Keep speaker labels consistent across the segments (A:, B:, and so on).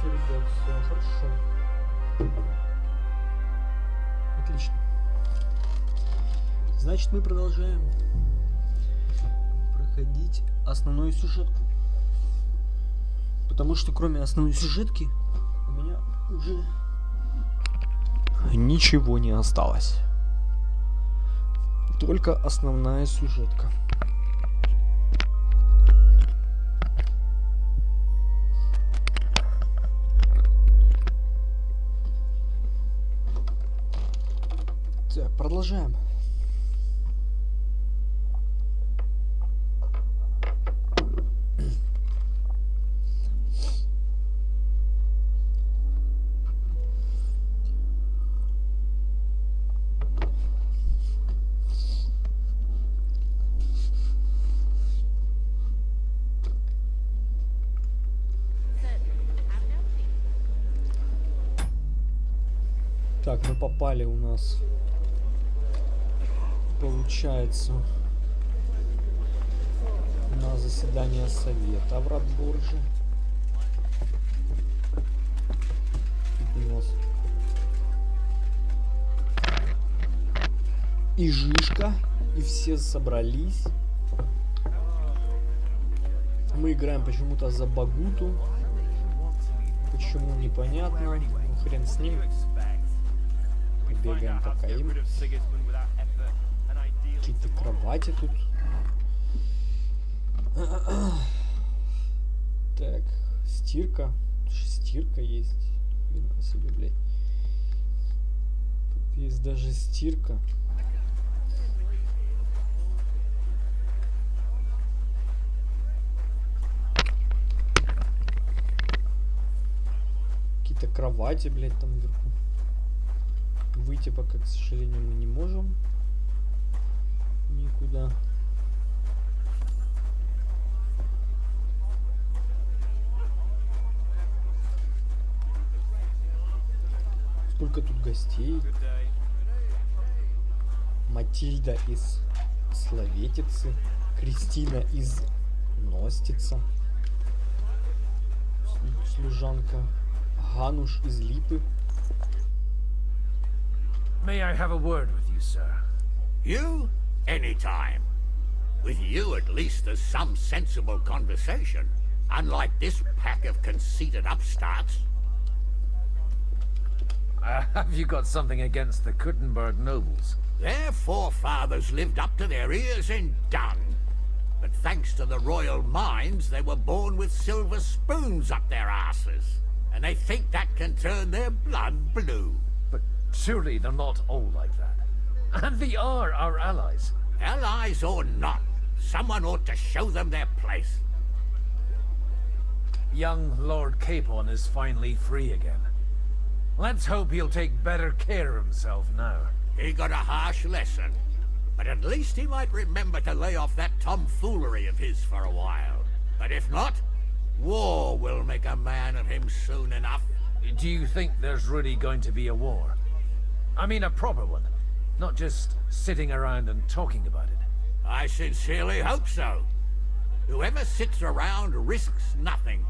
A: ребят, все хорошо. Отлично. Значит, мы продолжаем проходить основную сюжетку. Потому что кроме основной сюжетки у меня уже ничего не осталось. Только основная сюжетка. Так, продолжаем. Так, мы попали у нас, получается, на заседание совета в Радбурже. Тут у нас и Жишка, и все собрались. Мы играем почему-то за Багуту. Почему, непонятно. Ну, хрен с ним. Бегаем пока им. Какие-то кровати тут. Так, стирка. Стирка есть. Видно себе, блядь. Тут есть даже стирка. Какие-то кровати, блядь, там вверху. Выйти пока, к сожалению, мы не можем никуда. Сколько тут гостей. Матильда из Словетицы, Кристина из Ностица, служанка, Гануш из Липы.
B: May I have a word with you, sir?
C: You? Anytime. With you, at least, there's some sensible conversation. Unlike this pack of conceited upstarts.
B: Have you got something against the Kuttenberg nobles?
C: Their forefathers lived up to their ears in dung. But thanks to the royal mines, they were born with silver spoons up their asses. And they think that can turn their blood blue.
B: But surely they're not all like that. And they are our allies.
C: Allies or not, someone ought to show them their place.
B: Young Lord Capon is finally free again. Let's hope he'll take better care of himself now.
C: He got a harsh lesson. But at least he might remember to lay off that tomfoolery of his for a while. But if not, war will make a man of him soon enough.
B: Do you think there's really going to be a war? I mean a proper one, not just sitting around and talking about it.
C: I sincerely hope so. Whoever sits around risks nothing.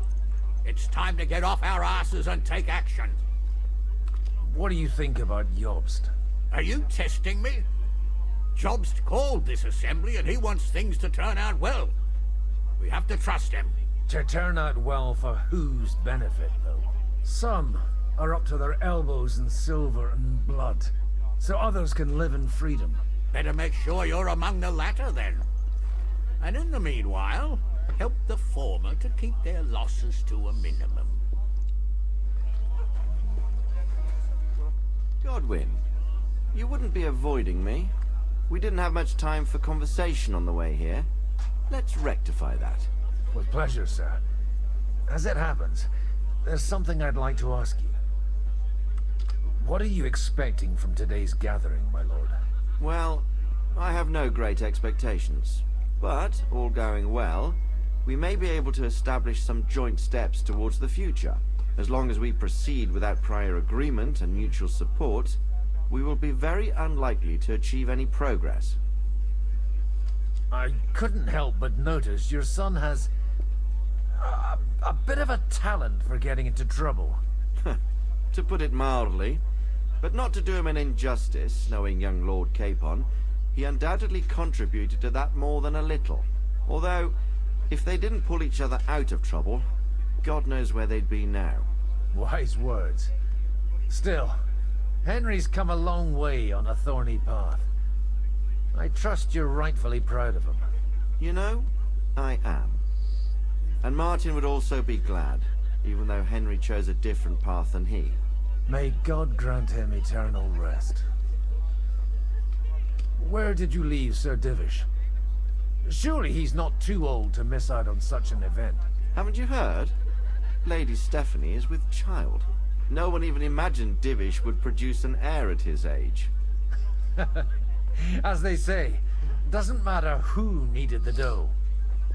C: It's time to get off our asses and take action.
B: What do you think about Jobst?
C: Are you testing me? Jobst called this assembly and he wants things to turn out well. We have to trust him.
B: To turn out well for whose benefit, though? Some are up to their elbows in silver and blood, so others can live in freedom.
C: Better make sure you're among the latter, then. And in the meanwhile, help the former to keep their losses to a minimum.
D: Godwin, you wouldn't be avoiding me. We didn't have much time for conversation on the way here. Let's rectify that.
B: With pleasure, sir. As it happens, there's something I'd like to ask you. What are you expecting from today's gathering, my lord?
D: Well, I have no great expectations. But, all going well, we may be able to establish some joint steps towards the future. As long as we proceed without prior agreement and mutual support, we will be very unlikely to achieve any progress.
B: I couldn't help but notice your son has A bit of a talent for getting into trouble.
D: To put it mildly, but not to do him an injustice, knowing young Lord Capon, he undoubtedly contributed to that more than a little. Although, if they didn't pull each other out of trouble, God knows where they'd be now.
B: Wise words. Still, Henry's come a long way on a thorny path. I trust you're rightfully proud of him.
D: You know, I am. And Martin would also be glad, even though Henry chose a different path than he.
B: May God grant him eternal rest. Where did you leave Sir Divish? Surely he's not too old to miss out on such an event.
D: Haven't you heard? Lady Stephanie is with child. No one even imagined Divish would produce an heir at his age.
B: As they say, doesn't matter who kneaded the dough,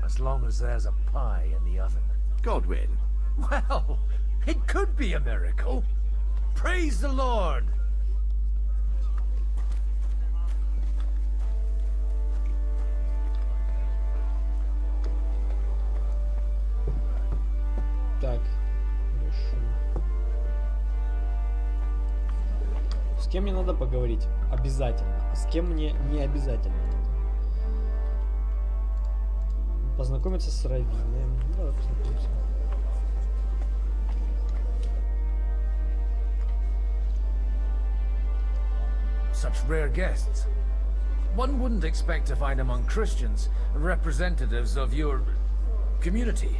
B: as long as there's a pie in the oven.
D: Godwin.
B: Well, it could be a miracle. Praise the Lord!
A: Так, хорошо. С кем мне надо поговорить? Обязательно. А с кем мне не обязательно? Познакомиться с Равиной. Ну, давай познакомимся.
B: Such rare guests. One wouldn't expect to find among Christians representatives of your community.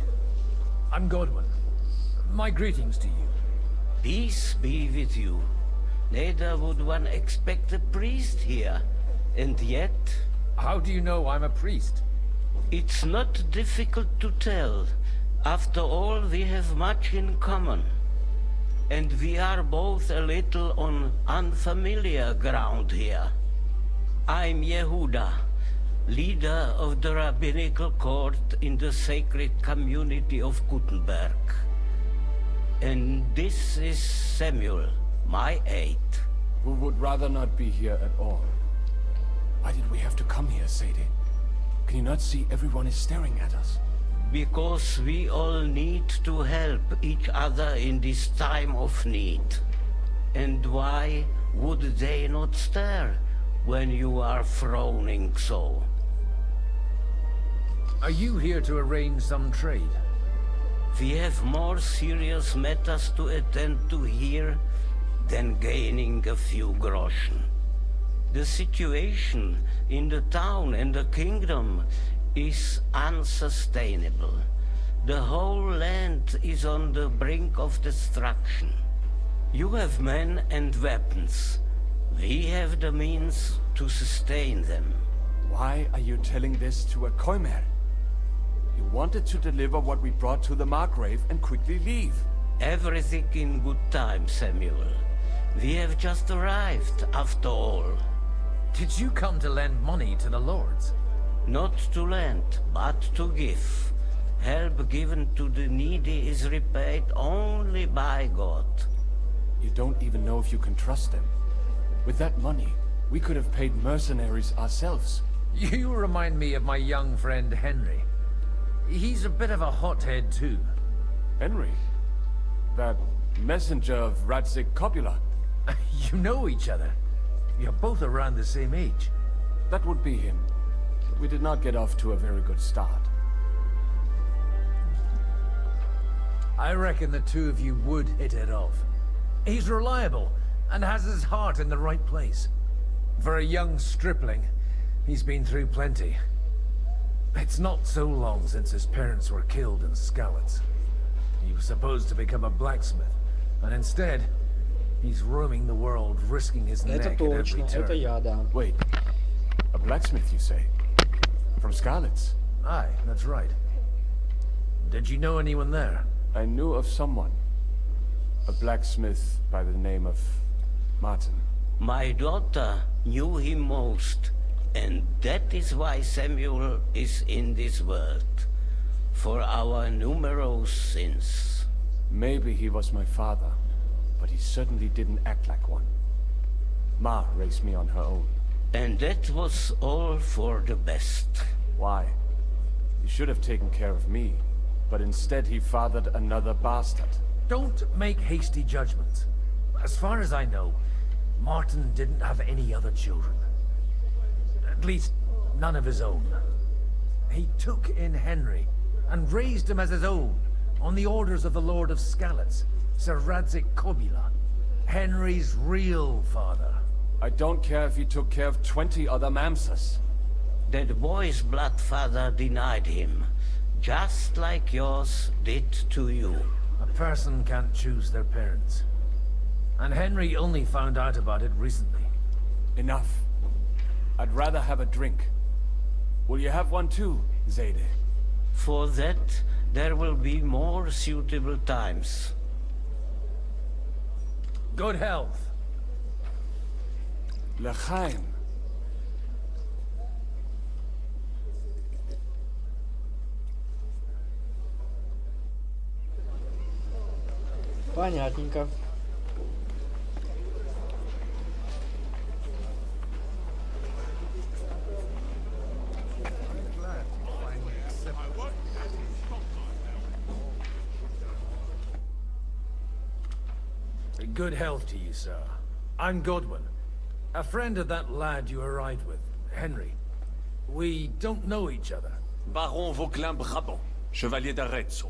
B: I'm Godwin. My greetings to you.
E: Peace be with you. Neither would one expect a priest here. And yet,
B: How do you know I'm a priest?
E: it's not difficult to tell. After all, we have much in common. And we are both a little on unfamiliar ground here. I'm Yehuda, leader of the rabbinical court in the sacred community of Gutenberg. And this is Samuel, my aide.
F: Who would rather not be here at all. Why did we have to come here, Sadie? Can you not see everyone is staring at us?
E: Because we all need to help each other in this time of need. And why would they not stare when you are frowning so?
B: Are you here to arrange some trade?
E: We have more serious matters to attend to here than gaining a few groschen. The situation in the town and the kingdom is unsustainable. The whole land is on the brink of destruction. You have men and weapons. We have the means to sustain them.
F: Why are you telling this to a Koimer? You wanted to deliver what we brought to the Margrave and quickly leave.
E: Everything in good time, Samuel. We have just arrived, after all.
B: Did you come to lend money to the lords?
E: Not to lend, but to give. Help given to the needy is repaid only by God.
F: You don't even know if you can trust them. With that money, we could have paid mercenaries ourselves.
B: You remind me of my young friend Henry. He's a bit of a hothead too.
F: Henry? That messenger of Radzik Copula?
B: You know each other. You're both around the same age.
F: That would be him. We did not get off to a very good start.
B: I reckon the two of you would hit it off. He's reliable and has his heart in the right place. For a young stripling, he's been through plenty. It's not so long since his parents were killed in Skalitz. He was supposed to become a blacksmith, and instead, he's roaming the world, risking his
A: Это
B: neck at every
A: точно, это
B: turn.
A: я, да.
F: Wait, a blacksmith, you say? From Skalitz?
B: Aye, that's right. Did you know anyone there?
F: I knew of someone. A blacksmith by the name of Martin.
E: My daughter knew him most, and that is why Samuel is in this world. For our numerous sins.
F: Maybe he was my father, but he certainly didn't act like one. Ma raised me on her own.
E: And that was all for the best.
F: Why? You should have taken care of me. but instead he fathered another bastard.
B: Don't make hasty judgments. As far as I know, Martin didn't have any other children. At least, none of his own. He took in Henry and raised him as his own on the orders of the Lord of Skalitz, Sir Radzik Kobila, Henry's real father.
F: I don't care if he took care of 20 other Mamsas.
E: That boy's blood father denied him, just like yours did to you.
B: A person can't choose their parents. And Henry only found out about it recently.
F: Enough. I'd rather have a drink. Will you have one too, Zayde?
E: For that, there will be more suitable times.
B: Good health.
F: L'chaim.
A: Понятненько.
B: Good health to you, sir. I'm Godwin, a friend of that lad you arrived with, Henry. We don't know each other.
G: Baron Vauquelin Brabant, Chevalier d'Arezzo.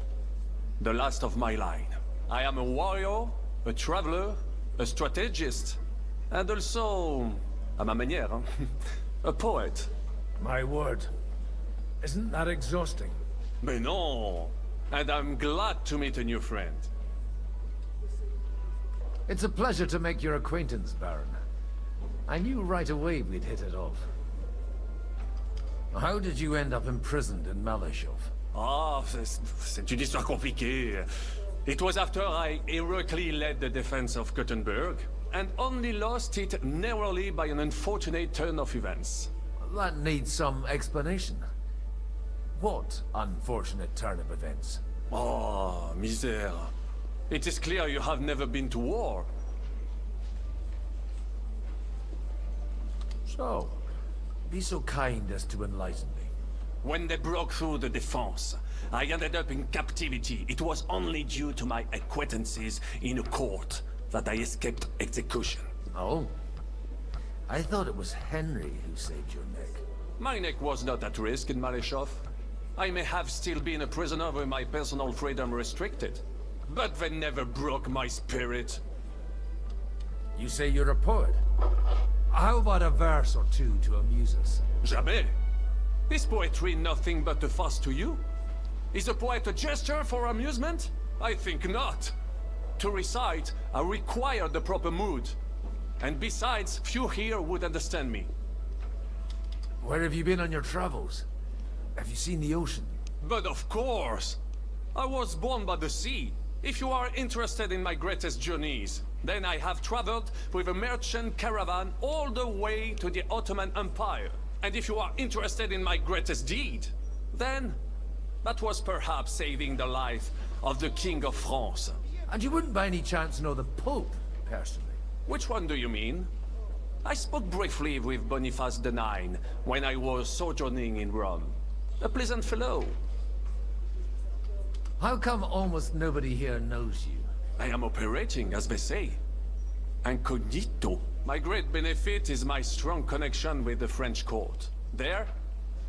G: The last of my line. I am a warrior, a traveler, a strategist, and also, à ma manière, a poet.
B: My word. Isn't that exhausting?
G: Mais non! And I'm glad to meet a new friend.
B: It's a pleasure to make your acquaintance, Baron. I knew right away we'd hit it off. How did you end up imprisoned in Malashov?
G: Ah, c'est une histoire compliquée. It was after I heroically led the defense of Gothenburg, and only lost it narrowly by an unfortunate turn of events.
B: That needs some explanation. What unfortunate turn of events?
G: Oh, misère. It is clear you have never been to war.
B: So, be so kind as to enlighten me.
G: When they broke through the defense, I ended up in captivity. It was only due to my acquaintances in a court that I escaped execution.
B: Oh? I thought it was Henry who saved your neck.
G: My neck was not at risk in Malashov. I may have still been a prisoner with my personal freedom restricted. But they never broke my spirit.
B: You say you're a poet? How about a verse or two to amuse us?
G: Jamais. Is poetry nothing but a fuss to you? Is a poet a gesture for amusement? I think not. To recite, I require the proper mood. And besides, few here would understand me.
B: Where have you been on your travels? Have you seen the ocean?
G: But of course! I was born by the sea. If you are interested in my greatest journeys, then I have traveled with a merchant caravan all the way to the Ottoman Empire. And if you are interested in my greatest deed, then that was perhaps saving the life of the King of France.
B: And you wouldn't by any chance know the Pope, personally?
G: Which one do you mean? I spoke briefly with Boniface IX when I was sojourning in Rome. A pleasant fellow.
B: How come almost nobody here knows you?
G: I am operating, as they say. Incognito. My great benefit is my strong connection with the French court. There,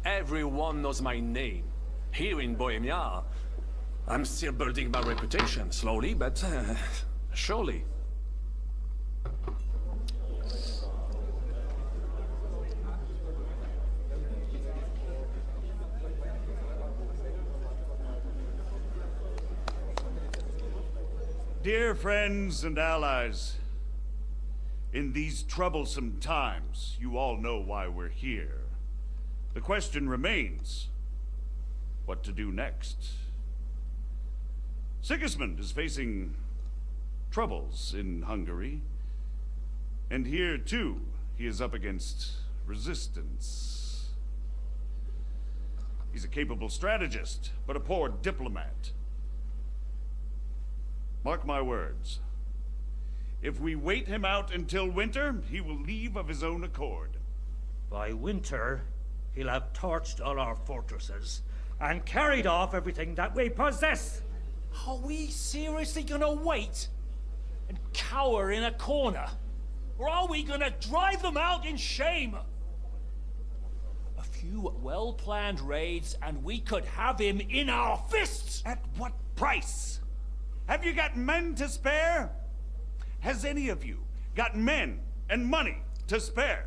G: everyone knows my name. Here in Bohemia, I'm still building my reputation, slowly, but surely.
H: Dear friends and allies, in these troublesome times, you all know why we're here. The question remains, what to do next? Sigismund is facing troubles in Hungary, and here too, he is up against resistance. He's a capable strategist, but a poor diplomat. Mark my words. If we wait him out until winter, he will leave of his own accord.
I: By winter, he'll have torched all our fortresses and carried off everything that we possess.
J: Are we seriously gonna wait and cower in a corner? Or are we gonna drive them out in shame? A few well-planned raids and we could have him in our fists!
H: At what price? Have you got men to spare? Has any of you got men and money to spare?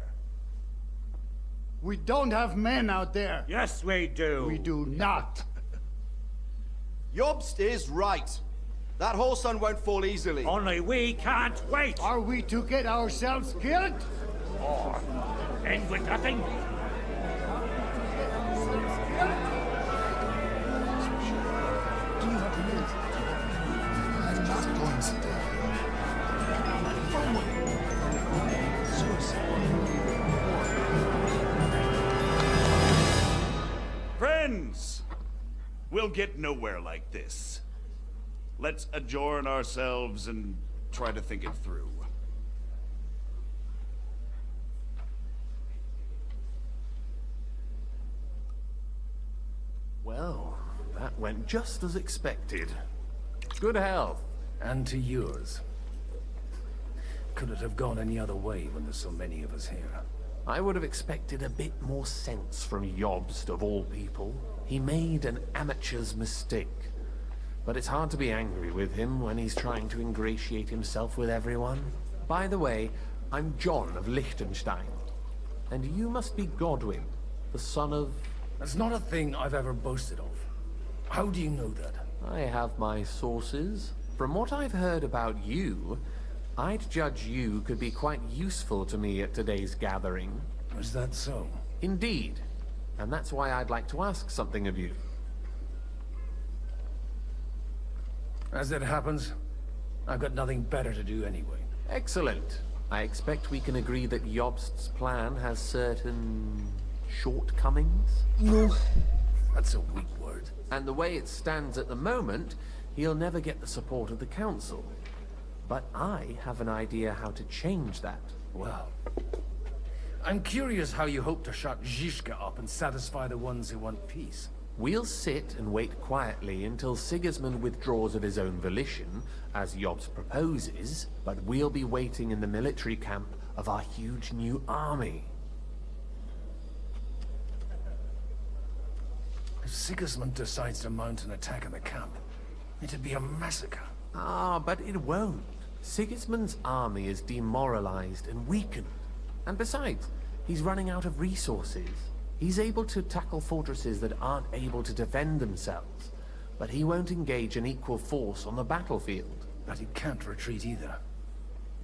K: We don't have men out there.
I: Yes, we do.
K: We do not.
L: Jobst is right. That whole sun won't fall easily.
I: Only we can't wait.
K: Are we to get ourselves killed?
I: Or end with nothing?
K: I'm not going to stay.
H: Friends, we'll get nowhere like this. Let's adjourn ourselves and try to think it through.
F: Well, that went just as expected. Good health.
B: And to yours. Could it have gone any other way when there's so many of us here?
F: I would have expected a bit more sense from Jobst, of all people. He made an amateur's mistake. But it's hard to be angry with him when he's trying to ingratiate himself with everyone. By the way, I'm John of Liechtenstein. And you must be Godwin, the son of...
B: That's not a thing I've ever boasted of. How do you know that?
F: I have my sources. From what I've heard about you, I'd judge you could be quite useful to me at today's gathering.
B: Is that so?
F: Indeed. And that's why I'd like to ask something of you.
B: As it happens, I've got nothing better to do anyway.
F: Excellent. I expect we can agree that Jobst's plan has certain... shortcomings?
B: No. That's a weak word.
F: And the way it stands at the moment, he'll never get the support of the council. But I have an idea how to change that.
B: Well, I'm curious how you hope to shut Zizka up and satisfy the ones who want peace.
F: We'll sit and wait quietly until Sigismund withdraws of his own volition, as Jobst proposes, but we'll be waiting in the military camp of our huge new army.
B: If Sigismund decides to mount an attack on the camp, it'd be a massacre.
F: Ah, but it won't. Sigismund's army is demoralized and weakened. And besides, he's running out of resources. He's able to tackle fortresses that aren't able to defend themselves. But he won't engage an equal force on the battlefield.
B: But he can't retreat either.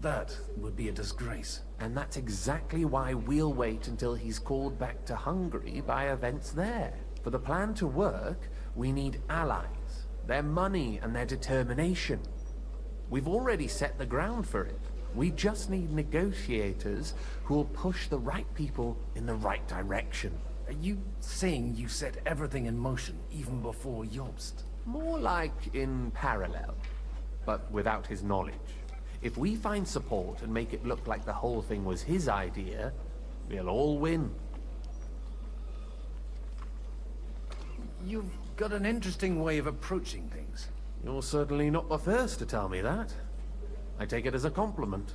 B: That would be a disgrace.
F: And that's exactly why we'll wait until he's called back to Hungary by events there. For the plan to work, we need allies, their money and their determination. We've already set the ground for it. We just need negotiators who will push the right people in the right direction.
B: Are you saying you set everything in motion even before Jobst?
F: More like in parallel, but without his knowledge. If we find support and make it look like the whole thing was his idea, we'll all win.
B: You've got an interesting way of approaching things.
F: You're certainly not the first to tell me that. I take it as a compliment.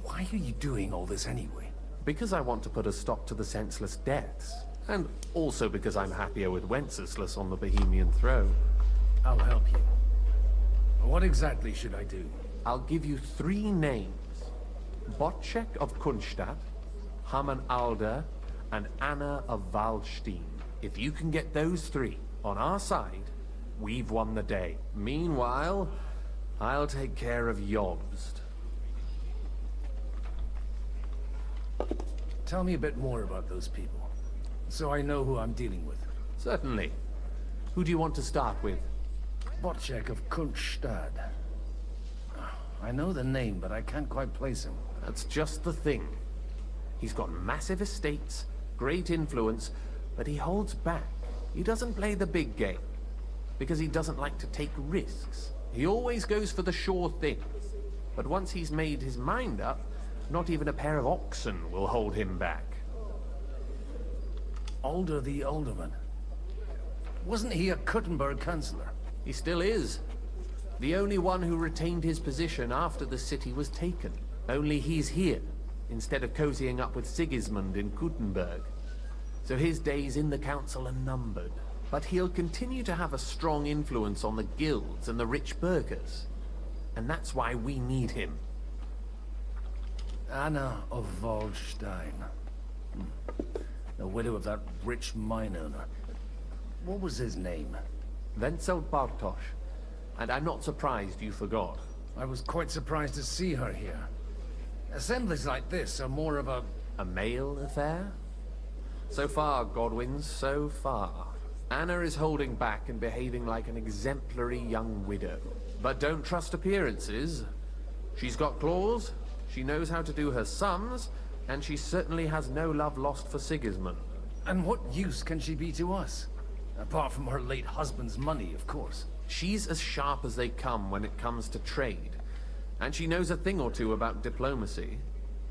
B: Why are you doing all this anyway?
F: Because I want to put a stop to the senseless deaths. And also because I'm happier with Wenceslas on the Bohemian throne.
B: I'll help you. What exactly should I do?
F: I'll give you 3 names. Botchek of Kunstadt, Haman Alder, and Anna of Waldstein. If you can get those 3 on our side, we've won the day. Meanwhile, I'll take care of Jobst.
B: Tell me a bit more about those people, so I know who I'm dealing with.
F: Certainly. Who do you want to start with?
B: Botchek of Kunststadt. I know the name, but I can't quite place him.
F: That's just the thing. He's got massive estates, great influence, but he holds back. He doesn't play the big game, because he doesn't like to take risks. He always goes for the sure thing. But once he's made his mind up, not even a pair of oxen will hold him back.
B: Alder the Alderman. Wasn't he a Kuttenberg councillor?
F: He still is. The only one who retained his position after the city was taken. Only he's here, instead of cozying up with Sigismund in Kuttenberg. So his days in the council are numbered. But he'll continue to have a strong influence on the guilds and the rich burghers. And that's why we need him.
B: Anna of Waldstein. The widow of that rich mine owner. What was his name?
F: Wenzel Bartosz. And I'm not surprised you forgot.
B: I was quite surprised to see her here. Assemblies like this are more of a
F: male affair? So far, Godwin, so far. Anna is holding back and behaving like an exemplary young widow. But don't trust appearances. She's got claws, she knows how to do her sums, and she certainly has no love lost for Sigismund.
B: And what use can she be to us? Apart from her late husband's money, of course.
F: She's as sharp as they come when it comes to trade. And she knows a thing or two about diplomacy.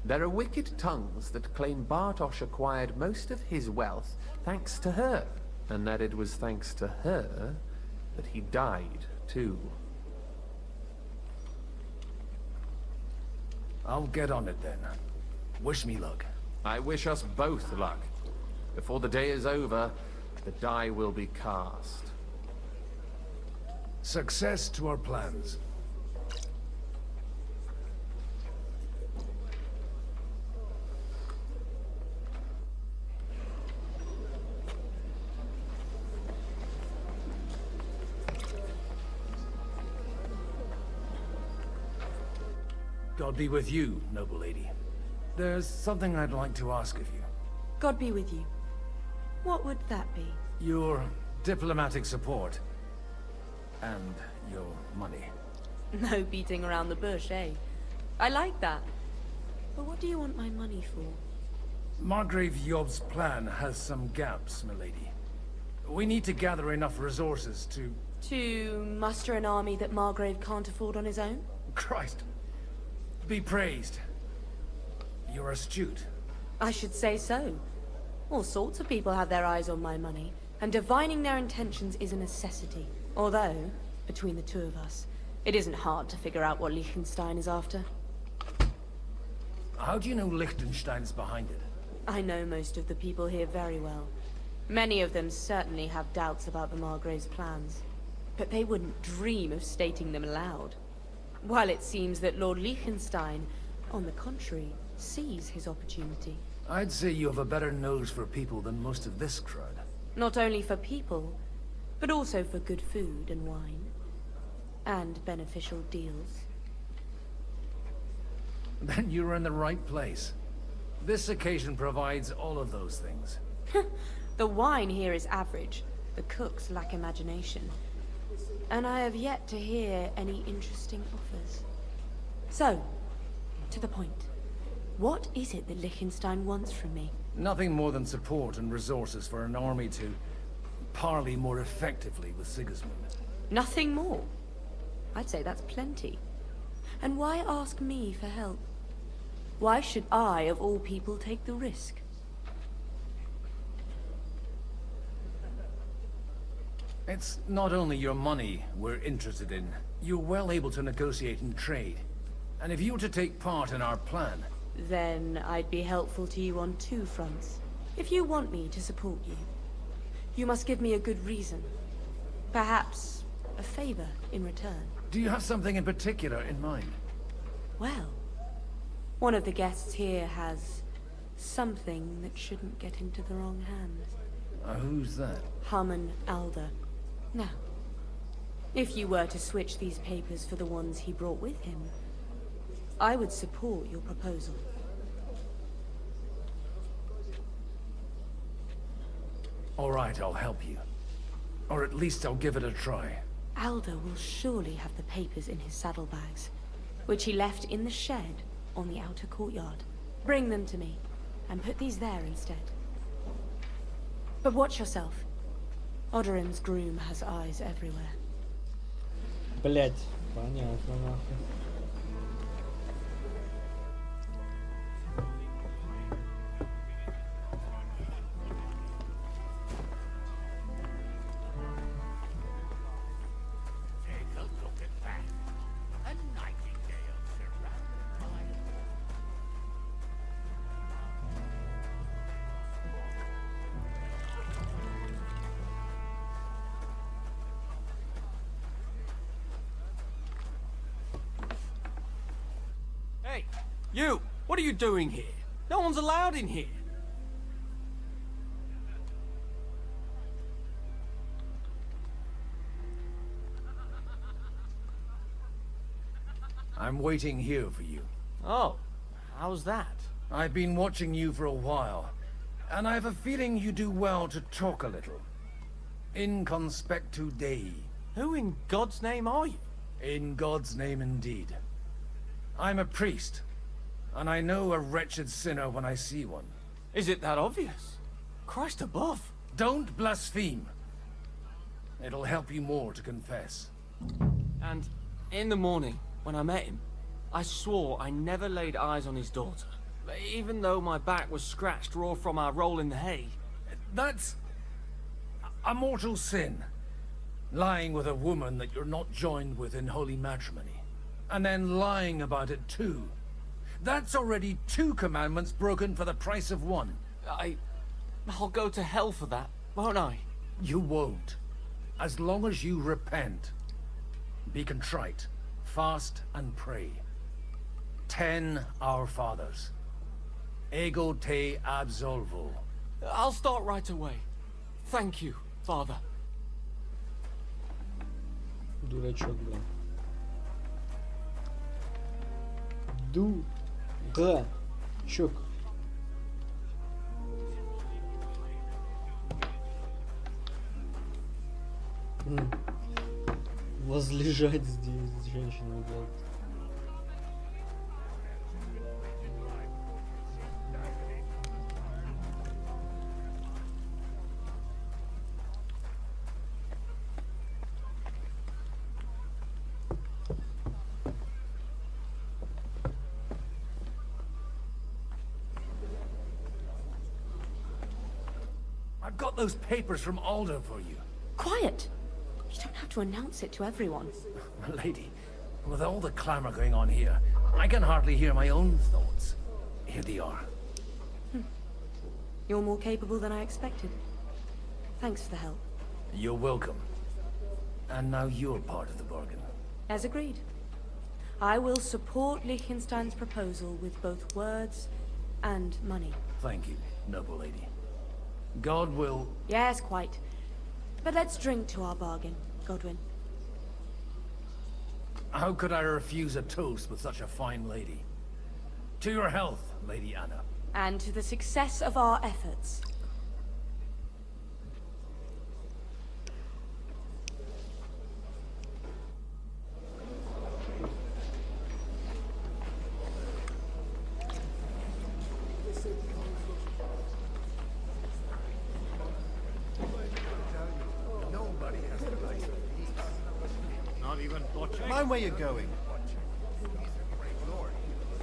F: There are wicked tongues that claim Bartosz acquired most of his wealth thanks to her. And that it was thanks to her that he died, too.
B: I'll get on it then. Wish me luck.
F: I wish us both luck. Before the day is over, the die will be cast.
B: Success to our plans. God be with you, noble lady. There's something I'd like to ask of you.
M: God be with you. What would that be?
B: Your diplomatic support. And your money.
M: No beating around the bush, eh? I like that. But what do you want my money for?
B: Margrave Yob's plan has some gaps, milady. We need to gather enough resources to...
M: To muster an army that Margrave can't afford on his own?
B: Christ. Be praised. You're astute.
M: I should say so. All sorts of people have their eyes on my money, and divining their intentions is a necessity. Although, between the two of us, it isn't hard to figure out what Liechtenstein is after.
B: How do you know Liechtenstein's behind it?
M: I know most of the people here very well. Many of them certainly have doubts about the Margrave's plans. But they wouldn't dream of stating them aloud. While it seems that Lord Liechtenstein, on the contrary, sees his opportunity.
B: I'd say you have a better nose for people than most of this crowd.
M: Not only for people, but also for good food and wine. And beneficial deals.
B: Then you're in the right place. This occasion provides all of those things.
M: The wine here is average. The cooks lack imagination. And I have yet to hear any interesting offers. So, to the point. What is it that Liechtenstein wants from me?
B: Nothing more than support and resources for an army to parley more effectively with Sigismund.
M: Nothing more? I'd say that's plenty. And why ask me for help? Why should I, of all people, take the risk?
B: It's not only your money we're interested in. You're well able to negotiate and trade. And if you were to take part in our plan...
M: Then I'd be helpful to you on two fronts. If you want me to support you, you must give me a good reason. Perhaps a favor in return.
B: Do you have something in particular in mind?
M: Well, one of the guests here has something that shouldn't get into the wrong hands.
B: Who's that?
M: Harman Alder. Now, if you were to switch these papers for the ones he brought with him, I would support your proposal.
B: All right, I'll help you. Or at least I'll give it a try.
M: Alder will surely have the papers in his saddlebags, which he left in the shed on the outer courtyard. Bring them to me, and put these there instead. But watch yourself. Odoran's groom has eyes everywhere.
A: Блять, понятно, нахуй.
J: You! What are you doing here? No one's allowed in here.
B: I'm waiting here for you.
J: Oh, how's that?
B: I've been watching you for a while, and I have a feeling you do well to talk a little. In conspectu Dei.
J: Who in God's name are you?
B: In God's name indeed. I'm a priest, and I know a wretched sinner when I see one.
J: Is it that obvious? Christ above.
B: Don't blaspheme. It'll help you more to confess.
J: And in the morning, when I met him, I swore I never laid eyes on his daughter. Even though my back was scratched raw from our roll in the hay.
B: That's a mortal sin. Lying with a woman that you're not joined with in holy matrimony. And then lying about it too. That's already 2 commandments broken for the price of 1.
J: I'll go to hell for that, won't I?
B: You won't. As long as you repent. Be contrite. Fast and pray. 10 Our Fathers. Ego te absolvo.
J: I'll start right away. Thank you, Father.
A: Дурачок, блин. Дурачок. Возлежать здесь, женщина, блядь.
B: I've got those papers from Aldo for you.
M: Quiet! You don't have to announce it to everyone.
B: Lady, with all the clamor going on here, I can hardly hear my own thoughts. Here they are.
M: You're more capable than I expected. Thanks for the help.
B: You're welcome. And now you're part of the bargain.
M: As agreed. I will support Liechtenstein's proposal with both words and money.
B: Thank you, noble lady. God will...
M: Yes, quite. But let's drink to our bargain, Godwin.
B: How could I refuse a toast with such a fine lady? To your health, Lady Anna.
M: And to the success of our efforts.
L: Mind where you're going.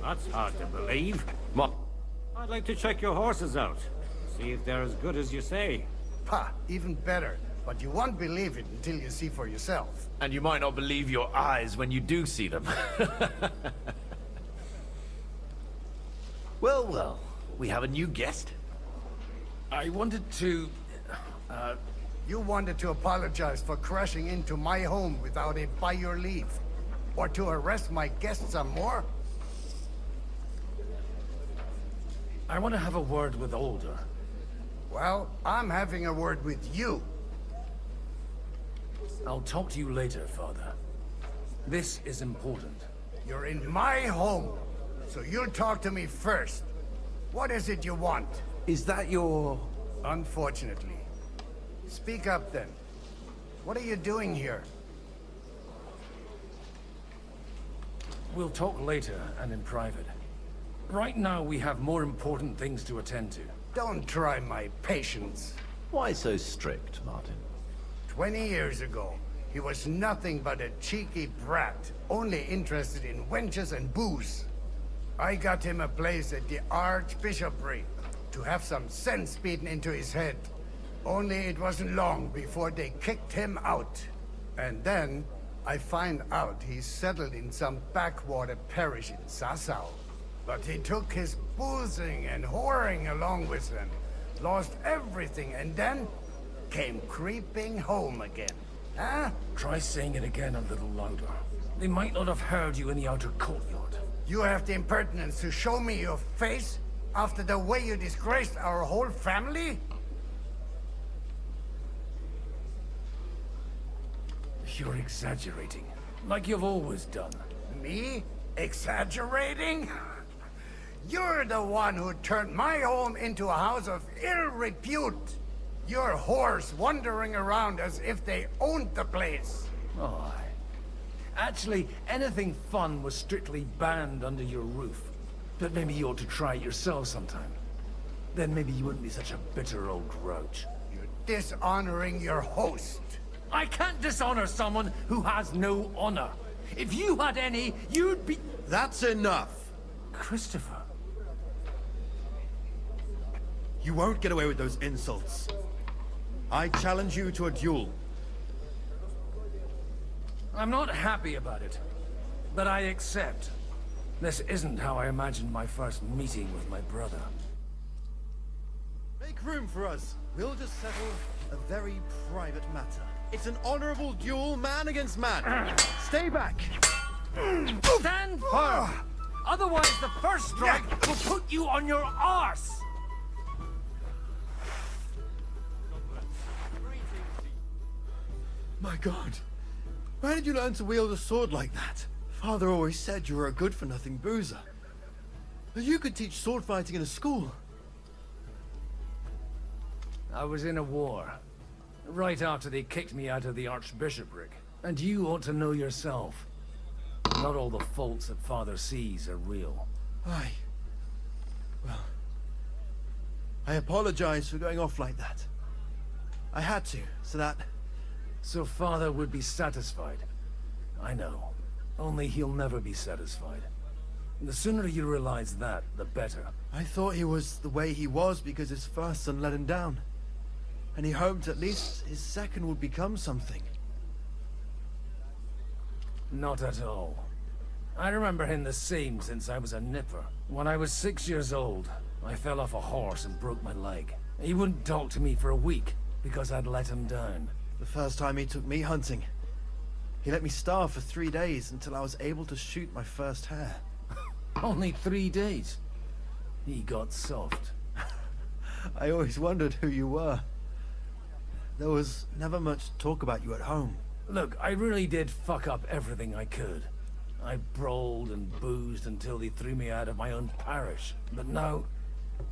I: That's hard to believe.
N: What?
I: I'd like to check your horses out. See if they're as good as you say.
K: Ha! Even better. But you won't believe it until you see for yourself.
N: And you might not believe your eyes when you do see them. Well, well. We have a new guest.
B: I wanted to...
K: You wanted to apologize for crashing into my home without it by your leave. Or to arrest my guests some more?
B: I want to have a word with Alder.
K: Well, I'm having a word with you.
B: I'll talk to you later, Father. This is important.
K: You're in my home, so you'll talk to me first. What is it you want?
N: Is that your...
K: Unfortunately. Speak up then. What are you doing here?
B: We'll talk later and in private. Right now we have more important things to attend to.
K: Don't try my patience.
N: Why so strict, Martin?
K: 20 years ago, he was nothing but a cheeky brat, only interested in wenches and booze. I got him a place at the Archbishopric to have some sense beaten into his head. Only it wasn't long before they kicked him out. And then, I find out he's settled in some backwater parish in Sassau. But he took his boozing and whoring along with him, lost everything, and then came creeping home again. Huh?
B: Try saying it again a little louder. They might not have heard you in the outer courtyard.
K: You have the impertinence to show me your face after the way you disgraced our whole family?
B: You're exaggerating, like you've always done.
K: Me? Exaggerating? You're the one who turned my home into a house of ill repute. Your whores wandering around as if they owned the place.
B: Oh, actually, anything fun was strictly banned under your roof. But maybe you ought to try it yourself sometime. Then maybe you wouldn't be such a bitter old grouch.
K: You're dishonoring your host.
B: I can't dishonor someone who has no honor. If you had any, you'd be...
L: That's enough.
B: Christopher.
L: You won't get away with those insults. I challenge you to a duel.
B: I'm not happy about it, but I accept. This isn't how I imagined my first meeting with my brother.
L: Make room for us. We'll just settle a very private matter. It's an honorable duel, man against man. Stay back.
B: Stand firm! Otherwise the first strike will put you on your arse!
L: My God. Where did you learn to wield a sword like that? Father always said you were a good-for-nothing boozer. But you could teach sword fighting in a school.
B: I was in a war. Right after they kicked me out of the archbishopric. And you ought to know yourself. Not all the faults that Father sees are real.
L: Aye. Well, I apologize for going off like that. I had to, so that...
B: So Father would be satisfied. I know. Only he'll never be satisfied. The sooner you realize that, the better.
L: I thought he was the way he was because his first son let him down. And he hoped at least his second would become something.
B: Not at all. I remember him the same since I was a nipper. When I was 6 years old, I fell off a horse and broke my leg. He wouldn't talk to me for a week because I'd let him down.
L: The first time he took me hunting, he let me starve for 3 days until I was able to shoot my first hare.
B: Only 3 days? He got soft.
L: I always wondered who you were. There was never much talk about you at home.
B: Look, I really did fuck up everything I could. I brawled and boozed until they threw me out of my own parish. But now,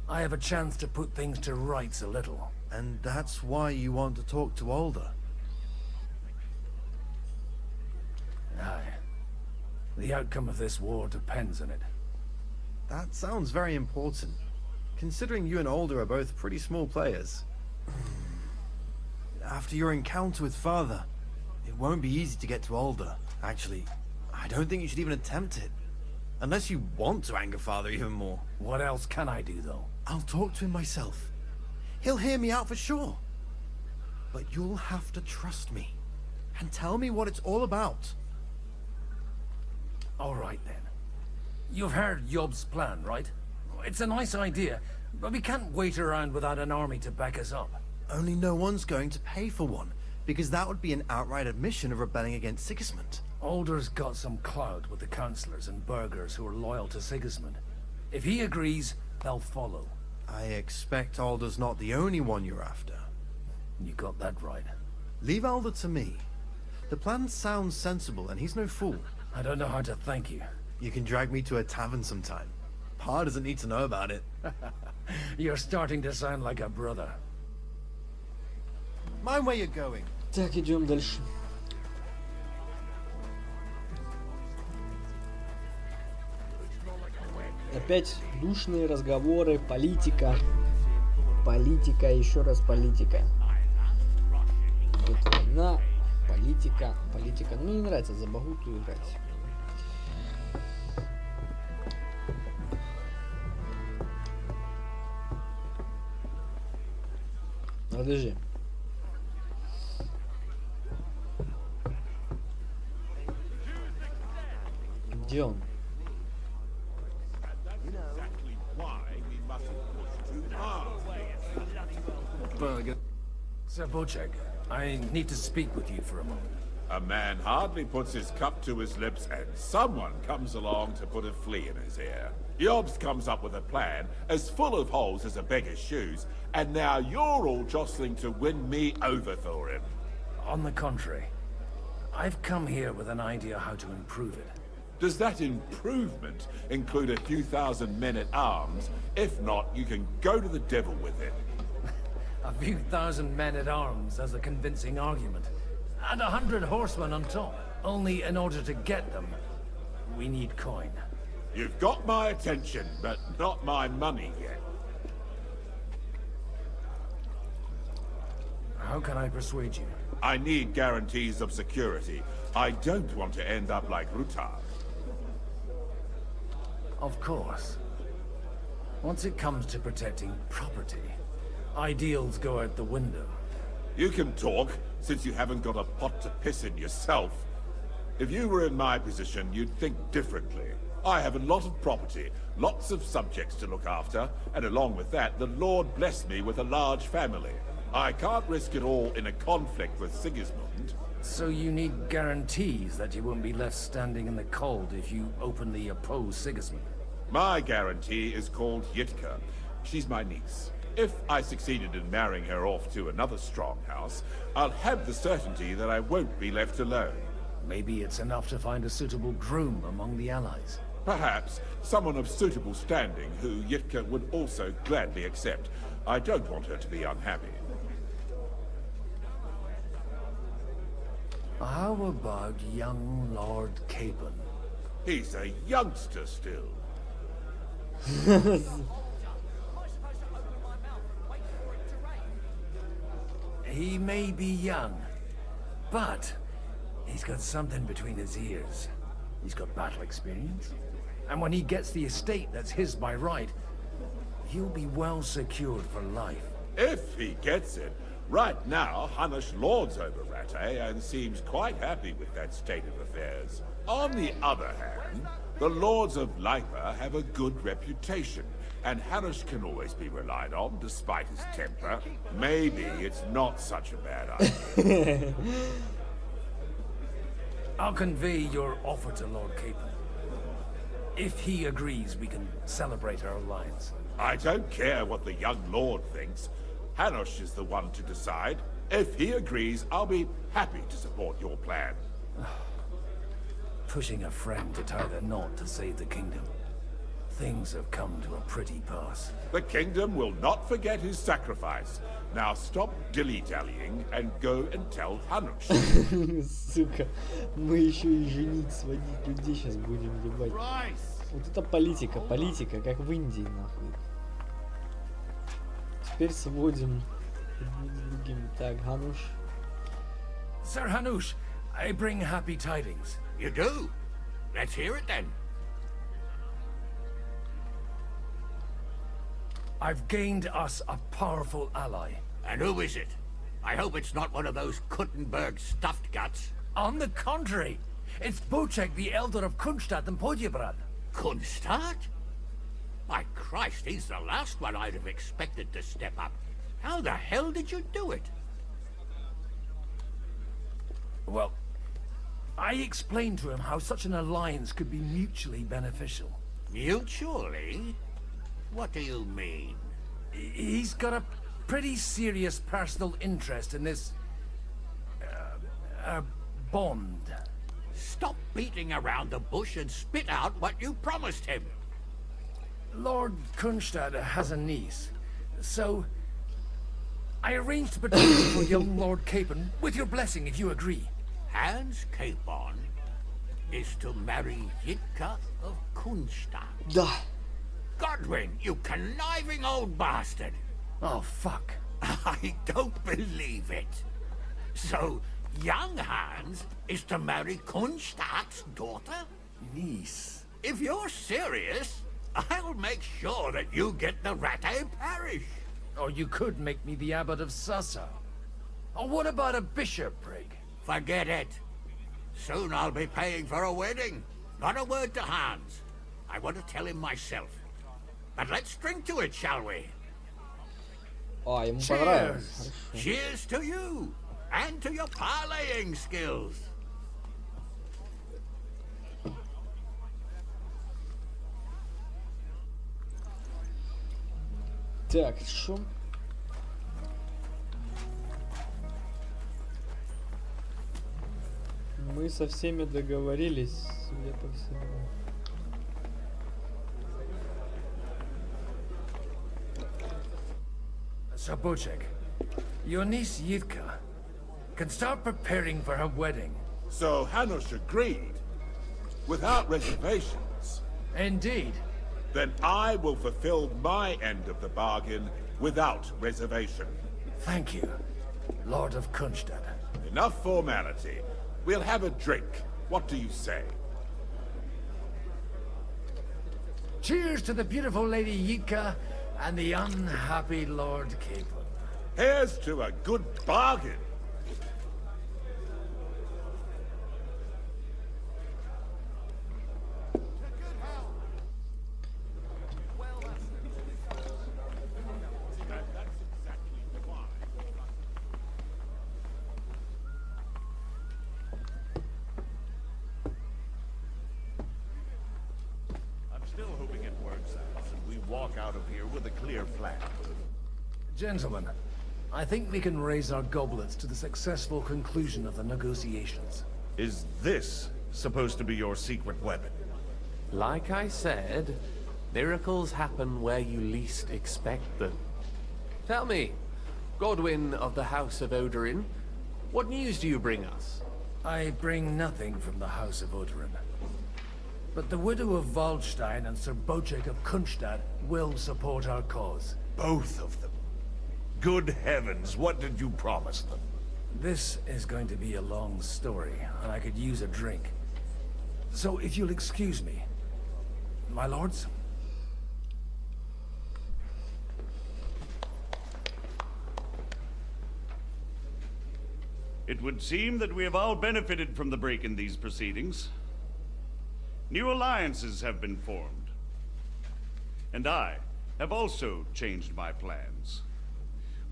B: I have a chance to put things to rights a little.
L: And that's why you want to talk to Alder.
B: Aye. The outcome of this war depends on it.
L: That sounds very important, considering you and Alder are both pretty small players. After your encounter with Father, it won't be easy to get to Alder. Actually, I don't think you should even attempt it. Unless you want to anger Father even more.
B: What else can I do, though?
L: I'll talk to him myself. He'll hear me out for sure. But you'll have to trust me. And tell me what it's all about.
B: All right, then. You've heard Yob's plan, right? It's a nice idea, but we can't wait around without an army to back us up.
L: Only no one's going to pay for one, because that would be an outright admission of rebelling against Sigismund.
B: Alder's got some clout with the councillors and burghers who are loyal to Sigismund. If he agrees, they'll follow.
L: I expect Alder's not the only one you're after.
B: You got that right.
L: Leave Alder to me. The plan sounds sensible, and he's no fool.
B: I don't know how to thank you.
L: You can drag me to a tavern sometime. Pa doesn't need to know about it.
B: You're starting to sound like a brother.
L: Mind where you're going.
A: Так, идем дальше. Опять душные разговоры, политика. Политика, еще раз политика. Идет война, политика, политика. Ну, мне не нравится за Багуту играть. Подожди. Где он?
B: Sir Bocek, I need to speak with you for a moment.
O: A man hardly puts his cup to his lips and someone comes along to put a flea in his ear. Yobs comes up with a plan as full of holes as a beggar's shoes, and now you're all jostling to win me over for him.
B: On the contrary, I've come here with an idea how to improve it.
O: Does that improvement include a few thousand men-at-arms? If not, you can go to the devil with it.
B: A few thousand men-at-arms as a convincing argument. And 100 horsemen on top. Only in order to get them, we need coin.
O: You've got my attention, but not my money yet.
B: How can I persuade you?
O: I need guarantees of security. I don't want to end up like Rutar.
B: Of course. Once it comes to protecting property, ideals go out the window.
O: You can talk, since you haven't got a pot to piss in yourself. If you were in my position, you'd think differently. I have a lot of property, lots of subjects to look after, and along with that, the Lord blessed me with a large family. I can't risk it all in a conflict with Sigismund.
B: So you need guarantees that you won't be left standing in the cold if you openly oppose Sigismund?
O: My guarantee is called Yitka. She's my niece. If I succeeded in marrying her off to another strong house, I'll have the certainty that I won't be left alone.
B: Maybe it's enough to find a suitable groom among the allies.
O: Perhaps someone of suitable standing who Yitka would also gladly accept. I don't want her to be unhappy.
B: How about young Lord Capon?
O: He's a youngster still.
B: He may be young, but he's got something between his ears. He's got battle experience. And when he gets the estate that's his by right, he'll be well secured for life.
O: If he gets it. Right now, Hanush lords over Rattay and seems quite happy with that state of affairs. On the other hand, the lords of Lipa have a good reputation, and Hanush can always be relied on despite his temper. Maybe it's not such a bad idea.
B: I'll convey your offer to Lord Capon. If he agrees, we can celebrate our alliance.
O: I don't care what the young lord thinks. Hanush is the one to decide. If he agrees, I'll be happy to support your plan.
B: Pushing a friend to tie the knot to save the kingdom. Things have come to a pretty pass.
O: The kingdom will not forget his sacrifice. Now stop dilly-dallying and go and tell Hanush.
A: Сука, мы еще и женить, сводить людей сейчас будем ебать. Вот это политика, как в Индии, нахуй. Теперь сводим другим. Так, Hanush.
B: Sir Hanush, I bring happy tidings.
C: You do? Let's hear it then.
B: I've gained us a powerful ally.
C: And who is it? I hope it's not one of those Kuttenberg stuffed guts.
B: On the contrary, it's Bocek, the elder of Kunstadt and Podjebrad.
C: Kunstadt? My Christ, he's the last one I'd have expected to step up. How the hell did you do it?
B: Well, I explained to him how such an alliance could be mutually beneficial.
C: Mutually? What do you mean?
B: He's got a pretty serious personal interest in this... bond.
C: Stop beating around the bush and spit out what you promised him.
B: Lord Kunstad has a niece, so I arranged to petition for young Lord Capon, with your blessing if you agree.
C: Hans Capon is to marry Yitka of Kunstadt.
A: Да.
C: Godwin, you conniving old bastard.
B: Oh, fuck.
C: I don't believe it. So, young Hans is to marry Kunstadt's daughter?
B: Niece.
C: If you're serious, I'll make sure that you get the Rattay parish.
B: Or you could make me the abbot of Sassa. Or what about a bishopric?
C: Forget it. Soon I'll be paying for a wedding. Not a word to Hans. I want to tell him myself. But let's drink to it, shall we?
A: А, ему понравилось.
C: Cheers to you and to your parlaying skills.
A: Так, что? Мы со всеми договорились, судя по всему.
B: Sabocek, your niece Yitka can start preparing for her wedding.
O: So Hanush agreed? Without reservations?
B: Indeed.
O: Then I will fulfill my end of the bargain without reservation.
B: Thank you, Lord of Kunstad.
O: Enough formality. We'll have a drink. What do you say?
B: Cheers to the beautiful Lady Yitka and the unhappy Lord Capon.
O: Here's to a good bargain.
H: Out of here with a clear plan.
B: Gentlemen, I think we can raise our goblets to the successful conclusion of the negotiations.
H: Is this supposed to be your secret weapon?
F: Like I said, miracles happen where you least expect them. Tell me, Godwin of the House of Odorin, what news do you bring us?
B: I bring nothing from the House of Odorin. But the widow of Waldstein and Sir Bocek of Kunstad will support our cause.
H: Both of them. Good heavens, what did you promise them?
B: This is going to be a long story, and I could use a drink. So if you'll excuse me, my lords.
H: It would seem that we have all benefited from the break in these proceedings. New alliances have been formed. And I have also changed my plans.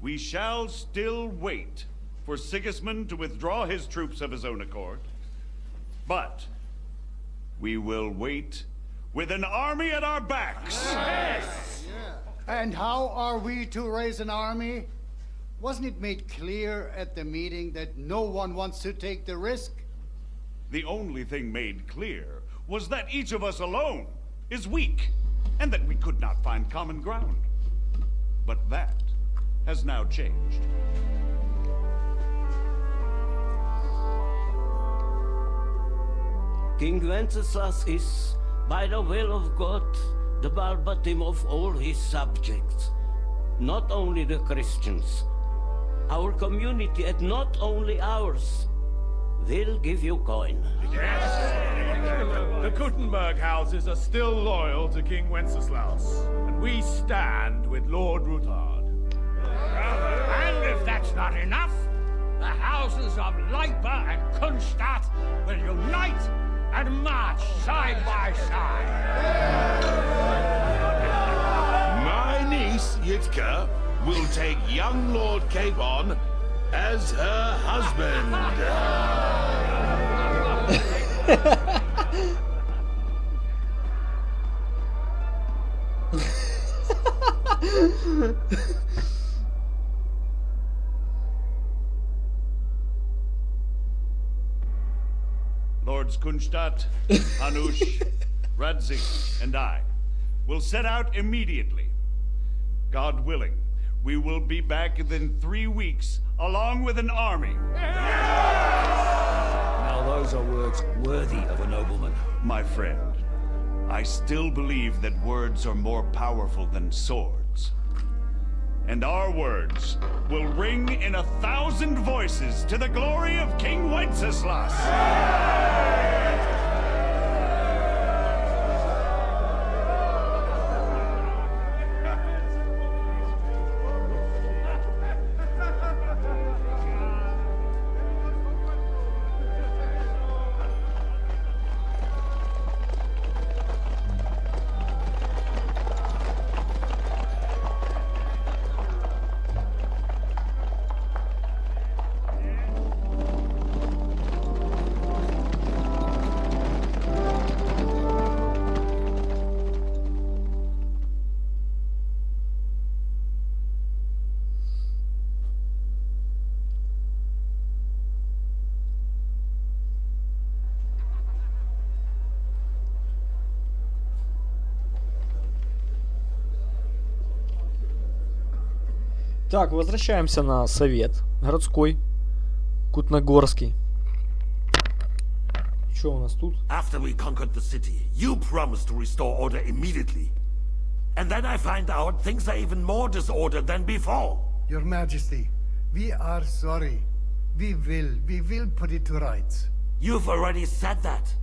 H: We shall still wait for Sigismund to withdraw his troops of his own accord. But we will wait with an army at our backs.
K: Yes. And how are we to raise an army? Wasn't it made clear at the meeting that no one wants to take the risk?
H: The only thing made clear was that each of us alone is weak, and that we could not find common ground. But that has now changed.
E: King Wenceslas is, by the will of God, the balbatim of all his subjects. Not only the Christians, our community, and not only ours, will give you coin.
P: The Kuttenberg houses are still loyal to King Wenceslaus, and we stand with Lord Ruthard.
C: And if that's not enough, the houses of Leipa and Kunstadt will unite and march side by side.
O: My niece, Yitka, will take young Lord Capon as her husband.
H: Lords Kunstadt, Hanush, Radzik, and I will set out immediately. God willing, we will be back within 3 weeks, along with an army.
J: Now those are words worthy of a nobleman.
H: My friend, I still believe that words are more powerful than swords. And our words will ring in 1,000 voices to the glory of King Wenceslas.
A: Так, возвращаемся на совет городской, Кутногорский. Что у нас тут?
Q: After we conquered the city, you promised to restore order immediately. And then I find out things are even more disordered than before.
K: Your Majesty, we are sorry. We will put it to rights.
Q: You've already said that.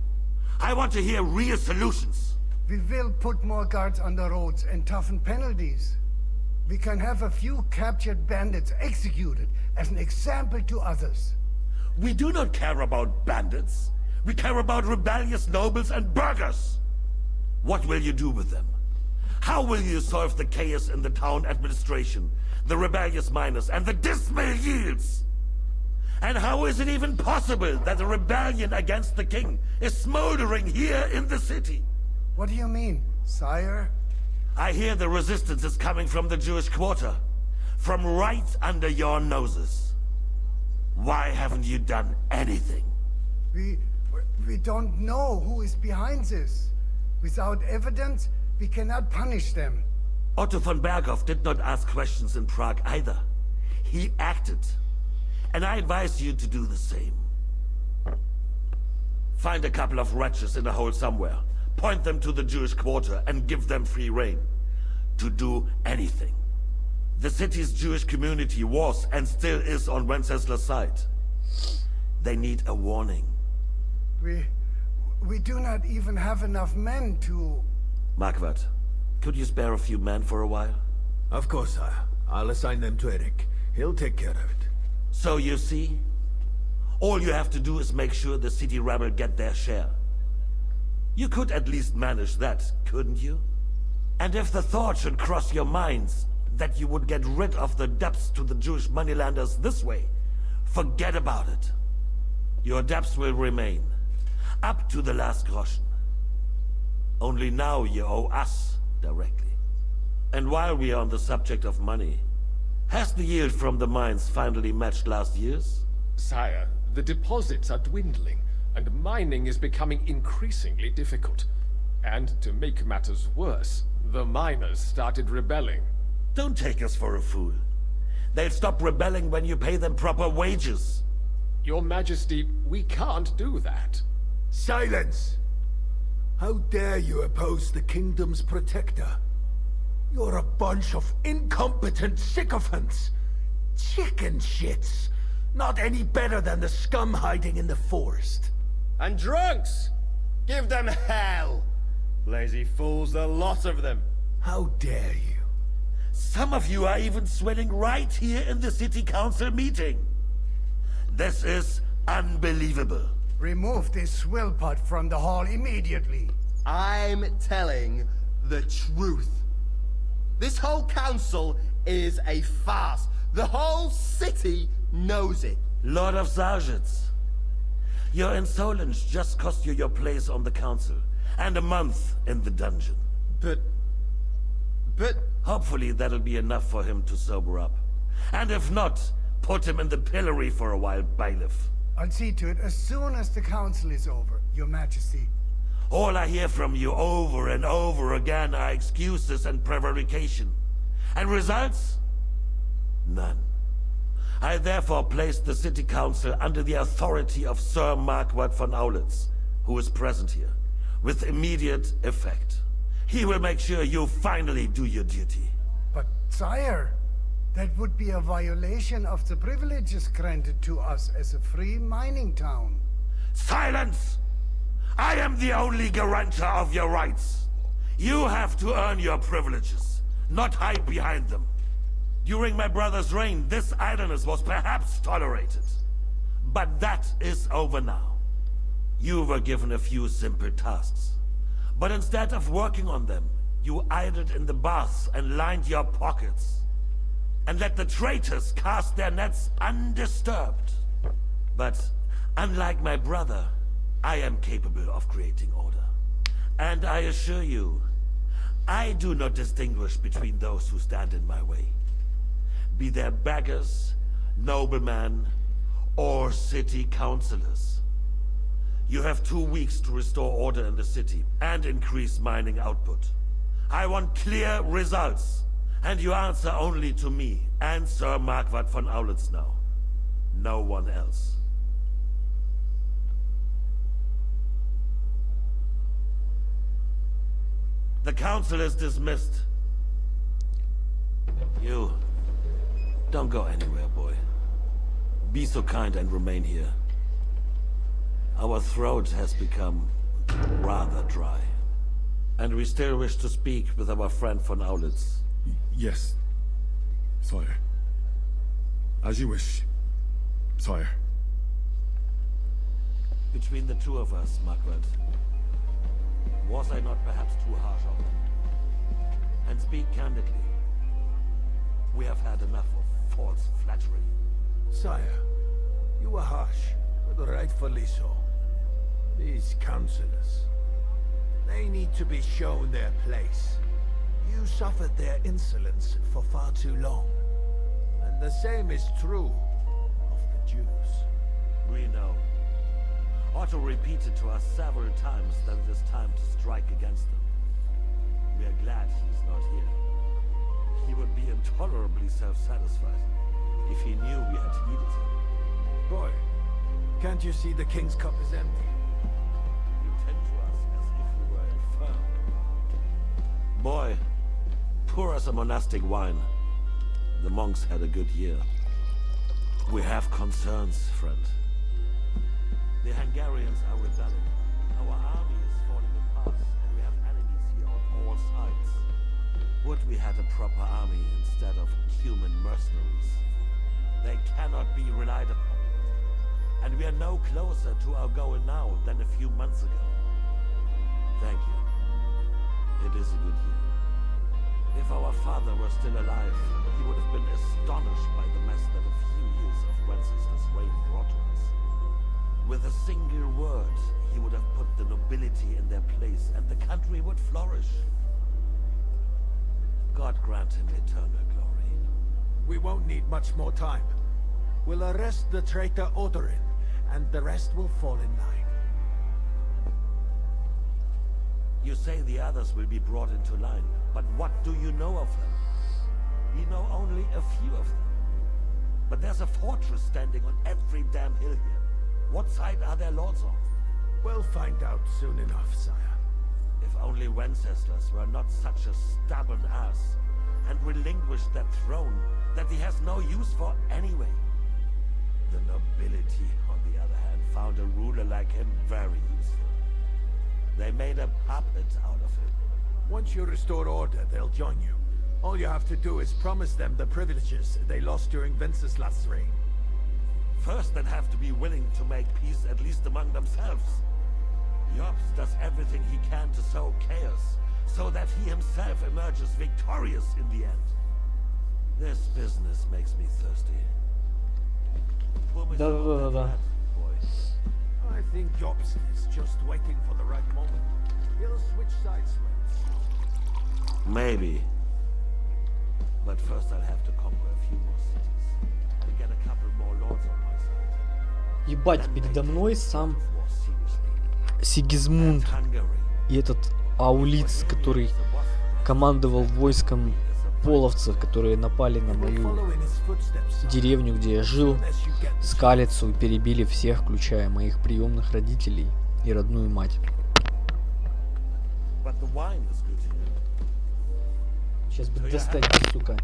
Q: I want to hear real solutions.
K: We will put more guards on the roads and toughen penalties. We can have a few captured bandits executed as an example to others.
Q: We do not care about bandits. We care about rebellious nobles and burghers. What will you do with them? How will you solve the chaos in the town administration, the rebellious miners, and the dismal yields? And how is it even possible that a rebellion against the king is smoldering here in the city?
K: What do you mean, sire?
Q: I hear the resistance is coming from the Jewish quarter, from right under your noses. Why haven't you done anything?
K: We don't know who is behind this. Without evidence, we cannot punish them.
Q: Otto von Berghoff did not ask questions in Prague either. He acted. And I advise you to do the same. Find a couple of wretches in a hole somewhere, point them to the Jewish quarter, and give them free rein to do anything. The city's Jewish community was and still is on Wencesla's side. They need a warning.
K: We do not even have enough men to...
Q: Marquardt, could you spare a few men for a while?
N: Of course, sire. I'll assign them to Eric. He'll take care of it.
Q: So you see, all you have to do is make sure the city rebel get their share. You could at least manage that, couldn't you? And if the thought should cross your minds that you would get rid of the debts to the Jewish moneylenders this way, forget about it. Your debts will remain, up to the last groschen. Only now you owe us directly. And while we are on the subject of money, has the yield from the mines finally matched last year's?
R: Sire, the deposits are dwindling, and mining is becoming increasingly difficult. And to make matters worse, the miners started rebelling.
Q: Don't take us for a fool. They'll stop rebelling when you pay them proper wages.
R: Your Majesty, we can't do that.
S: Silence! How dare you oppose the kingdom's protector? You're a bunch of incompetent sycophants! Chicken shits! Not any better than the scum hiding in the forest.
T: And drunks! Give them hell! Lazy fools, the lot of them.
S: How dare you?
Q: Some of you are even swelling right here in the city council meeting. This is unbelievable.
K: Remove this swillpot from the hall immediately.
T: I'm telling the truth. This whole council is a farce. The whole city knows it.
Q: Lord of Sergeants, your insolence just cost you your place on the council, and a month in the dungeon.
T: But...
Q: Hopefully that'll be enough for him to sober up. And if not, put him in the pillory for a while, bailiff.
K: I'll see to it as soon as the council is over, Your Majesty.
Q: All I hear from you over and over again are excuses and prevarication. And results? None. I therefore placed the city council under the authority of Sir Marquardt von Aulitz, who is present here, with immediate effect. He will make sure you finally do your duty.
K: But, sire, that would be a violation of the privileges granted to us as a free mining town.
Q: Silence! I am the only guarantor of your rights. You have to earn your privileges, not hide behind them. During my brother's reign, this idleness was perhaps tolerated. But that is over now. You were given a few simple tasks. But instead of working on them, you idled in the baths and lined your pockets. And let the traitors cast their nets undisturbed. But unlike my brother, I am capable of creating order. And I assure you, I do not distinguish between those who stand in my way. Be they beggars, noblemen, or city councillors. You have 2 weeks to restore order in the city and increase mining output. I want clear results, And you answer only to me and Sir Marquardt von Aulitz now. No one else. The council is dismissed. You... don't go anywhere, boy. Be so kind and remain here. Our throat has become rather dry. And we still wish to speak with our friend von Aulitz.
U: Yes, sire. As you wish, sire.
Q: Between the two of us, Marquardt, was I not perhaps too harsh on them? And speak candidly, we have had enough of false flattery.
S: Sire, you were harsh, but rightfully so. These councillors, they need to be shown their place. You suffered their insolence for far too long. And the same is true of the Jews.
Q: We know. Otto repeated to us several times that it is time to strike against them. We are glad he's not here. He would be intolerably self-satisfied if he knew we had heeded him.
S: Boy, can't you see the king's cup is empty?
Q: You tend to us as if we were infirm. Boy, pour us a monastic wine. The monks had a good year. We have concerns, friend. The Hungarians are rebelling. Our army is falling apart, and we have enemies here on all sides. Would we had a proper army instead of human mercenaries? They cannot be relied upon. And we are no closer to our goal now than a few months ago. Thank you. It is a good year. If our father were still alive, he would have been astonished by the mess that a few years of Wenceslas' reign brought to us. With a single word, he would have put the nobility in their place, and the country would flourish. God grant him eternal glory.
S: We won't need much more time. We'll arrest the traitor Odorin, and the rest will fall in line.
Q: You say the others will be brought into line, but what do you know of them? We know only a few of them. But there's a fortress standing on every damn hill here. What side are their lords on?
S: We'll find out soon enough, sire.
Q: If only Wenceslas were not such a stubborn ass, and relinquished that throne that he has no use for anyway. The nobility, on the other hand, found a ruler like him very useful. They made a puppet out of him.
S: Once you restore order, they'll join you. All you have to do is promise them the privileges they lost during Wenceslas' reign.
Q: First, they'd have to be willing to make peace at least among themselves. Jobs does everything he can to sow chaos, so that he himself emerges victorious in the end. This business makes me thirsty.
A: Да.
S: I think Jobst is just waiting for the right moment. He'll switch sides when...
Q: Maybe. But first I'll have to conquer a few more cities. And get a couple more lords on my side.
A: Ебать, передо мной сам Сигизмунд и этот Аулиц, который командовал войском половцев, которые напали на мою деревню, где я жил, скалицу и перебили всех, включая моих приемных родителей и родную мать. Сейчас бы достать, сука,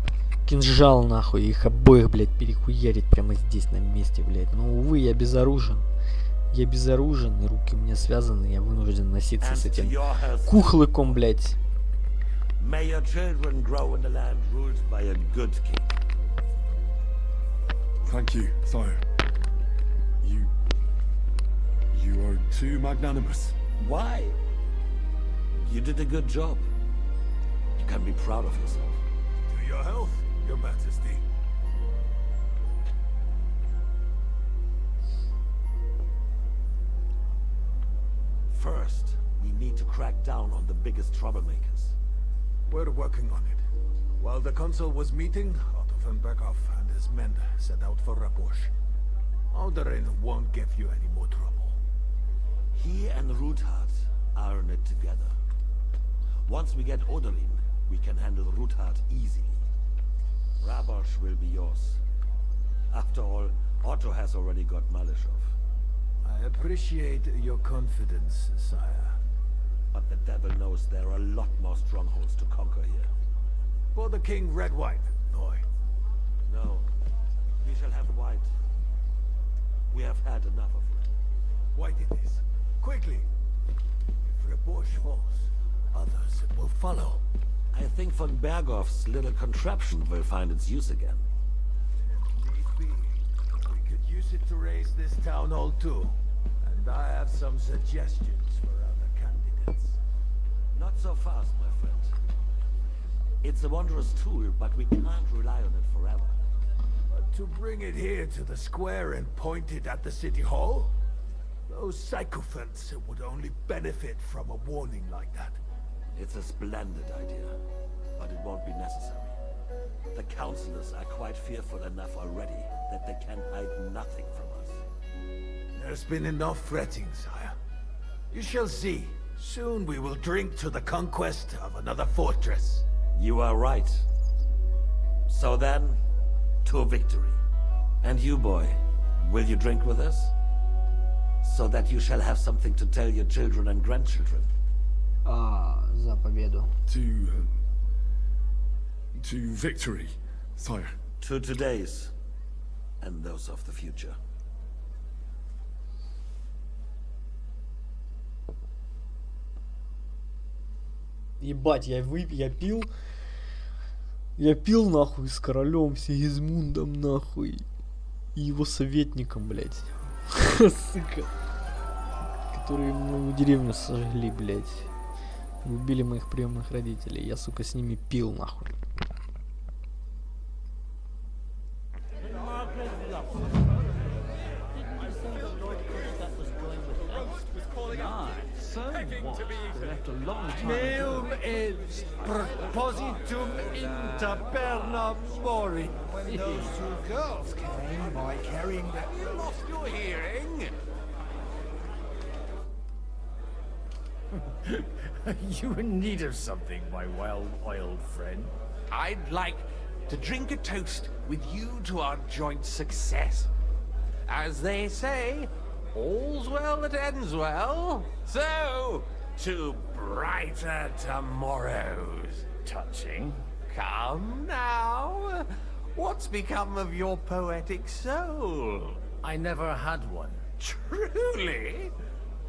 A: кинжал нахуй, их обоих, блядь, перехуярить прямо здесь на месте, блядь. Но, увы, я безоружен. Я безоружен, и руки у меня связаны, я вынужден носиться с этим кухлыком, блядь.
Q: May your children grow in the land ruled by a good king.
U: Thank you, sire. You are too magnanimous.
Q: Why? You did a good job. You can be proud of yourself.
S: To your health, your majesty.
Q: First, we need to crack down on the biggest troublemakers.
S: We're working on it. While the consul was meeting, Otto von Berghoff and his men set out for Raposh. Odorin won't give you any more trouble.
Q: He and Ruthard are in it together. Once we get Odorin, we can handle Ruthard easily. Rabosh will be yours. After all, Otto has already got Malishov.
S: I appreciate your confidence, sire.
Q: But the devil knows there are a lot more strongholds to conquer here.
S: For the king, red wine, boy.
Q: No, we shall have white. We have had enough of it.
S: White it is. Quickly. If Rabosh falls, others will follow.
Q: I think von Berghoff's little contraption will find its use again.
S: If need be, we could use it to raise this town hall too. And I have some suggestions for other candidates.
Q: Not so fast, my friend. It's a wondrous tool, but we can't rely on it forever.
S: But to bring it here to the square and point it at the city hall? Those sycophants would only benefit from a warning like that.
Q: It's a splendid idea, but it won't be necessary. The councillors are quite fearful enough already that they can hide nothing from us.
S: There's been enough fretting, sire. You shall see. Soon we will drink to the conquest of another fortress.
Q: You are right. So then, to victory. And you, boy, will you drink with us? So that you shall have something to tell your children and grandchildren.
A: За победу.
U: To victory, sire.
Q: To today's, and those of the future.
A: Ебать, я пил нахуй с королем Сигизмундом нахуй и его советником, блядь, сука, которые мою деревню сожгли, блядь, убили моих приемных родителей, я, сука, с ними пил нахуй.
S: Meum est propositum inter perna mori.
K: When those two girls came by carrying the...
C: You lost your hearing?
B: You in need of something, my well-oiled friend?
D: I'd like to drink a toast with you to our joint success. As they say, all's well that ends well. So, to brighter tomorrows.
B: Touching.
D: Come now. What's become of your poetic soul?
B: I never had one.
D: Truly?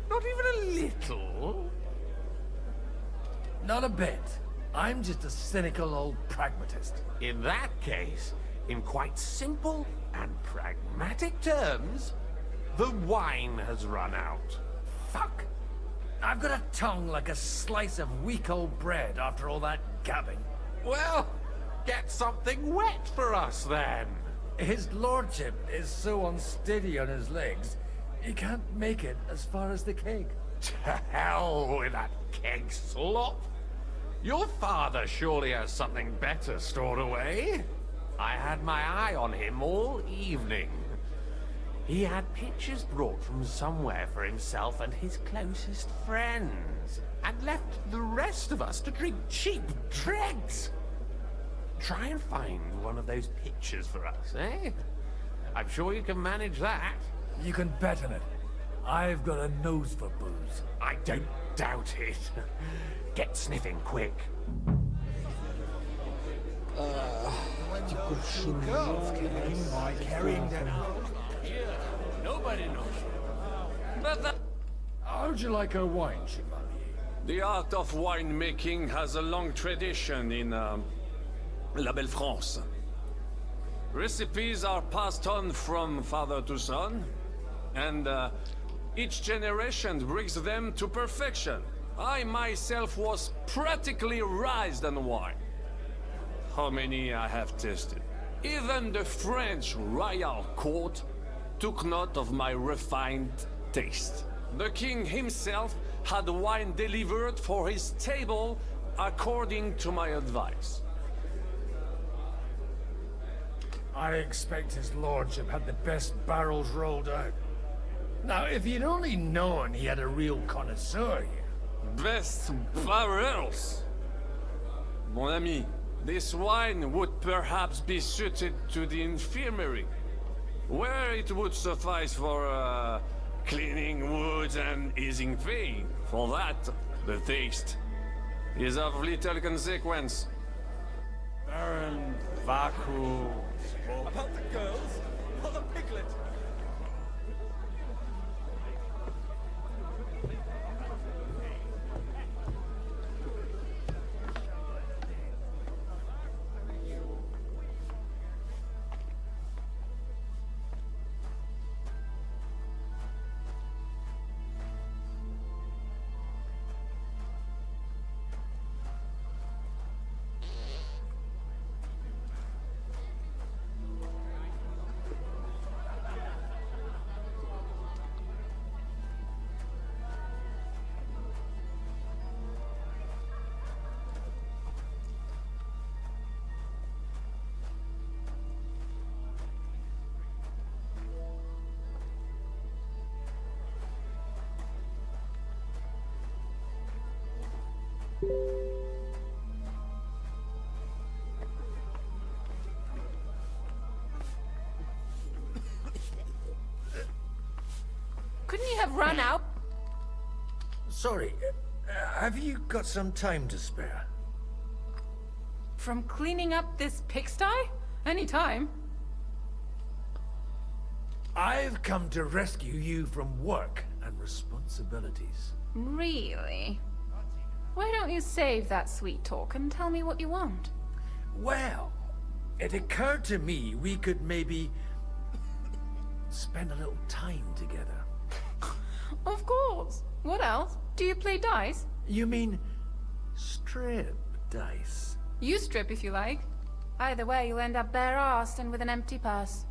D: Not even a little?
B: Not a bit. I'm just a cynical old pragmatist.
D: In that case, in quite simple and pragmatic terms, the wine has run out.
B: Fuck! I've got a tongue like a slice of weak old bread after all that gabbing.
D: Well, get something wet for us then.
B: His lordship is so unsteady on his legs, he can't make it as far as the keg.
D: To hell with that keg slop. Your father surely has something better stored away. I had my eye on him all evening. He had pictures brought from somewhere for himself and his closest friends, and left the rest of us to drink cheap dregs. Try and find one of those pictures for us, eh? I'm sure you can manage that.
B: You can bet on it. I've got a nose for booze.
D: I don't doubt it. Get sniffing quick.
K: When those two girls came by carrying the...
B: Nobody knows. How'd you like our wine, Chevalier?
G: The art of winemaking has a long tradition in La Belle France. Recipes are passed on from father to son, and each generation brings them to perfection. I myself was practically raised on wine. How many I have tasted. Even the French royal court took note of my refined taste. The king himself had wine delivered for his table according to my advice.
B: I expect his lordship had the best barrels rolled out. Now, if he'd only known he had a real connoisseur here.
G: Best barrels. Mon ami, this wine would perhaps be suited to the infirmary, where it would suffice for cleaning wounds and easing pain. For that, the taste is of little consequence.
J: Baron Vaku. About the girls or the piglet?
M: Couldn't you have run out?
B: Sorry, have you got some time to spare?
M: From cleaning up this pigsty? Any time.
B: I've come to rescue you from work and responsibilities.
M: Really? Why don't you save that sweet talk and tell me what you want?
B: Well, it occurred to me we could maybe spend a little time together.
M: Of course. What else? Do you play dice?
B: You mean strip dice?
M: You strip if you like. Either way, you'll end up bare-arsed and with an empty purse.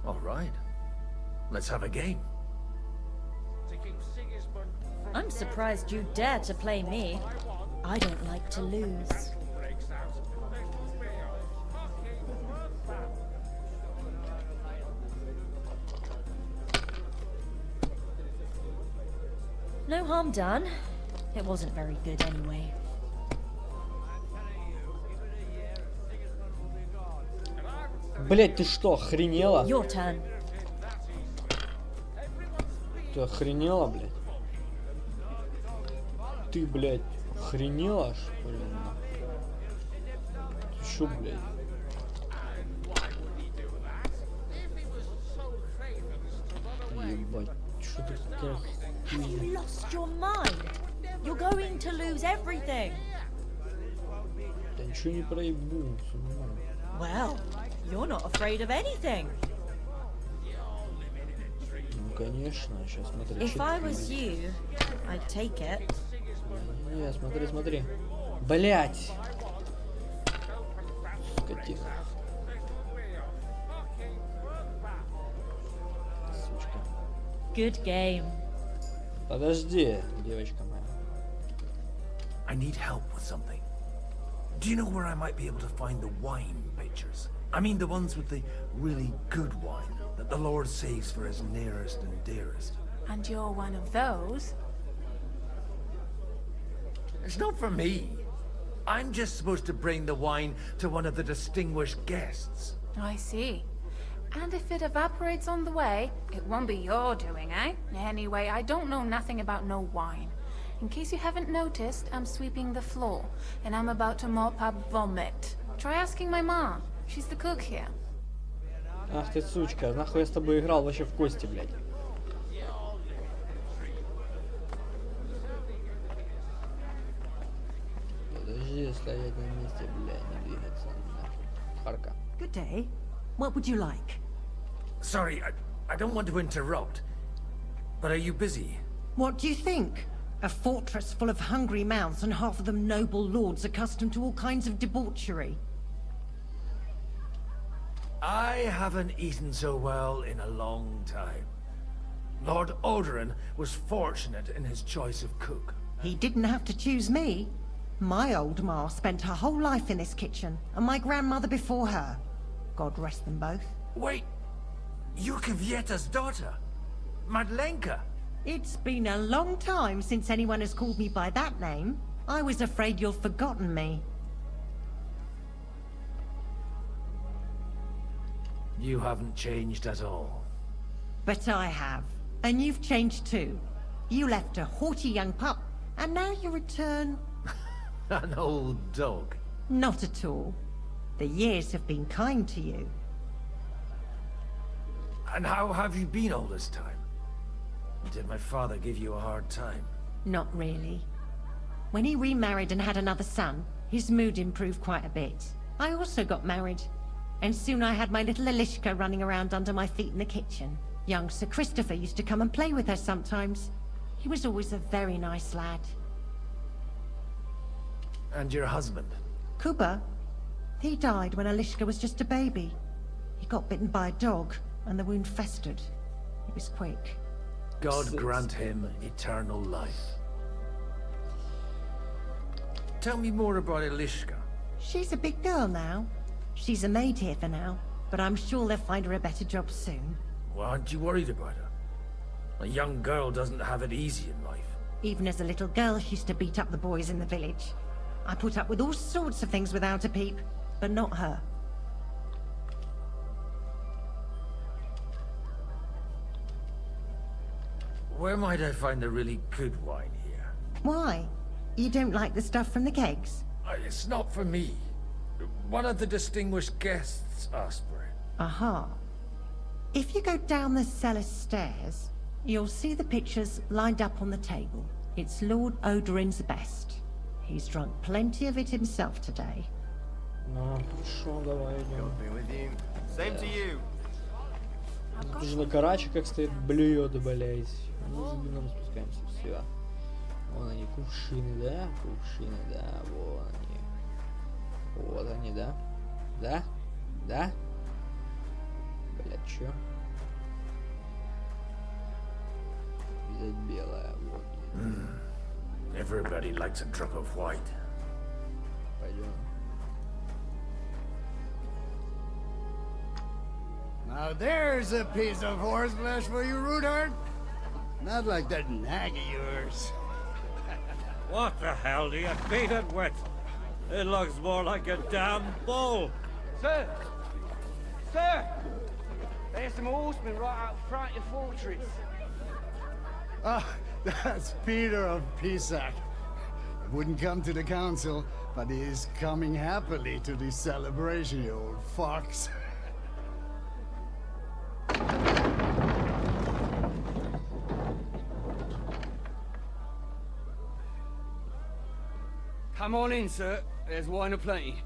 B: All right. Let's have a game.
V: I'm surprised you dare to play me. I don't like to lose. No harm done. It wasn't very good anyway.
A: Блять, ты что, охренела?
V: Your turn.
A: Ты охренела, блядь? Ты, блядь, охренела, что ли? Ты шо, блядь? Ебать, что ты такая
V: Have you lost your mind? You're going to lose everything.
A: Да ничего не проебу, всё нормально.
V: Well, you're not afraid of anything.
A: Ну конечно, сейчас смотри.
V: If I was you, I'd take it.
A: Не, смотри, смотри. Блять! Скотина. Сучка.
V: Good game.
A: Подожди, девочка моя.
B: I need help with something. Do you know where I might be able to find the wine pitchers? I mean the ones with the really good wine that the Lord saves for his nearest and dearest.
M: And you're one of those?
B: It's not for me. I'm just supposed to bring the wine to one of the distinguished guests.
M: I see. And if it evaporates on the way, it won't be your doing, eh? Anyway, I don't know nothing about no wine. In case you haven't noticed, I'm sweeping the floor, and I'm about to mop up vomit. Try asking my mom. She's the cook here.
A: Ах ты сучка, нахуй я с тобой играл вообще в кости, блядь. Подожди, стоять на месте, блядь, не двигаться. Харка.
W: Good day. What would you like?
B: Sorry, I don't want to interrupt, but are you busy?
W: What do you think? A fortress full of hungry mouths and half of them noble lords accustomed to all kinds of debauchery.
B: I haven't eaten so well in a long time. Lord Alderaan was fortunate in his choice of cook.
W: He didn't have to choose me. My old ma spent her whole life in this kitchen, and my grandmother before her. God rest them both.
B: Wait, you're Kvieta's daughter, Madlenka.
W: It's been a long time since anyone has called me by that name. I was afraid you'd forgotten me.
B: You haven't changed at all.
W: But I have. And you've changed too. You left a haughty young pup, and now you return...
B: An old dog.
W: Not at all. The years have been kind to you.
B: And how have you been all this time? Did my father give you a hard time?
W: Not really. When he remarried and had another son, his mood improved quite a bit. I also got married, and soon I had my little Elishka running around under my feet in the kitchen. Young Sir Christopher used to come and play with her sometimes. He was always a very nice lad.
B: And your husband?
W: Kuba? He died when Elishka was just a baby. He got bitten by a dog, and the wound festered. It was quick.
B: God grant him eternal life. Tell me more about Elishka.
W: She's a big girl now. She's a maid here for now, but I'm sure they'll find her a better job soon.
B: Well, aren't you worried about her? A young girl doesn't have it easy in life.
W: Even as a little girl, she used to beat up the boys in the village. I put up with all sorts of things without a peep, but not her.
B: Where might I find a really good wine here?
W: Why? You don't like the stuff from the kegs?
B: It's not for me. One of the distinguished guests asked for it.
W: Aha. If you go down the cellar stairs, you'll see the pictures lined up on the table. It's Lord Odorin's best. He's drunk plenty of it himself today.
A: Ну, хорошо, давай идем.
T: Same to you.
A: Тут же на карачиках стоит, блюет, блять. Мы за бином спускаемся, все. Вон они, кувшины, да? Кувшины, да, вон они. Вот они, да? Да? Да? Блять, чё? Взять белое, вот.
B: Everybody likes a drop of white.
A: Пойдем.
K: Now there's a piece of horseflesh for you, Rudart. Not like that nag of yours.
F: What the hell do you beat it with? It looks more like a damn bull.
I: Sir! Sir! There's some horsemen right out front of the fortress.
K: Ah, that's Peter of Pisac. Wouldn't come to the council, but he is coming happily to the celebration, you old fox.
I: Come on in, sir. There's wine aplenty.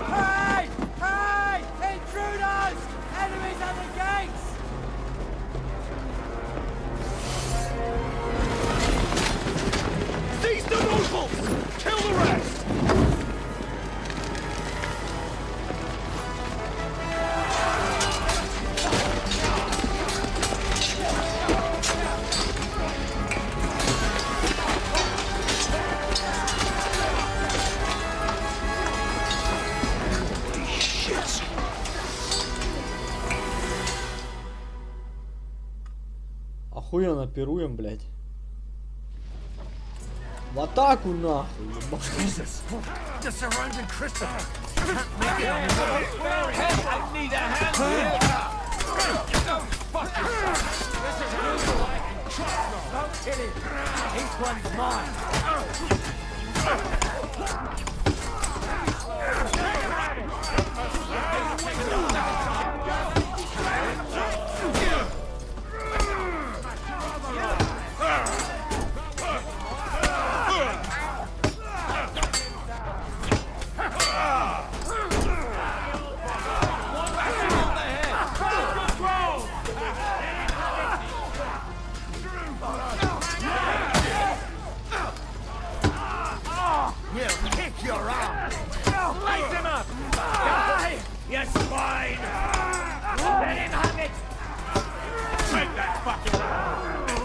L: Hey! Hey! Intruders! Enemies at the gates!
P: Seize the nobles! Kill the rest!
A: Охуенно пируем, блядь. В атаку нахуй, ебать.
B: The surrounded Christopher.
I: I need a hand here. This is an overweight. Don't kill him. Each one's mine.
Q: You kick your arm!
I: Light him up! Die, you swine! Let him have it!
Q: Take that fucking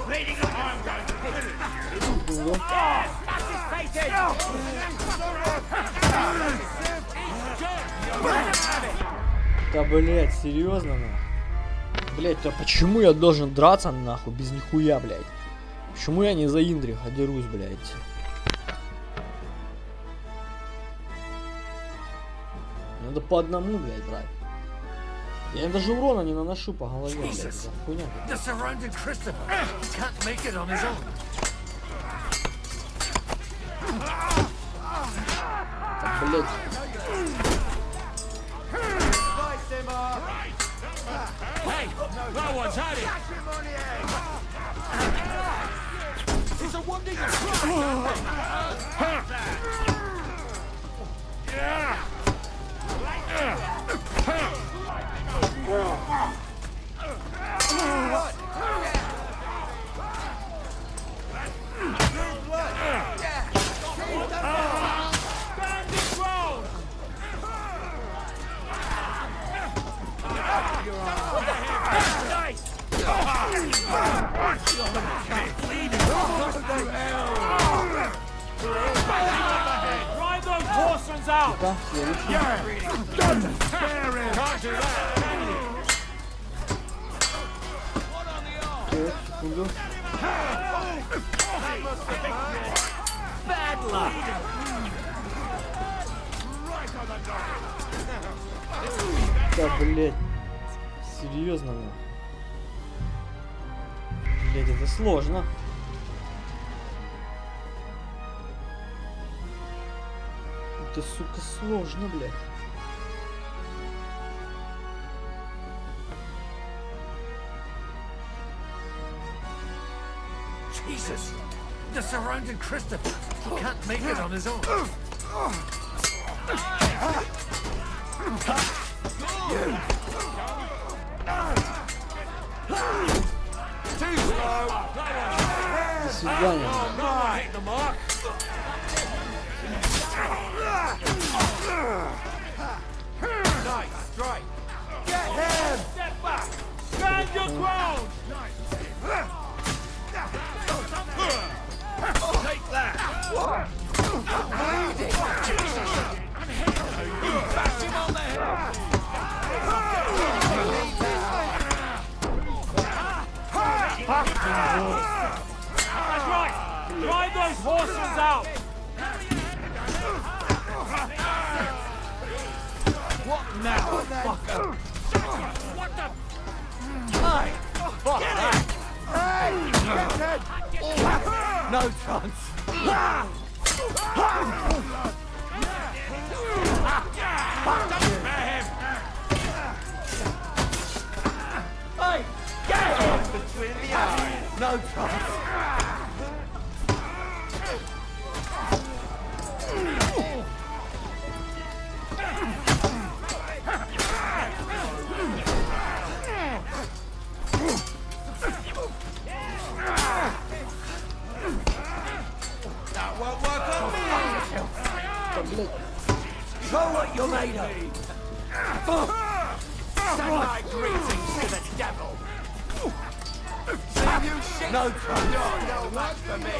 Q: bleeding arm going to hit you!
I: Yes, smash his face in!
A: Да, блядь, серьезно, нахуй? Блядь, а почему я должен драться, нахуй, без нихуя, блядь? Почему я не за Индриха дерусь, блядь? Надо по одному, блядь, брать. Я даже урона не наношу по голове, блядь. Это хуйня. Так, блядь.
C: Hey, no one's had it. It's a wonder you
J: Drive those horsemen out!
C: Can't do that.
J: Bad luck!
A: Да, блядь. Серьезно, нахуй. Блядь, это сложно. Это, сука, сложно, блядь.
B: Jesus! They're surrounding Christopher. He can't make it on his own.
C: Too slow.
A: До свидания.
C: Hit the mark.
B: Nice strike. Get him!
J: Step back! Stand your ground!
C: Take that.
J: Bash him on the head! That's right! Drive those horses out!
C: What now, fucker?
J: What the?
C: Hey, fuck that. No chance. Hey, get him between the eyes. No chance. That won't work on me. Show what you're made of. Send my greetings to the devil. You shit. No trouble. You're no match for me.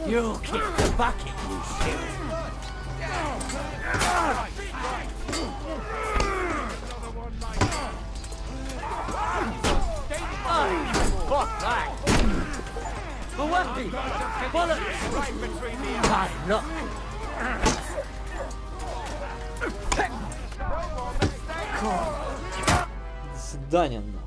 C: You'll kick the bucket, you shit. Fuck that! Away! Bullets! Right between the eyes! Look!
A: До свидания, нахуй.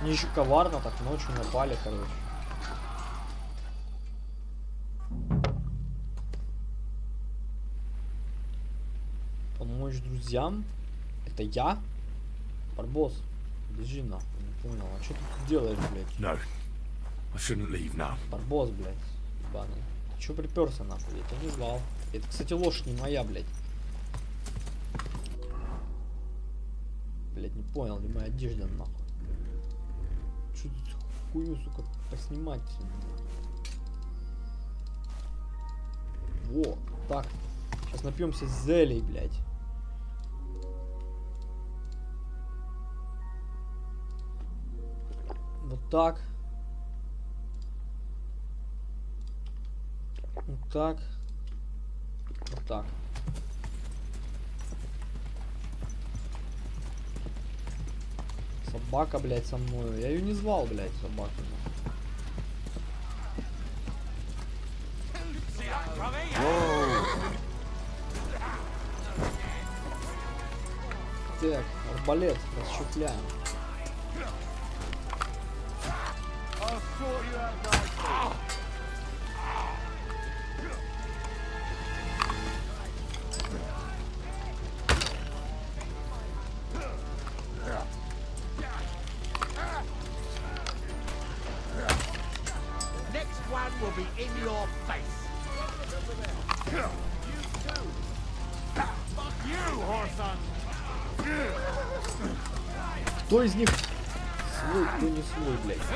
A: Мне еще коварно так ночью напали, короче. Помочь друзьям? Это я? Барбос, бежи нахуй, не понял. А что ты тут делаешь, блядь?
Q: No, I shouldn't leave now.
A: Барбос, блядь, ебаный. Ты чё приперся нахуй? Я тебя не звал. Это, кстати, лошадь не моя, блядь. Блядь, не понял, где моя одежда нахуй. Чё тут хуйню, сука, поснимать? Во, так. Сейчас напьемся зелий, блядь. Вот так. Вот так. Вот так. Собака, блядь, со мной. Я ее не звал, блядь, собаку. Так, арбалет расщепляем.
C: Next one will be in your face.
P: Fuck you, Horson!
A: Кто из них свой, кто не свой, блядь?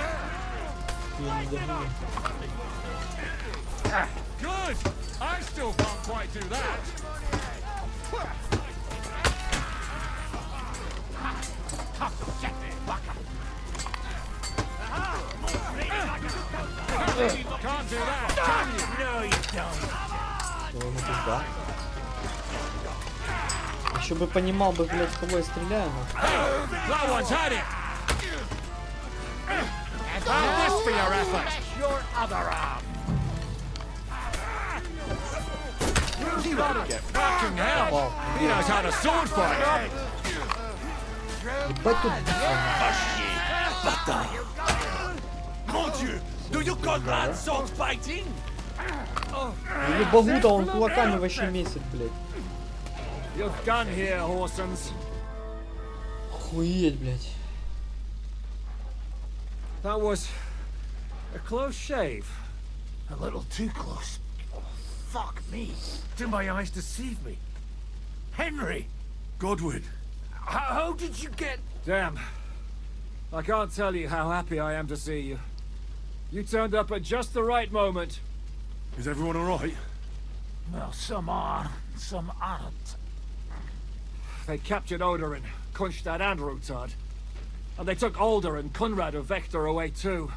A: Я не догоню.
P: Good! I still can't quite do that. Can't do that, can you? No, you don't.
A: Пизда. Еще бы понимал бы, блядь, в кого я стреляю, но...
P: That one's had it! And this for your effort!
C: Your other arm.
P: Fucking hell! He knows how to sword fight!
A: Ебать тут...
P: Mon Dieu! Do you call that sword fighting?
A: Ну богу-то он кулаками вообще месит, блядь.
P: You're done here, Horsons.
A: Охуеть, блядь.
P: That was a close shave.
B: A little too close. Fuck me. Did my eyes deceive me? Henry!
P: Godwin.
B: How did you get...
P: Damn. I can't tell you how happy I am to see you. You turned up at just the right moment.
U: Is everyone alright?
B: Well, some are, some aren't.
P: They captured Oder and Kunstad and Rutard. And they took Alder and Kunrad of Vector away too.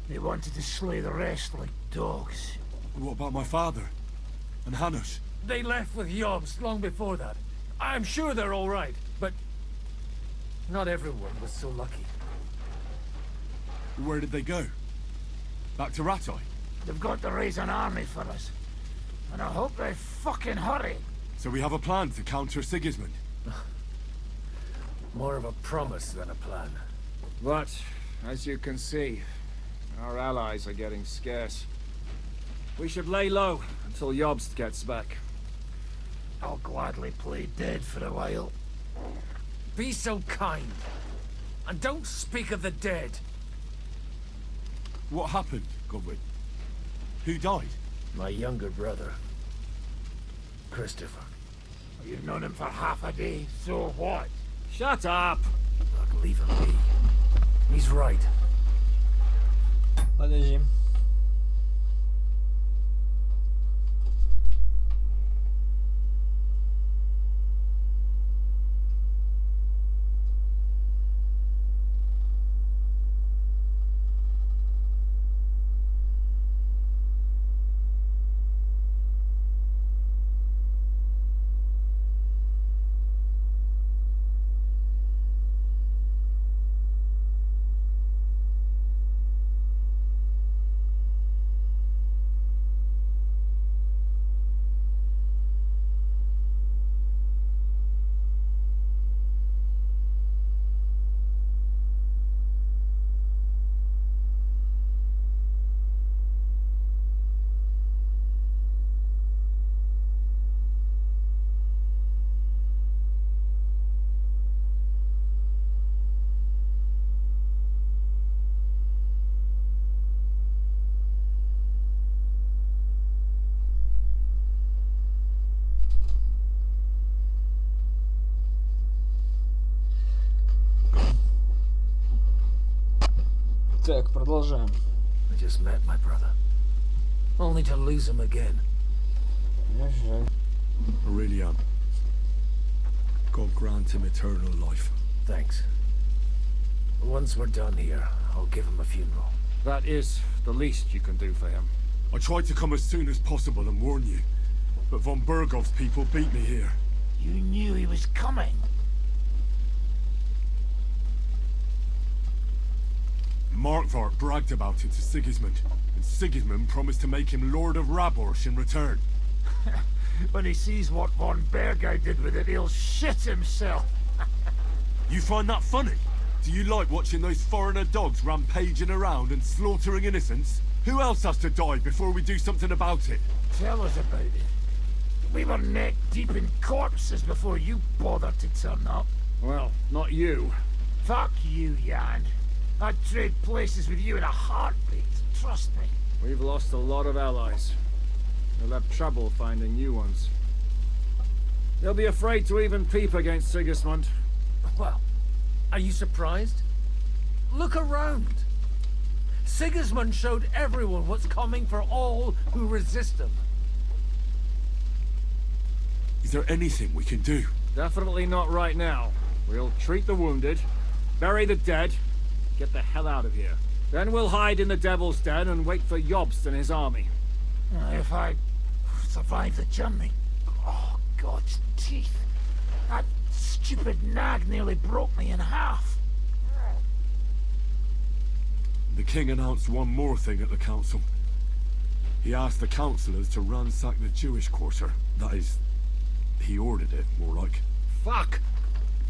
B: They wanted to slay the rest like dogs.
U: And what about my father? And Hanush?
B: They left with Yobs long before that. I'm sure they're all right, but not everyone was so lucky.
U: Where did they go? Back to Rattay?
B: They've got to raise an army for us. And I hope they fucking hurry.
U: So we have a plan to counter Sigismund?
B: More of a promise than a plan.
P: But, as you can see, our allies are getting scarce. We should lay low until Jobst gets back.
B: I'll gladly play dead for a while. Be so kind. And don't speak of the dead.
U: What happened, Godwin? Who died?
B: My younger brother. Christopher.
P: You've known him for half a day, so what? Shut up!
B: Look, leave him be. He's right.
A: Подожди. Так, продолжаем.
B: I just met my brother. Only to lose him again.
U: I really am. God grant him eternal life.
B: Thanks. Once we're done here, I'll give him a funeral.
F: That is the least you can do for him.
U: I tried to come as soon as possible and warn you, but von Bergov's people beat me here.
E: You knew he was coming.
U: Markvart bragged about it to Sigismund, and Sigismund promised to make him Lord of Raborsh in return.
E: When he sees what von Bergau did with it, he'll shit himself.
U: You find that funny? Do you like watching those foreigner dogs rampaging around and slaughtering innocents? Who else has to die before we do something about it?
E: Tell us about it. We were neck deep in corpses before you bothered to turn up.
F: Well, not you.
E: Fuck you, Jan. I'd trade places with you in a heartbeat. Trust me.
F: We've lost a lot of allies. We'll have trouble finding new ones. They'll be afraid to even peep against Sigismund.
B: Well, are you surprised? Look around. Sigismund showed everyone what's coming for all who resist him.
U: Is there anything we can do?
F: Definitely not right now. We'll treat the wounded, bury the dead, get the hell out of here. Then we'll hide in the Devil's Den and wait for Jobst and his army.
E: If I survive the journey... Oh, God's teeth. That stupid nag nearly broke me in half.
U: The king announced one more thing at the council. He asked the councillors to ransack the Jewish quarter. That is, he ordered it, more like.
J: Fuck!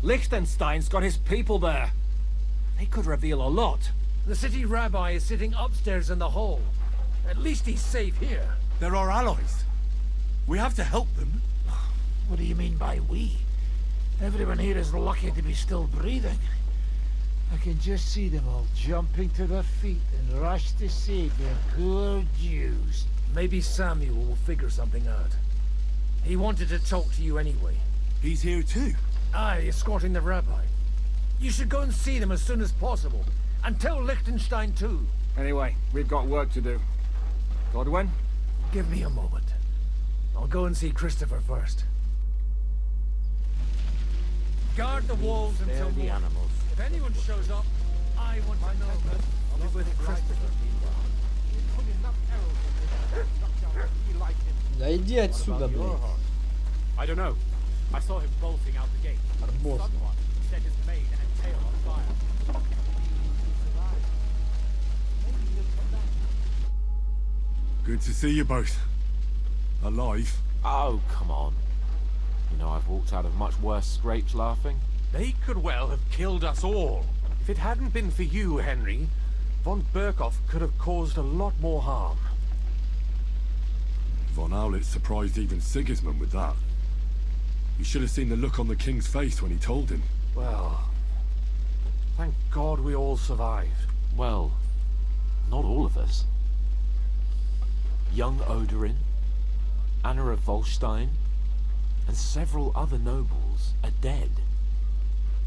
J: Liechtenstein's got his people there. They could reveal a lot.
B: The city rabbi is sitting upstairs in the hall. At least he's safe here.
U: They're our allies. We have to help them.
E: What do you mean by we? Everyone here is lucky to be still breathing. I can just see them all jumping to their feet and rush to save their poor Jews.
B: Maybe Samuel will figure something out. He wanted to talk to you anyway.
U: He's here too?
B: Aye, escorting the rabbi. You should go and see them as soon as possible. And tell Liechtenstein too.
F: Anyway, we've got work to do. Godwin?
B: Give me a moment. I'll go and see Christopher first. Guard the walls until
E: the
B: morning.
E: animals.
B: If anyone shows up, I want to know. I'll be with Christopher.
A: Да иди отсюда, блядь.
H: I don't know. I saw him bolting out the gate.
A: Арбоз.
H: Set his mane and tail on fire.
U: Good to see you both. Alive.
O: Oh, come on. You know, I've walked out of much worse scrapes laughing.
D: They could well have killed us all. If it hadn't been for you, Henry, von Berkhoff could have caused a lot more harm.
U: Von Aulitz surprised even Sigismund with that. You should have seen the look on the king's face when he told him.
D: Well, thank God we all survived.
O: Well, not all of us. Young Odorin, Anna of Volstein, and several other nobles are dead.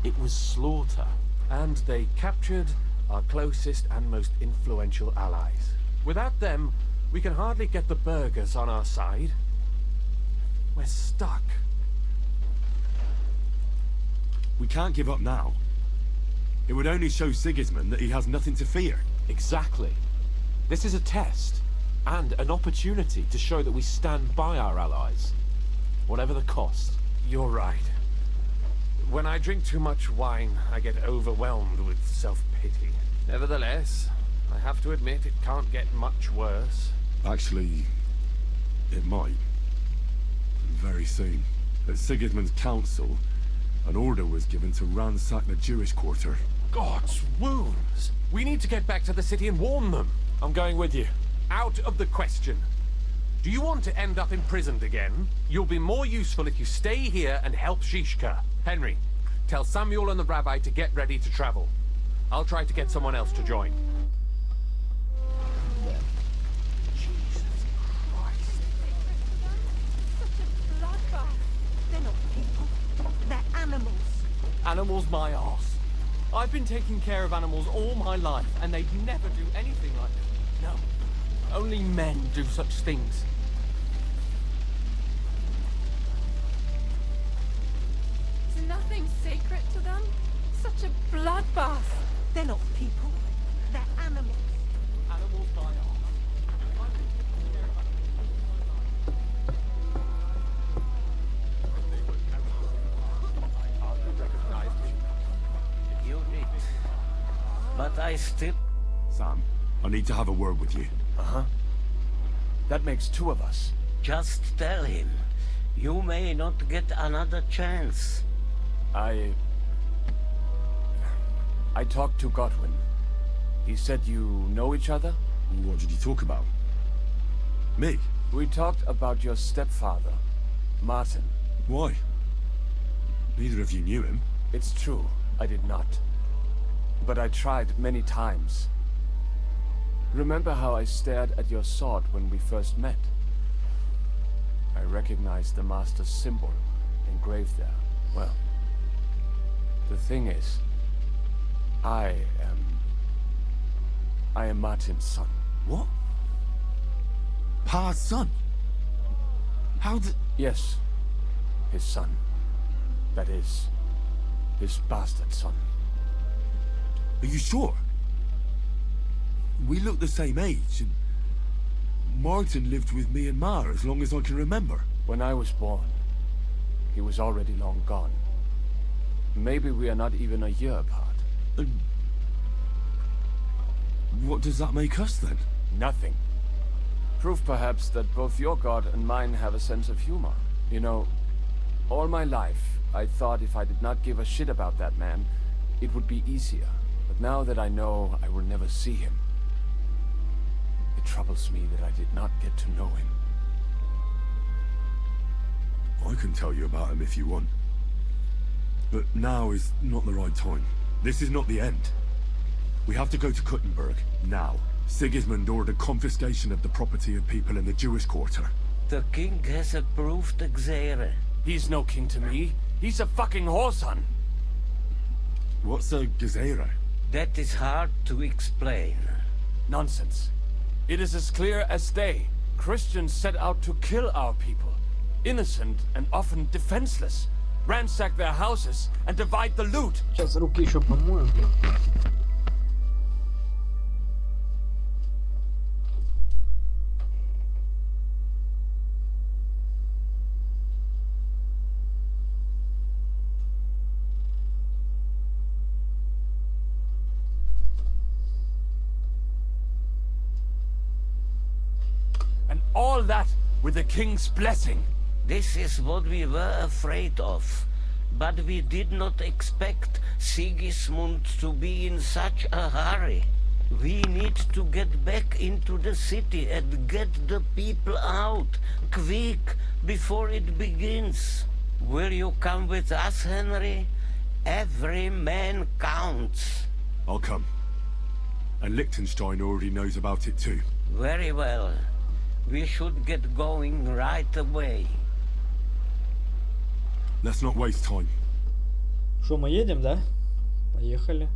O: It was slaughter.
D: And they captured our closest and most influential allies. Without them, we can hardly get the burghers on our side. We're stuck.
U: We can't give up now. It would only show Sigismund that he has nothing to fear.
O: Exactly. This is a test, and an opportunity to show that we stand by our allies, whatever the cost.
D: You're right. When I drink too much wine, I get overwhelmed with self-pity. Nevertheless, I have to admit it can't get much worse.
U: Actually, it might. Very soon. At Sigismund's council, an order was given to ransack the Jewish quarter.
D: God's wounds! We need to get back to the city and warn them.
O: I'm going with you.
D: Out of the question. Do you want to end up imprisoned again? You'll be more useful if you stay here and help Shishka. Henry, tell Samuel and the rabbi to get ready to travel. I'll try to get someone else to join.
V: Jesus Christ. Such a bloodbath. They're not people. They're animals.
H: Animals my arse. I've been taking care of animals all my life, and they'd never do anything like this. No. Only men do such things.
N: but I still...
U: Sam, I need to have a word with you.
H: Uh-huh. That makes two of us.
N: Just tell him. You may not get another chance.
H: I talked to Godwin. He said you know each other?
U: What did you talk about? Me?
H: We talked about your stepfather, Martin.
U: Why? Neither of you knew him.
H: It's true, I did not. But I tried many times. Remember how I stared at your sword when we first met? I recognized the Master's symbol engraved there. Well, the thing is, I am Martin's son.
U: What? Pa's son? How did...
H: Yes, his son. That is, his bastard son.
U: Are you sure? We look the same age, and Martin lived with me and Ma as long as I can remember.
H: When I was born, he was already long gone. Maybe we are not even a year apart.
U: And what does that make us then?
H: Nothing. Proof perhaps that both your god and mine have a sense of humor. You know, all my life, I thought if I did not give a shit about that man, it would be easier. But now that I know I will never see him, it troubles me that I did not get to know him.
U: I can tell you about him if you want. But now is not the right time. This is not the end. We have to go to Kuttenberg, now. Sigismund ordered confiscation of the property of people in the Jewish quarter.
N: The king has approved Xere.
H: He's no king to me. He's a fucking whoreson.
U: What's a Gezerah?
N: That is hard to explain.
H: Nonsense. It is as clear as day. Christians set out to kill our people. Innocent and often defenseless. Ransack their houses and divide the loot.
A: Сейчас руки еще помою.
H: And all that with the king's blessing.
N: This is what we were afraid of. But we did not expect Sigismund to be in such a hurry. We need to get back into the city and get the people out, quick, before it begins. Will you come with us, Henry? Every man counts.
U: I'll come. And Liechtenstein already knows about it too.
N: Very well. We should get going right away.
U: Let's not waste time.
A: Что, мы едем, да? Поехали.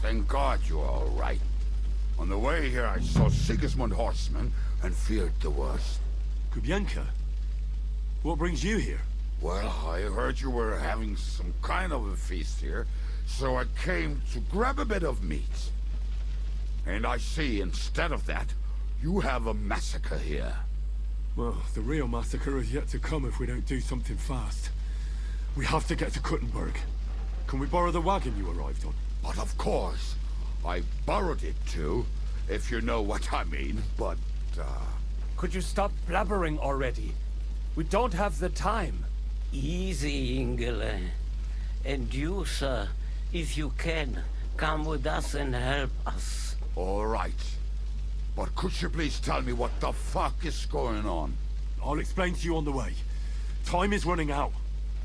R: Thank God you're all right. On the way here, I saw Sigismund horsemen and feared the worst.
U: Kubienka? What brings you here?
R: Well, I heard you were having some kind of a feast here, so I came to grab a bit of meat. And I see, instead of that, you have a massacre here.
U: Well, the real massacre is yet to come if we don't do something fast. We have to get to Kuttenberg. Can we borrow the wagon you arrived on?
R: But of course. I borrowed it too, if you know what I mean, but,
H: Could you stop blabbering already? We don't have the time.
N: Easy, Ingele. And you, sir, if you can, come with us and help us.
R: All right. But could you please tell me what the fuck is going on?
U: I'll explain to you on the way. Time is running out.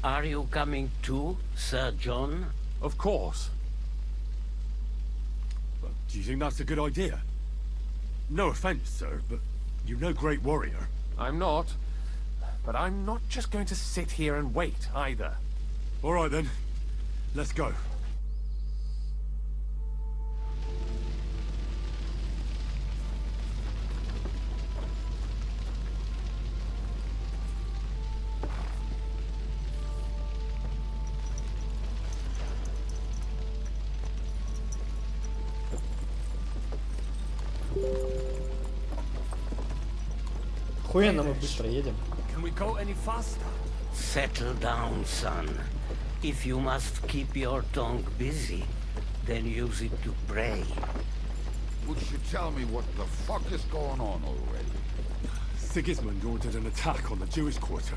N: Are you coming too, Sir John?
H: Of course.
U: Well, do you think that's a good idea? No offense, sir, but you're no great warrior.
H: I'm not. But I'm not just going to sit here and wait, either.
U: All right, then. Let's go.
A: Охуенно мы быстро едем.
H: Can we go any faster?
N: Settle down, son. If you must keep your tongue busy, then use it to pray.
R: Would you tell me what the fuck is going on already?
U: Sigismund ordered an attack on the Jewish quarter.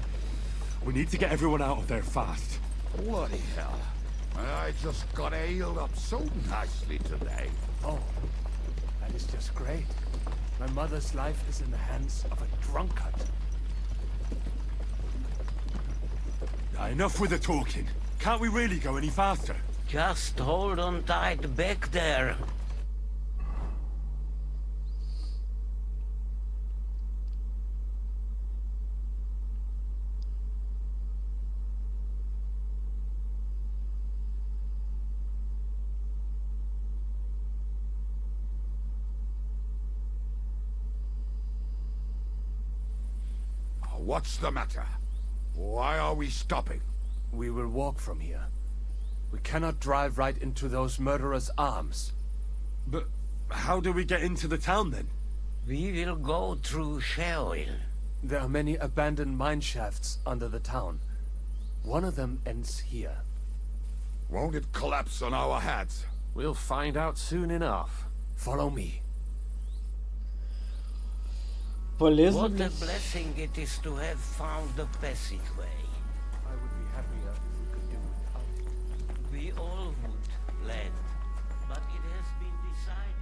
U: We need to get everyone out of there fast.
R: Bloody hell. I just got healed up so nicely today.
H: Oh, that is just great. My mother's life is in the hands of a drunkard.
U: Enough with the talking. Can't we really go any faster?
N: Just hold on tight back there.
R: What's the matter? Why are we stopping?
H: We will walk from here. We cannot drive right into those murderers' arms.
U: But how do we get into the town then?
N: We will go through Sheol.
H: There are many abandoned mine shafts under the town. One of them ends here.
R: Won't it collapse on our heads?
O: We'll find out soon enough.
H: Follow me.
A: Полезно,
N: What a
A: блядь.
N: blessing it is to have found the passageway.
H: I would be happier if we could do without.
N: We all would, lad. But it has been decided.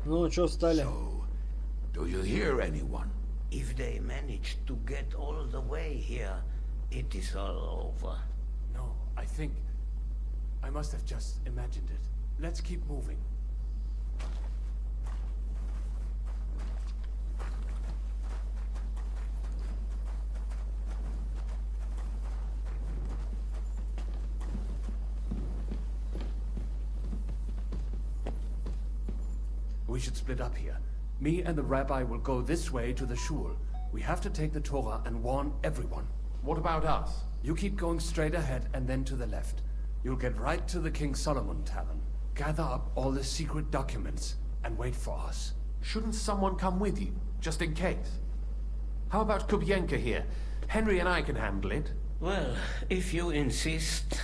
A: Ну, чё встали?
R: So, do you hear anyone?
N: If they manage to get all the way here, it is all over.
H: No, I think... I must have just imagined it. Let's keep moving. We should split up here. Me and the rabbi will go this way to the shul. We have to take the Torah and warn everyone.
O: What about us?
H: You keep going straight ahead and then to the left. You'll get right to the King Solomon Tavern. Gather up all the secret documents and wait for us.
O: Shouldn't someone come with you, just in case? How about Kubienka here? Henry and I can handle it.
N: Well, if you insist.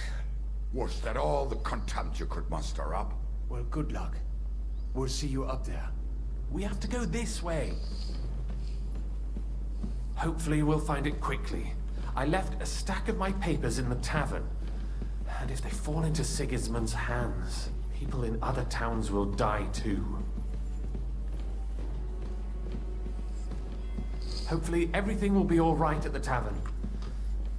R: Was that all the contempt you could muster up?
H: Well, good luck. We'll see you up there.
O: We have to go this way. Hopefully we'll find it quickly. I left a stack of my papers in the tavern. And if they fall into Sigismund's hands, people in other towns will die too. Hopefully everything will be all right at the tavern.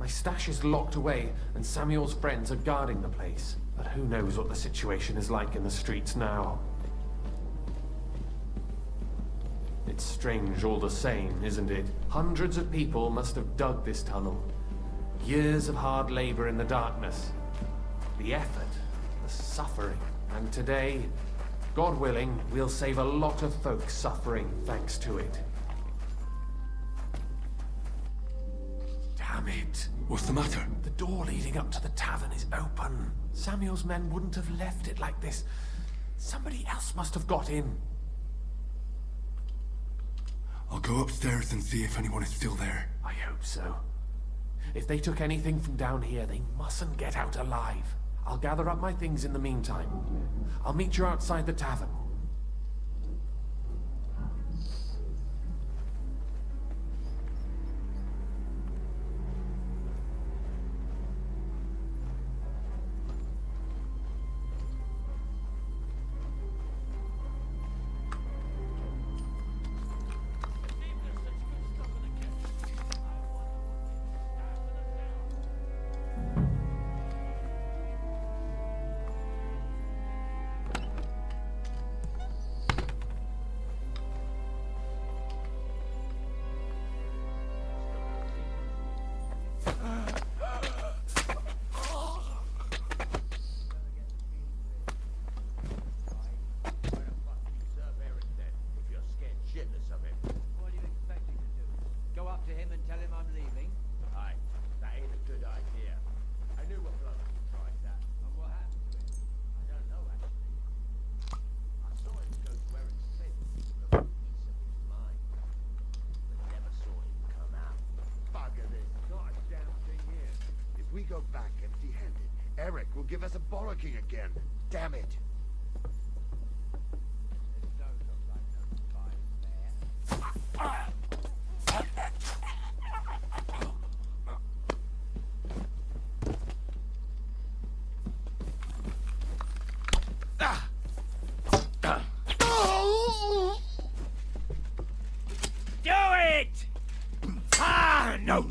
O: My stash is locked away, and Samuel's friends are guarding the place. But who knows what the situation is like in the streets now. It's strange all the same, isn't it? Hundreds of people must have dug this tunnel. Years of hard labor in the darkness. The effort, the suffering. And today, God willing, we'll save a lot of folks suffering thanks to it. Damn it.
U: What's the matter?
O: The door leading up to the tavern is open. Samuel's men wouldn't have left it like this. Somebody else must have got in.
U: I'll go upstairs and see if anyone is still there.
O: I hope so. If they took anything from down here, they mustn't get out alive. I'll gather up my things in the meantime. I'll meet you outside the tavern.
R: go back empty-handed. Eric will give us a bollocking again. Damn it.
L: Do it! Ah, no!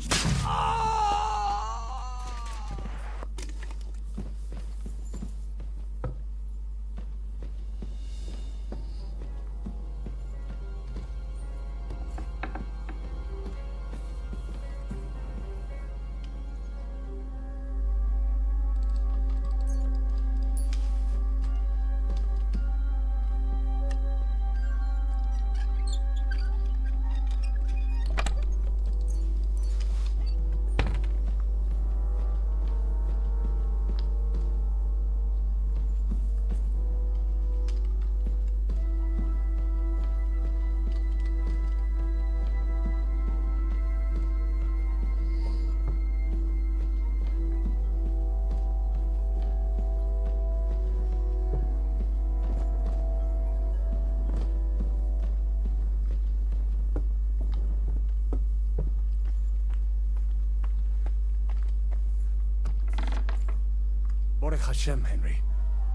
H: Baruch Hashem, Henry.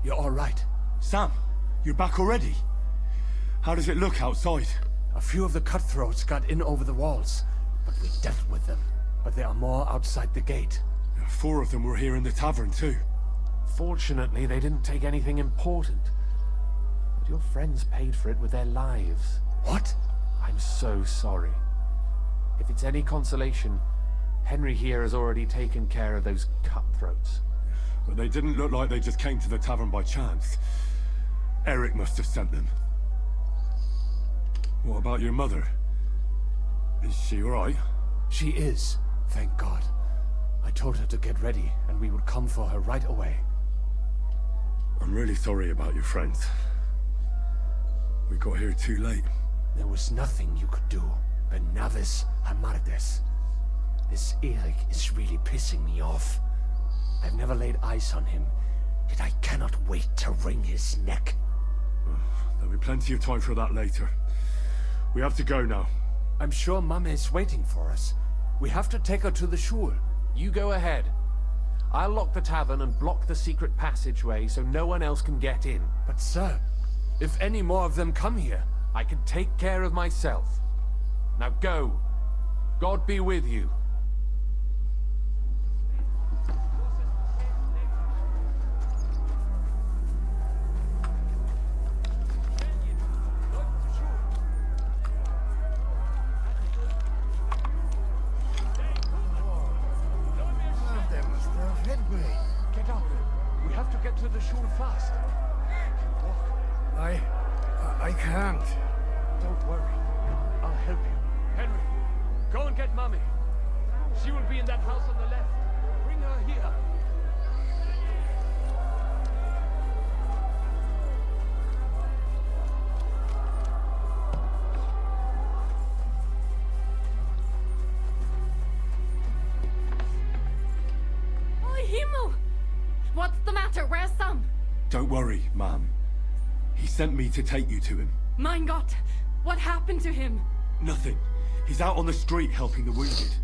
H: You're all right.
U: Sam, you're back already? How does it look outside?
H: A few of the cutthroats got in over the walls, but we dealt with them. But there are more outside the gate.
U: 4 of them were here in the tavern too.
O: Fortunately, they didn't take anything important. But your friends paid for it with their lives.
H: What?
O: I'm so sorry. If it's any consolation, Henry here has already taken care of those cutthroats.
U: But they didn't look like they just came to the tavern by chance. Eric must have sent them. What about your mother? Is she alright?
H: She is, thank God. I told her to get ready, and we would come for her right away.
U: I'm really sorry about your friends. We got here too late.
H: There was nothing you could do. Benavis Hamardes. This Eric is really pissing me off. I've never laid eyes on him, yet I cannot wait to wring his neck.
U: There'll be plenty of time for that later. We have to go now.
H: I'm sure Mama is waiting for us. We have to take her to the shul.
O: You go ahead. I'll lock the tavern and block the secret passageway so no one else can get in.
H: But sir, if any more of them come here,
O: I can take care of myself. Now go. God be with you.
H: Get up. We have to get to the shul fast.
K: I can't.
H: Don't worry. I'll help you. Henry, go and get Mummy. She will be in that house on the left. Bring her here.
G: Oh, Himmel! What's the matter? Where's Sam?
U: Don't worry, ma'am. He sent me to take you to him.
G: Mein Gott! What happened to him?
U: Nothing. He's out on the street helping the wounded.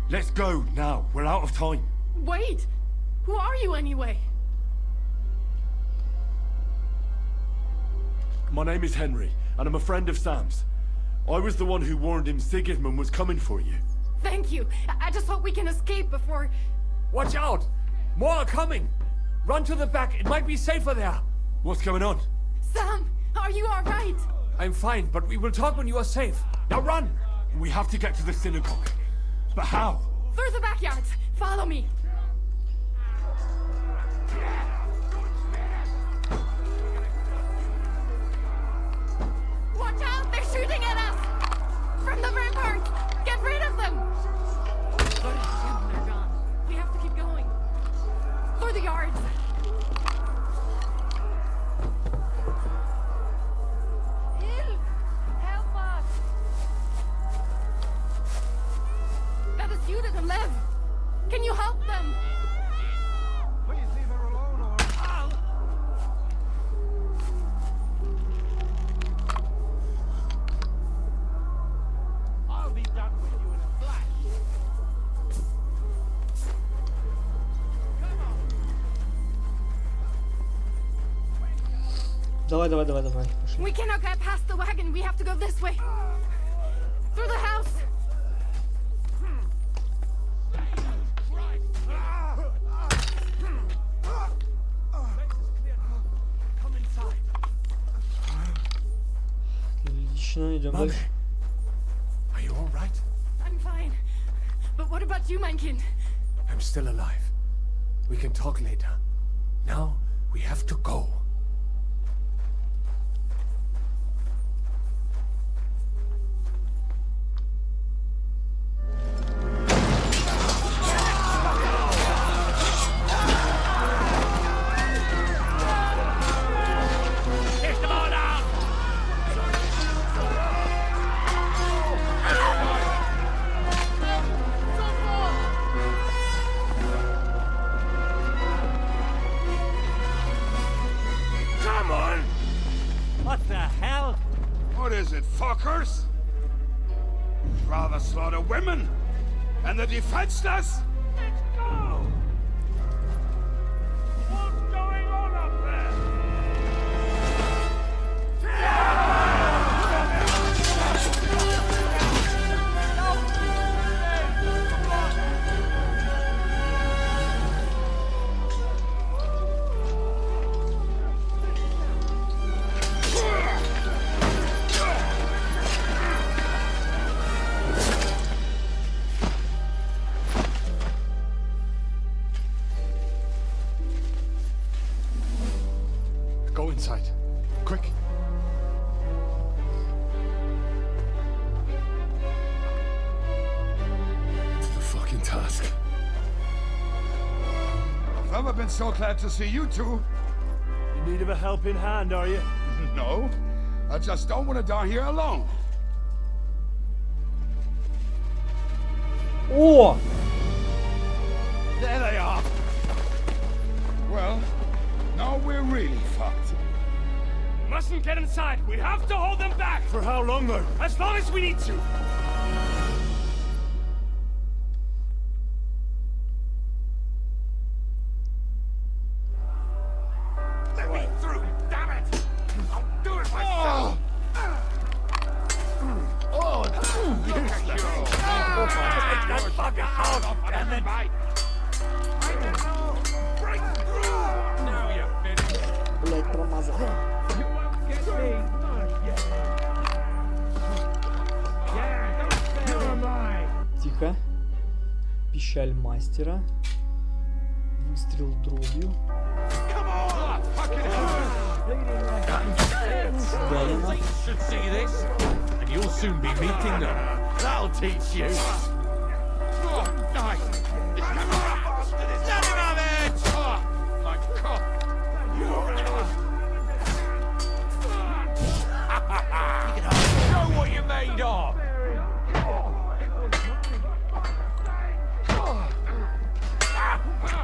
U: Let's go now. We're out of time.
G: Wait! Who are you anyway?
U: My name is Henry, and I'm a friend of Sam's. I was the one who warned him Sigismund was coming for you.
G: Thank you. I just hope we can escape before...
H: Watch out! More are coming! Run to the back. It might be safer there.
U: What's going on?
G: Sam, are you all right?
H: I'm fine, but we will talk when you are safe. Now run!
U: We have to get to the synagogue. But how?
G: Through the backyards. Follow me. Watch out! They're shooting at us! From the ramparts! Get rid of them! They're gone. We have to keep going. Through the yards. Help us! That is Judith and Lev. Can you help them?
A: Давай. Пошли.
G: We cannot get past the wagon. We have to go this way. Through the house.
A: Отлично, идем дальше.
P: Are you all right?
G: I'm fine. But what about you, mein Kind?
P: I'm still alive. We can talk later. Now, we have to go.
Q: What the hell?
R: What is it, fuckers? Rather slaughter women and the defenseless?
P: Let's go! What's going on up there? Go inside. Quick.
U: It's the fucking task.
R: I've never been so glad to see you two.
E: In need of a helping hand, are you?
R: No, I just don't want to die here alone.
A: О!
R: There they are. Well, now we're really fucked.
P: Mustn't get inside. We have to hold them back.
E: For how long, though?
P: As long as we need to.
R: Let me through, damn it! I'll do it myself!
P: Take that fucker out, damn it!
R: Break through!
P: Now you're finished.
A: Блять, промазал.
P: You won't get me. You're mine.
A: Тихо. Пищаль мастера. Выстрел дробью. Галина.
D: Should see this, and you'll soon be meeting them. That'll teach you.
R: Nice!
C: Let him have it!
R: My God!
D: Show what you're made of.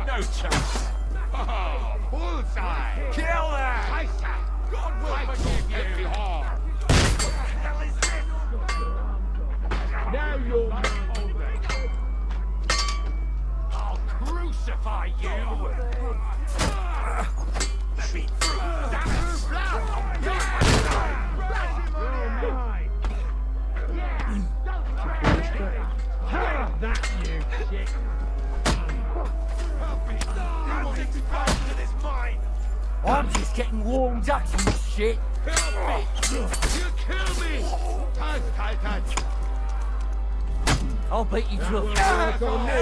D: No chance.
R: Oh, bullseye!
D: Kill that!
R: God will forgive you!
P: Now you're mine.
D: I'll crucify you.
R: Let me through!
P: That's you, shit.
L: I'm just getting warmed up, you shit.
R: You kill me! Touch.
L: I'll beat you to a finish on me.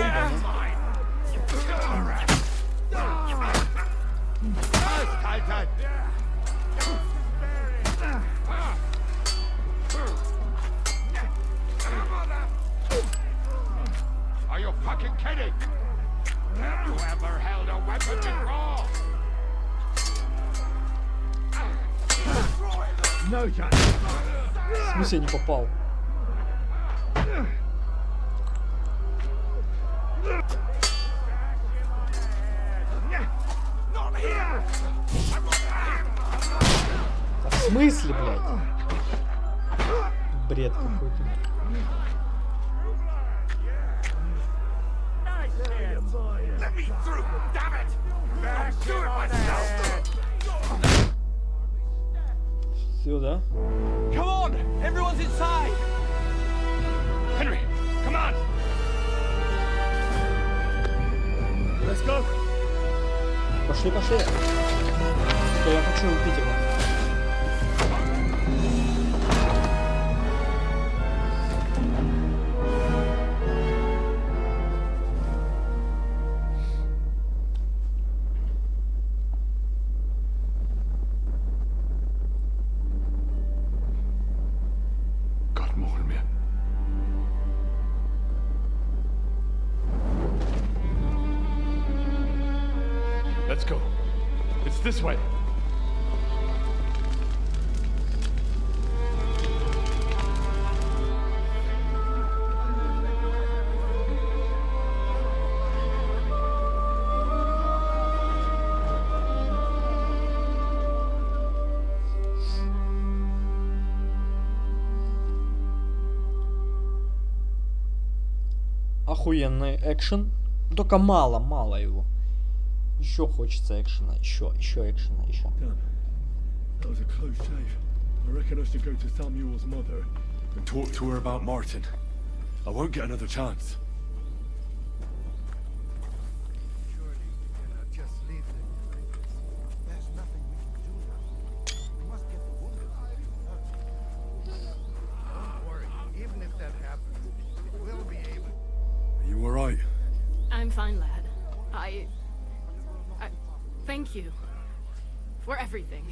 R: Are you fucking kidding? Have you ever held a weapon before?
P: No chance.
A: В смысле я не попал? А в смысле, блядь? Бред какой-то.
R: Let me through, damn it! I'll do it myself!
A: Все, да?
L: Come on! Everyone's inside!
P: Henry, come on!
L: Let's go!
A: Пошли, пошли. Да я хочу убить его.
U: God mohol mir.
P: Let's go. It's this way.
A: Охуенный экшен. Только мало его. Еще хочется экшена, еще экшена, еще.
U: Damn. That was a close shave. I reckon I should go to Samuel's mother and talk to her about Martin. I won't get another chance.
K: Surely we cannot just leave them like this. There's nothing we can do now. We must get the wounded out. Don't worry. Even if that happens, we'll be able.
U: Are you alright?
G: I'm fine, lad. I thank you for everything.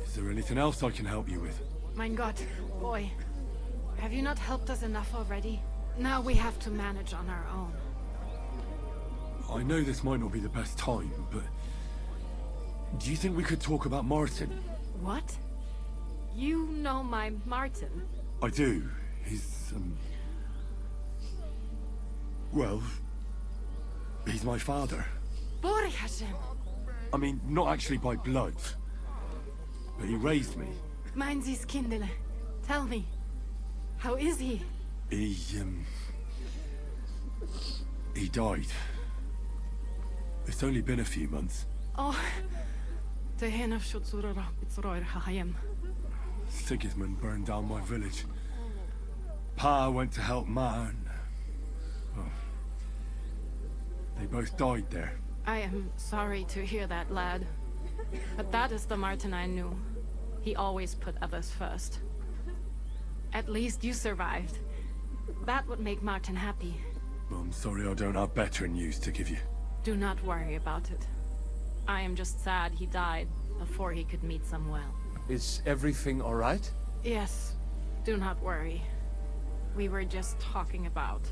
U: Is there anything else I can help you with?
G: Mein Gott, boy. Have you not helped us enough already? Now we have to manage on our own.
U: I know this might not be the best time, but do you think we could talk about Martin?
G: What? You know my Martin?
U: I do. He's, well, he's my father.
G: Borjasem!
U: I mean, not actually by blood, but he raised me.
G: Mein Sie's Kindele. Tell me, how is he?
U: He died. It's only been a few months.
G: Oh, the hen of Shutsura, it's Roy Hayem.
U: Sigismund burned down my village. Pa went to help Ma and... well, they both died there.
G: I am sorry to hear that, lad. But that is the Martin I knew. He always put others first. At least you survived. That would make Martin happy.
U: Well, I'm sorry I don't have better news to give you.
G: Do not worry about it. I am just sad he died before he could meet Samuel.
H: Is everything all right?
G: Yes, do not worry. We were just talking about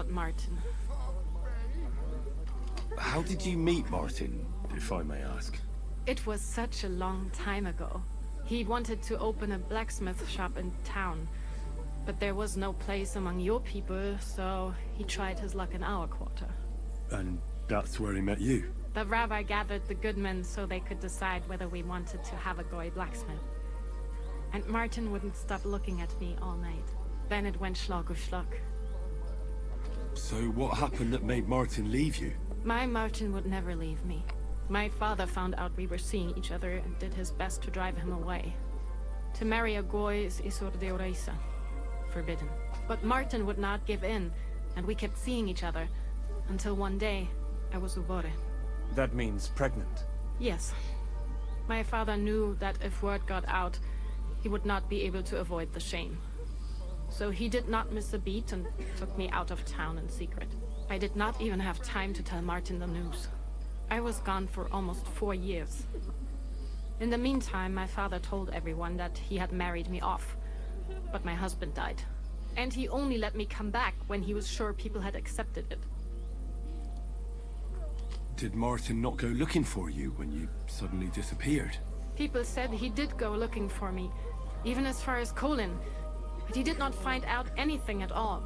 G: Martin.
U: How did you meet Martin, if I may ask?
G: It was such a long time ago. He wanted to open a blacksmith shop in town, but there was no place among your people, so he tried his luck in our quarter.
U: And that's where he met you?
G: The rabbi gathered the good men so they could decide whether we wanted to have a goy blacksmith. And Martin wouldn't stop looking at me all night. Then it went schlag auf schlag.
U: So what happened that made Martin leave you?
G: My Martin would never leave me. My father found out we were seeing each other and did his best to drive him away. To marry a goy is isur deoreisa, forbidden. But Martin would not give in, and we kept seeing each other, until one day, I was ubore.
H: That means pregnant.
G: Yes. My father knew that if word got out, he would not be able to avoid the shame. So he did not miss a beat and took me out of town in secret. I did not even have time to tell Martin the news. I was gone for almost 4 years. In the meantime, my father told everyone that he had married me off. But my husband died. And he only let me come back when he was sure people had accepted it.
U: Did Martin not go looking for you when you suddenly disappeared?
G: People said he did go looking for me, even as far as Colin. But he did not find out anything at all.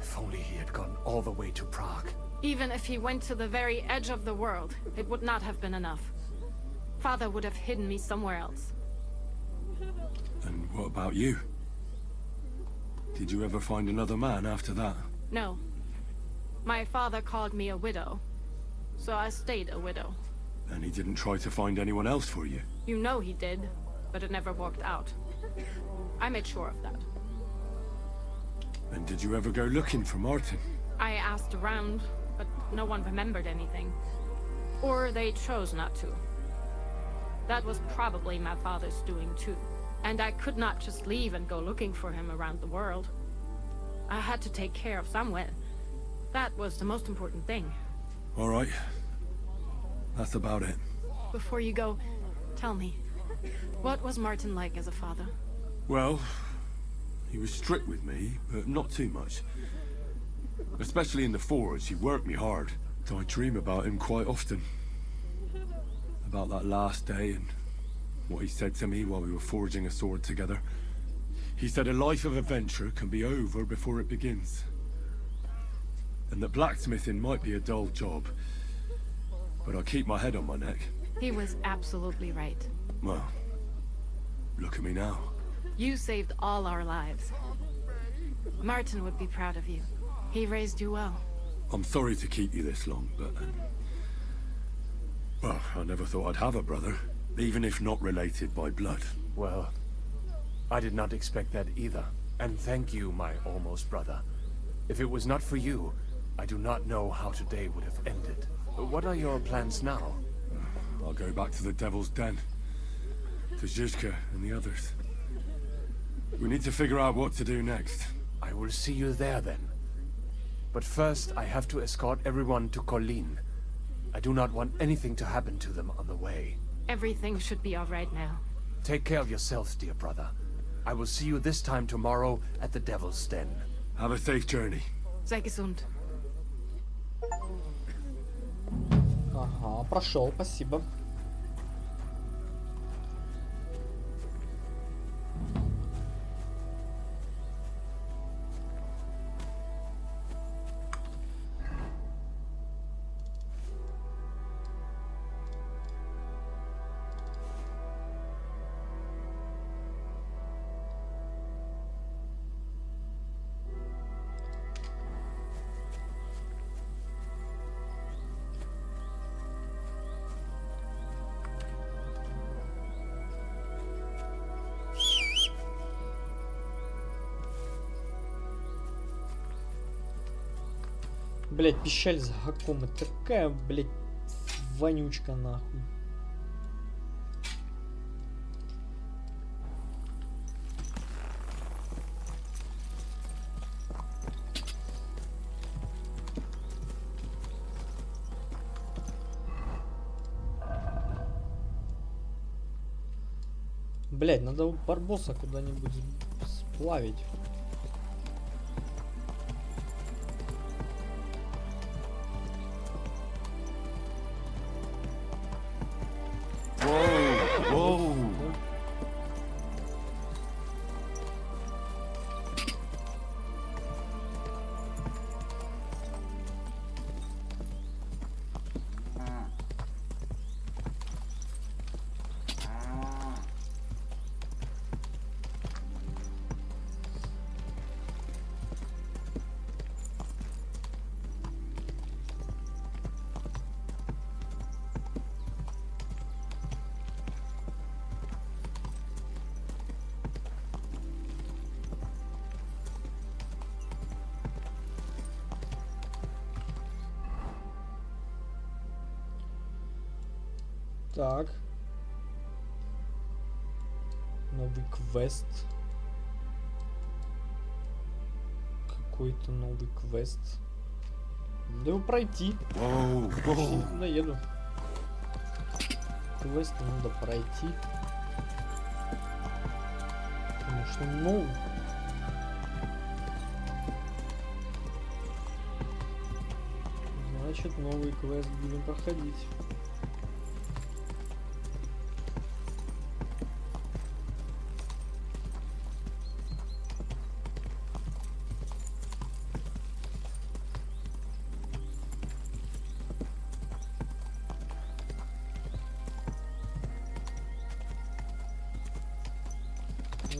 H: If only he had gone all the way to Prague.
G: Even if he went to the very edge of the world, it would not have been enough. Father would have hidden me somewhere else.
U: And what about you? Did you ever find another man after that?
G: No. My father called me a widow, so I stayed a widow.
U: And he didn't try to find anyone else for you?
G: You know he did, but it never worked out. I made sure of that.
U: And did you ever go looking for Martin?
G: I asked around, but no one remembered anything. Or they chose not to. That was probably my father's doing too. And I could not just leave and go looking for him around the world. I had to take care of Samuel. That was the most important thing.
U: All right. That's about it.
G: Before you go, tell me, what was Martin like as a father?
U: Well, he was strict with me, but not too much. Especially in the forge, he worked me hard. So I dream about him quite often. About that last day and what he said to me while we were forging a sword together. He said a life of adventure can be over before it begins. And that blacksmithing might be a dull job, but I keep my head on my neck.
G: He was absolutely right.
U: Well, look at me now.
G: You saved all our lives. Martin would be proud of you. He raised you well.
U: I'm sorry to keep you this long, but... well, I never thought I'd have a brother, even if not related by blood.
H: Well, I did not expect that either. And thank you, my almost brother. If it was not for you, I do not know how today would have ended. What are your plans now?
U: I'll go back to the Devil's Den. To Zizka and the others. We need to figure out what to do next.
H: I will see you there then. But first, I have to escort everyone to Colleen. I do not want anything to happen to them on the way.
G: Everything should be all right now.
H: Take care of yourselves, dear brother. I will see you this time tomorrow at the Devil's Den.
U: Have a safe journey.
G: Sei gesund.
A: Ага, прошел, спасибо. Блять, пищаль за хаком. Это такая, блять, вонючка нахуй. Блять, надо барбоса куда-нибудь сплавить. Так. Новый квест. Какой-то новый квест. Надо его пройти. Туда еду. Квест надо пройти. Потому что новый. Значит, новый квест будем проходить.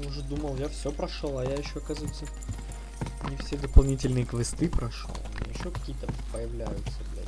A: Уже думал, я все прошел, а я еще, оказывается, не все дополнительные квесты прошел. Еще какие-то появляются, блядь.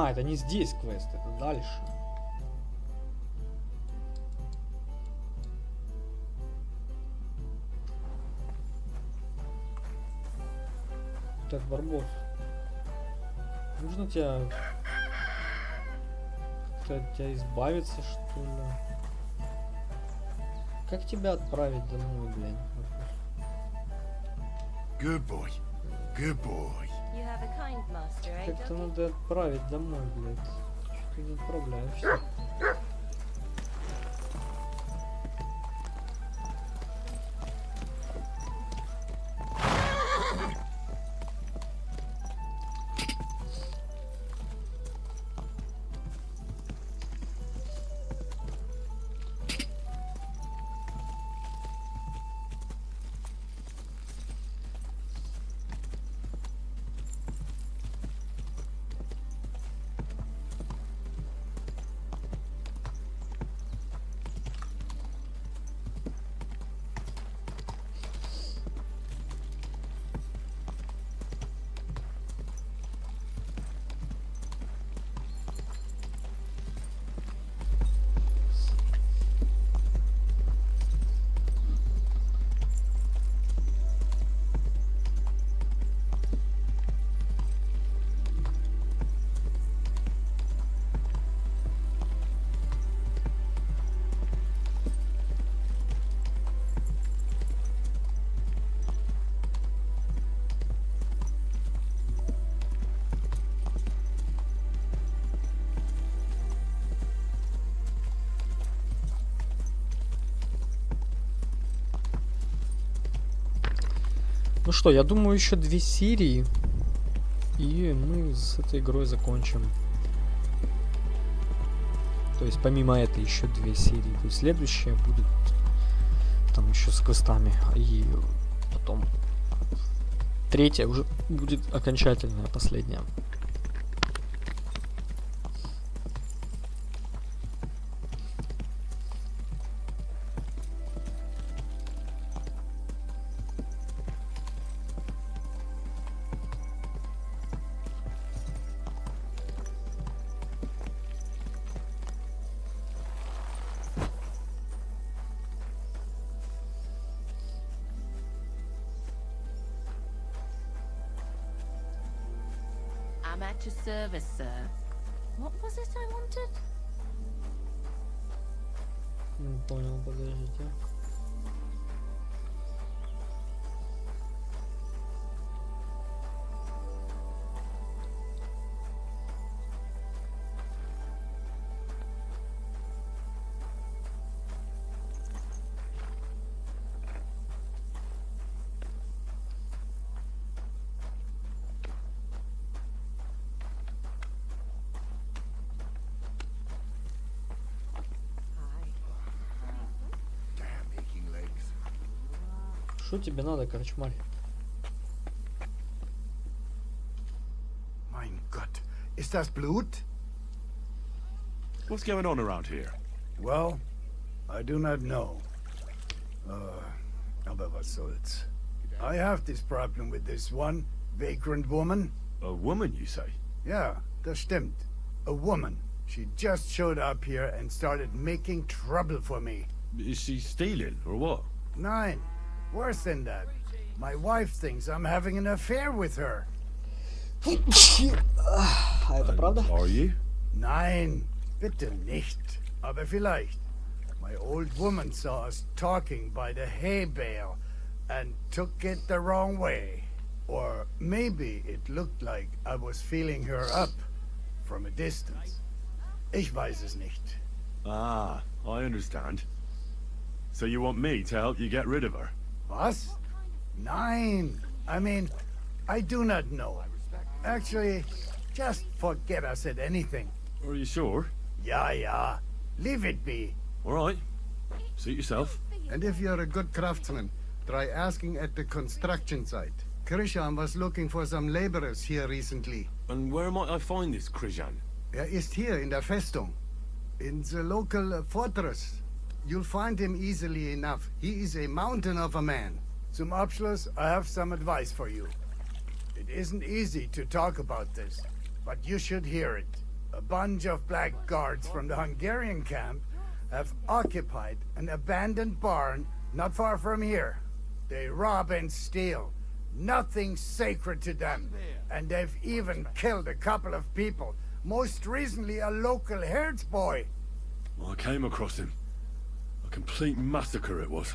A: А, это не здесь квест, это дальше. Так, Барбос. Нужно тебя... От тебя избавиться, что ли? Как тебя отправить домой, блин?
K: Good boy. Good boy.
V: You have a kind master, eh,
A: Как-то
V: doggy?
A: надо отправить домой, блядь. Что ты не отправляешься? Ну что, я думаю, еще 2 серии, и мы с этой игрой закончим. То есть помимо этой еще 2 серии. То есть следующая будет там еще с квестами, и потом 3-я уже будет окончательная, последняя.
V: I'm at your service, sir. What was it I wanted?
A: Не понял, подождите. Что тебе надо, корчмарь?
K: Mein Gott, ist das Blut?
U: What's going on around here?
K: Well, I do not know. Aber was soll's. I have this problem with this one vagrant woman.
U: A woman, you say?
K: Yeah, das stimmt. A woman. She just showed up here and started making trouble for me.
U: Is she stealing, or what?
K: Nein, worse than that. My wife thinks I'm having an affair with her.
A: А это правда?
U: Are you?
K: Nein, bitte nicht. Aber vielleicht. My old woman saw us talking by the hay bale and took it the wrong way. Or maybe it looked like I was feeling her up from a distance. Ich weiß es nicht.
U: Ah, I understand. So you want me to help you get rid of her?
K: Was? Nein. I mean, I do not know. Actually, just forget I said anything.
U: Are you sure?
K: Ja, ja. Leave it be.
U: All right. Suit yourself.
K: And if you're a good craftsman, try asking at the construction site. Krishan was looking for some laborers here recently.
U: And where might I find this Krishan?
K: Ist hier in der Festung. In the local fortress. You'll find him easily enough. He is a mountain of a man. Zum Abschluss, I have some advice for you. It isn't easy to talk about this, but you should hear it. A bunch of blackguards from the Hungarian camp have occupied an abandoned barn not far from here. They rob and steal. Nothing sacred to them. And they've even killed a couple of people. Most recently, a local herds boy.
U: I came across him. A complete massacre it was.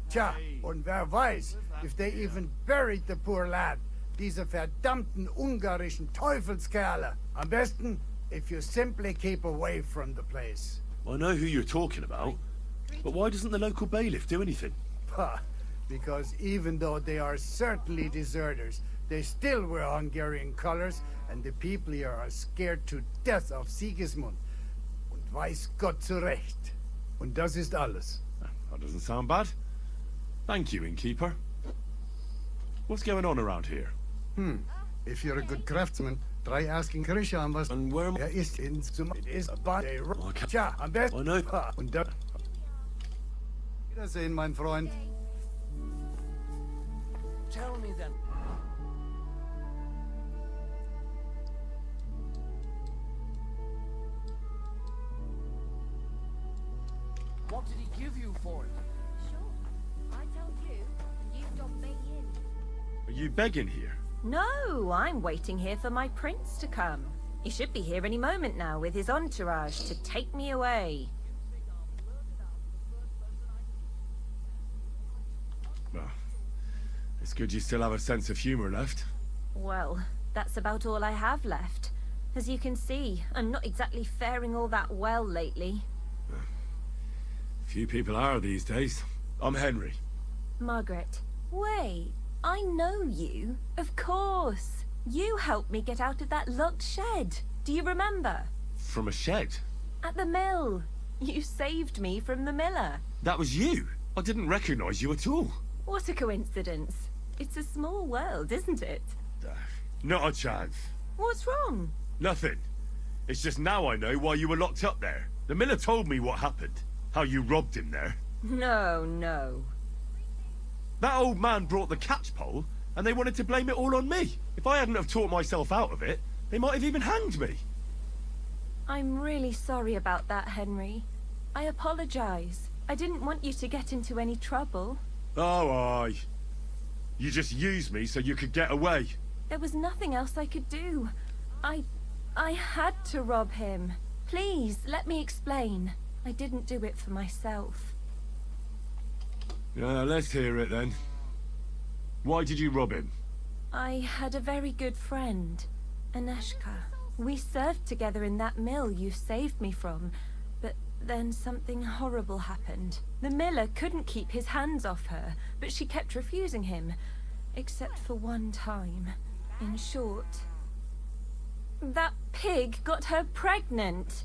K: Tja, und wer weiß, if they even buried the poor lad. Diese verdammten ungarischen Teufelskerle. Am besten, if you simply keep away from the place.
U: I know who you're talking about, but why doesn't the local bailiff do anything?
K: Pah, because even though they are certainly deserters, they still wear Hungarian colors, and the people here are scared to death of Sigismund. Und weiß Gott zu Recht. Und das ist alles.
U: That doesn't sound bad. Thank you, innkeeper. What's going on around here?
K: If you're a good craftsman, try asking Christian was.
U: And where am I?
K: Ist in zum. It is a bad.
U: Okay.
K: Tja, am besten.
U: I know.
K: Und da. Wiedersehen, mein Freund.
J: Tell me then. What did he give you for it?
M: Sure. I tell you, and you don't pay in.
U: Are you begging here?
V: No, I'm waiting here for my prince to come. He should be here any moment now with his entourage to take me away.
U: Well, it's good you still have a sense of humor left.
V: Well, that's about all I have left. As you can see, I'm not exactly faring all that well lately.
U: Few people are these days. I'm Henry.
V: Margaret, wait. I know you. Of course. You helped me get out of that locked shed. Do you remember?
U: From a shed?
V: At the mill. You saved me from the miller.
U: That was you? I didn't recognize you at all.
V: What a coincidence. It's a small world, isn't it?
U: Not a chance.
V: What's wrong?
U: Nothing. It's just now I know why you were locked up there. The miller told me what happened. How you robbed him there.
V: No.
U: That old man brought the catchpole, and they wanted to blame it all on me. If I hadn't have talked myself out of it, they might have even hanged me.
V: I'm really sorry about that, Henry. I apologize. I didn't want you to get into any trouble.
U: Oh, aye. You just used me so you could get away.
V: There was nothing else I could do. I had to rob him. Please, let me explain. I didn't do it for myself.
U: Let's hear it then. Why did you rob him?
V: I had a very good friend, Aneshka. We served together in that mill you saved me from, but then something horrible happened. The miller couldn't keep his hands off her, but she kept refusing him, except for one time. In short, that pig got her pregnant.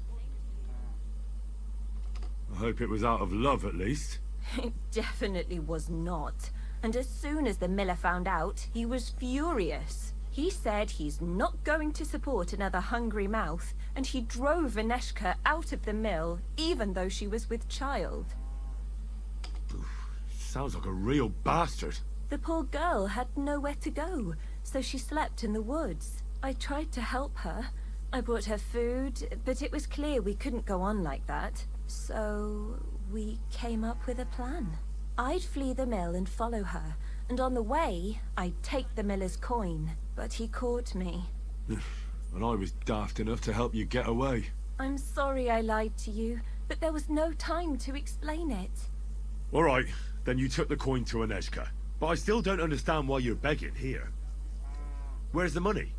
U: I hope it was out of love, at least.
V: It definitely was not. And as soon as the miller found out, he was furious. He said he's not going to support another hungry mouth, and he drove Aneshka out of the mill, even though she was with child.
U: Sounds like a real bastard.
V: The poor girl had nowhere to go, so she slept in the woods. I tried to help her. I brought her food, but it was clear we couldn't go on like that. So we came up with a plan. I'd flee the mill and follow her, and on the way, I'd take the miller's coin. But he caught me.
U: And I was daft enough to help you get away.
V: I'm sorry I lied to you, but there was no time to explain it.
U: All right, then you took the coin to Aneshka. But I still don't understand why you're begging here. Where's the money?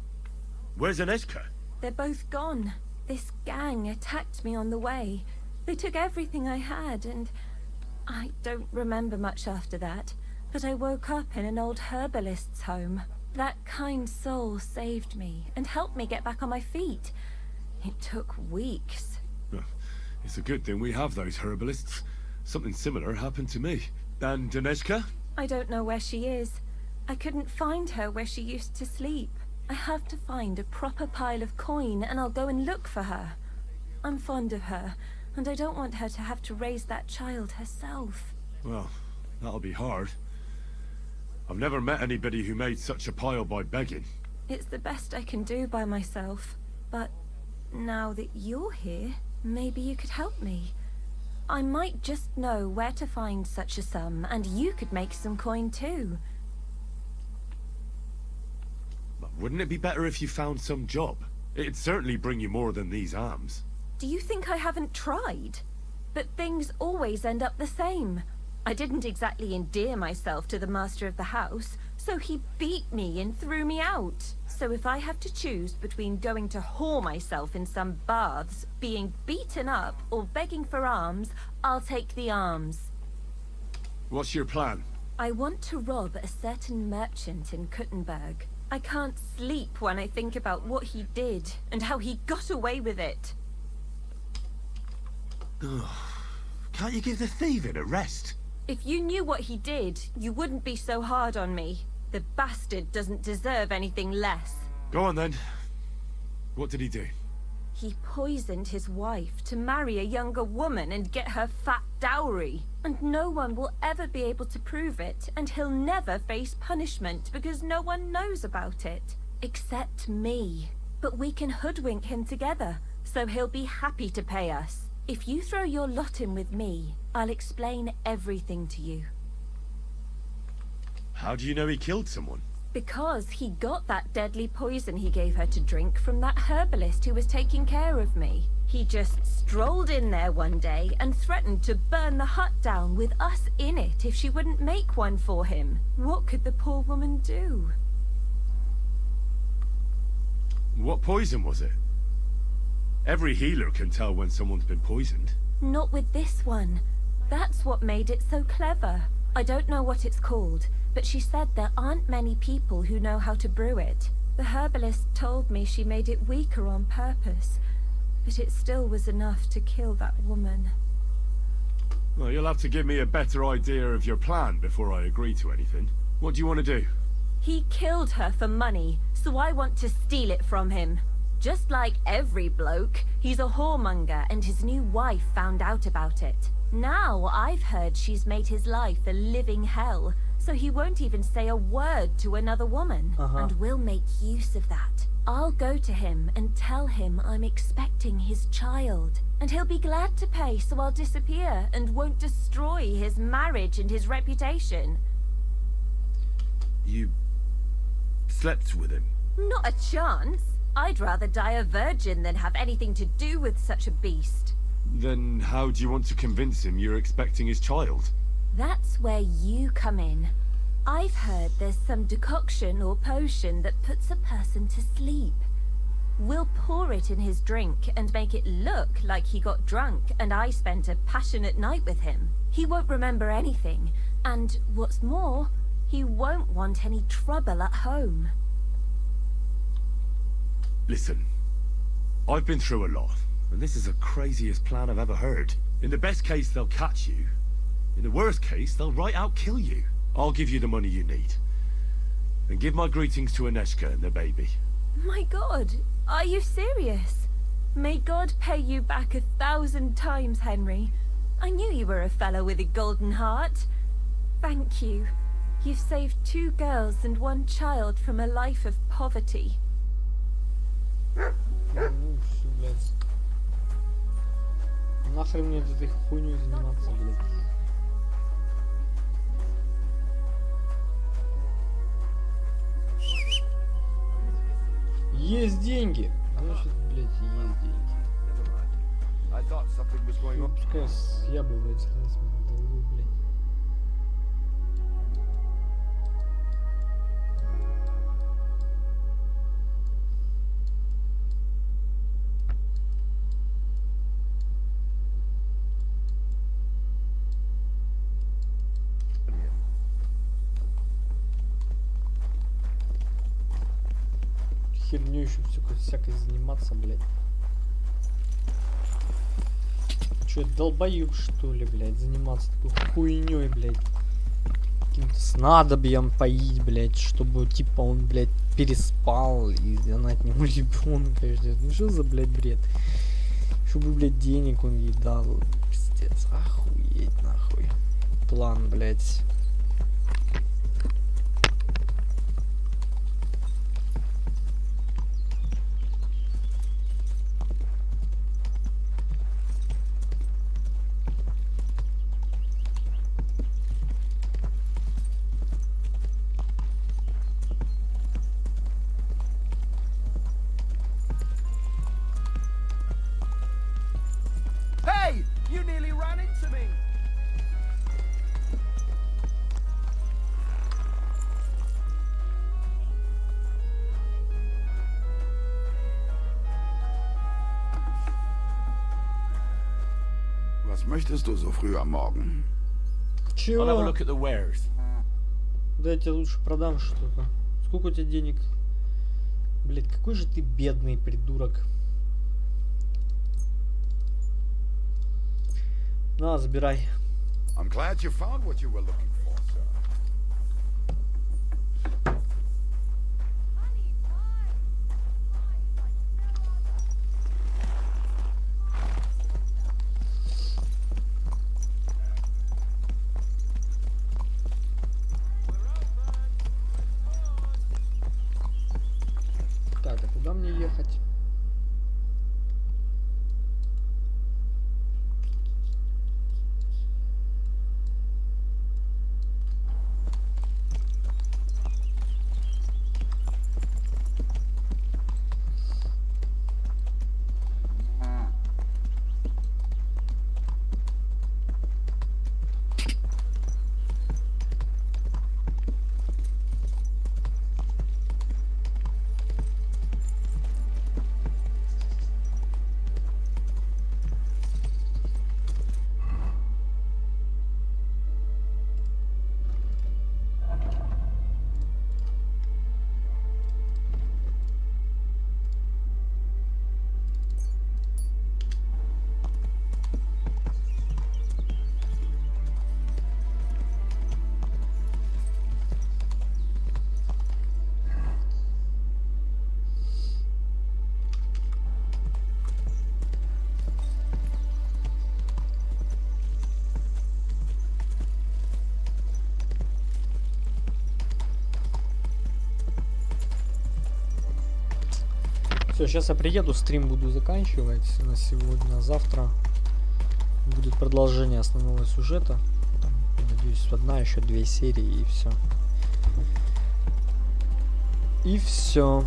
U: Where's Aneshka?
V: They're both gone. This gang attacked me on the way. They took everything I had, and I don't remember much after that. But I woke up in an old herbalist's home. That kind soul saved me and helped me get back on my feet. It took weeks.
U: It's a good thing we have those herbalists. Something similar happened to me. And Aneshka?
V: I don't know where she is. I couldn't find her where she used to sleep. I have to find a proper pile of coin and I'll go and look for her. I'm fond of her, and I don't want her to have to raise that child herself.
U: Well, that'll be hard. I've never met anybody who made such a pile by begging.
V: It's the best I can do by myself, but now that you're here, maybe you could help me. I might just know where to find such a sum, and you could make some coin too.
U: But wouldn't it be better if you found some job? It'd certainly bring you more than these arms.
V: Do you think I haven't tried? But things always end up the same. I didn't exactly endear myself to the master of the house, so he beat me and threw me out. So if I have to choose between going to whore myself in some baths, being beaten up, or begging for alms, I'll take the alms.
U: What's your plan?
V: I want to rob a certain merchant in Kuttenberg. I can't sleep when I think about what he did, and how he got away with it.
U: Can't you give the thieving a rest?
V: If you knew what he did, you wouldn't be so hard on me. The bastard doesn't deserve anything less.
U: Go on then. What did he do?
V: He poisoned his wife to marry a younger woman and get her fat dowry. And no one will ever be able to prove it, and he'll never face punishment because no one knows about it. Except me. But we can hoodwink him together, so he'll be happy to pay us. If you throw your lot in with me, I'll explain everything to you.
U: How do you know he killed someone?
V: Because he got that deadly poison he gave her to drink from that herbalist who was taking care of me. He just strolled in there one day and threatened to burn the hut down with us in it if she wouldn't make one for him. What could the poor woman do?
U: What poison was it? Every healer can tell when someone's been poisoned.
V: Not with this one. That's what made it so clever. I don't know what it's called, but she said there aren't many people who know how to brew it. The herbalist told me she made it weaker on purpose, but it still was enough to kill that woman.
U: Well, you'll have to give me a better idea of your plan before I agree to anything. What do you want to do?
V: He killed her for money, so I want to steal it from him. Just like every bloke, he's a whoremonger and his new wife found out about it. Now I've heard she's made his life a living hell, so he won't even say a word to another woman. And we'll make use of that. I'll go to him and tell him I'm expecting his child. And he'll be glad to pay, so I'll disappear and won't destroy his marriage and his reputation.
U: You slept with him?
V: Not a chance. I'd rather die a virgin than have anything to do with such a beast.
U: Then how do you want to convince him you're expecting his child?
V: That's where you come in. I've heard there's some decoction or potion that puts a person to sleep. We'll pour it in his drink and make it look like he got drunk and I spent a passionate night with him. He won't remember anything, and what's more, he won't want any trouble at home.
U: Listen, I've been through a lot, and this is the craziest plan I've ever heard. In the best case, they'll catch you. In the worst case, they'll right out kill you. I'll give you the money you need. And give my greetings to Aneshka and the baby.
V: My God, are you serious? May God pay you back 1,000 times, Henry. I knew you were a fellow with a golden heart. Thank you. You've saved 2 girls and 1 child from a life of poverty.
A: Ну, всё, блядь. Нахрен мне этой хуйней заниматься, блядь. Есть деньги! Значит, блядь, есть деньги. Ну, пускай я бы, блядь, сохранился на долгу, блядь. Херню еще всякой заниматься, блядь. Че, долбоёб, что ли, блядь, заниматься такой хуйней, блядь. Каким-то снадобьем поить, блядь, чтобы, типа, он, блядь, переспал, и она от него ребенка ждет. Ну что за, блядь, бред? Чтобы, блядь, денег он ей дал. Пиздец, охуеть, нахуй. План, блядь.
R: Was möchtest du so früh am Morgen?
J: I'll have a
A: Чего?
J: look at the wares.
A: Да я тебе лучше продам что-то. Сколько у тебя денег? Блять, какой же ты бедный придурок. На, забирай.
R: I'm glad you found what you were looking for, sir.
A: Так, а куда мне ехать? Все, сейчас я приеду, стрим буду заканчивать на сегодня. Завтра будет продолжение основного сюжета. Там, надеюсь, одна, еще 2 серии и все. И все.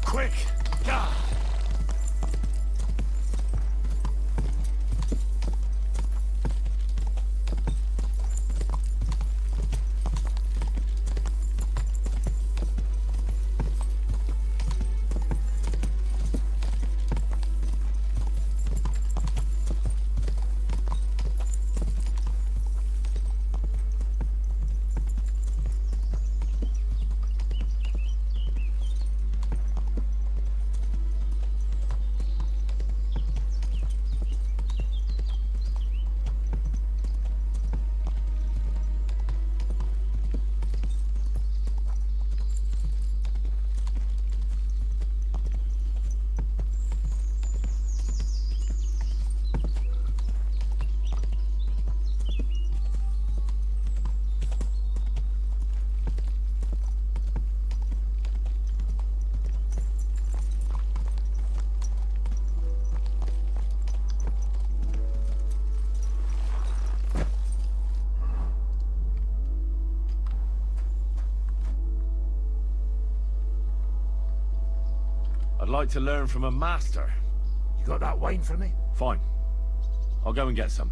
Q: Quick! God.
S: I'd like to learn from a master.
Q: You got that wine for me?
S: Fine. I'll go and get some.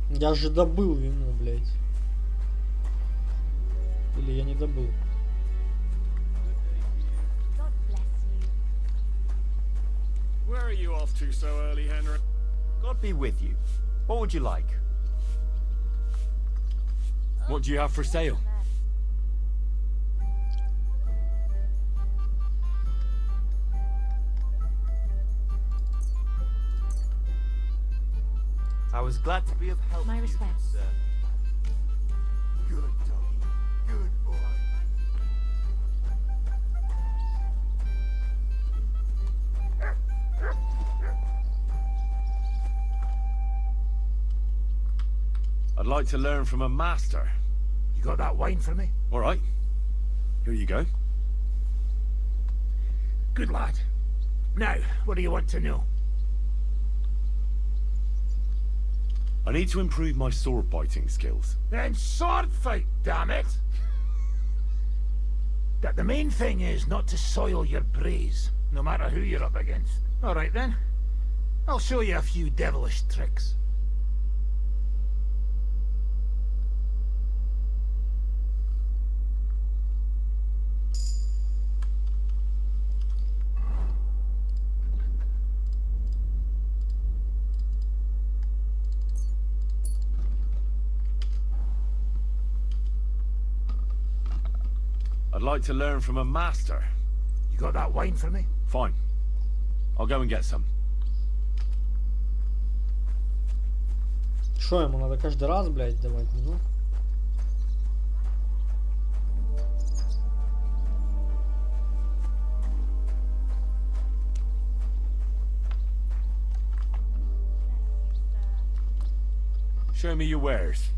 A: Я же добыл вино, блядь. Или я не добыл?
F: Where are you off to so early, Henry?
T: God be with you. What would you like?
S: What do you have for sale?
T: I was glad to be of help
M: My
T: to you,
M: respects.
T: sir.
Q: Good doggy. Good boy.
S: I'd like to learn from a master.
Q: You got that wine for me?
S: All right. Here you go.
Q: Good lad. Now, what do you want to know?
S: I need to improve my sword biting skills.
Q: Then sword fight, damn it! That the main thing is not to soil your braze, no matter who you're up against. All right then. I'll show you a few devilish tricks.
S: I'd like to learn from a master.
Q: You got that wine for me?
S: Fine. I'll go and get some.
A: Шо ему надо каждый раз, блядь, давать вино?
S: Show me your wares.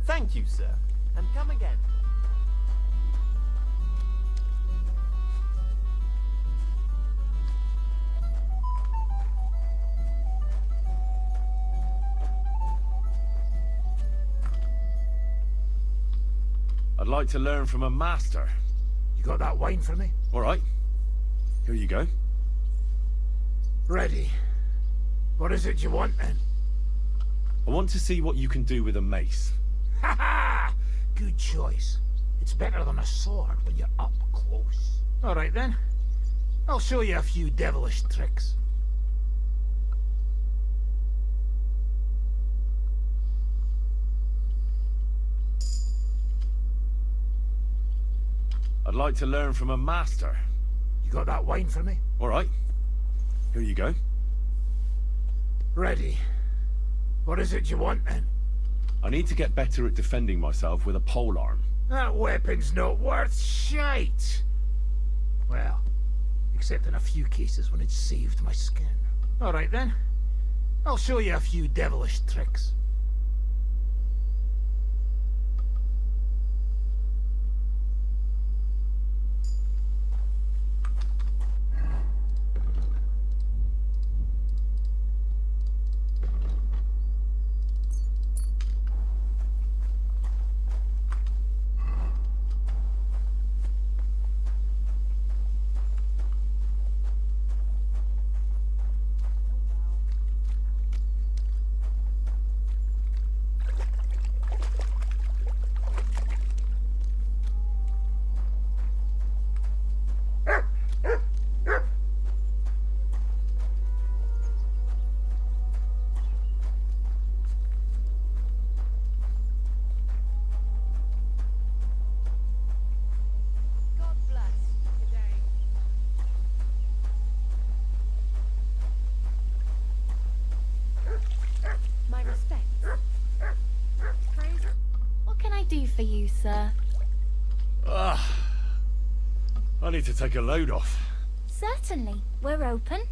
T: Thank you, sir. And come again.
S: I'd like to learn from a master.
Q: You got that wine for me?
S: All right. Here you go.
Q: Ready. What is it you want then?
S: I want to see what you can do with a mace.
Q: Ha ha! Good choice. It's better than a sword when you're up close. All right then. I'll show you a few devilish tricks.
S: I'd like to learn from a master.
Q: You got that wine for me?
S: All right. Here you go.
Q: Ready. What is it you want then?
S: I need to get better at defending myself with a polearm.
Q: That weapon's not worth shite. Well, except in a few cases when it's saved my skin. All right then. I'll show you a few devilish tricks.
V: for you, sir.
S: I need to take a load off.
V: Certainly. We're open.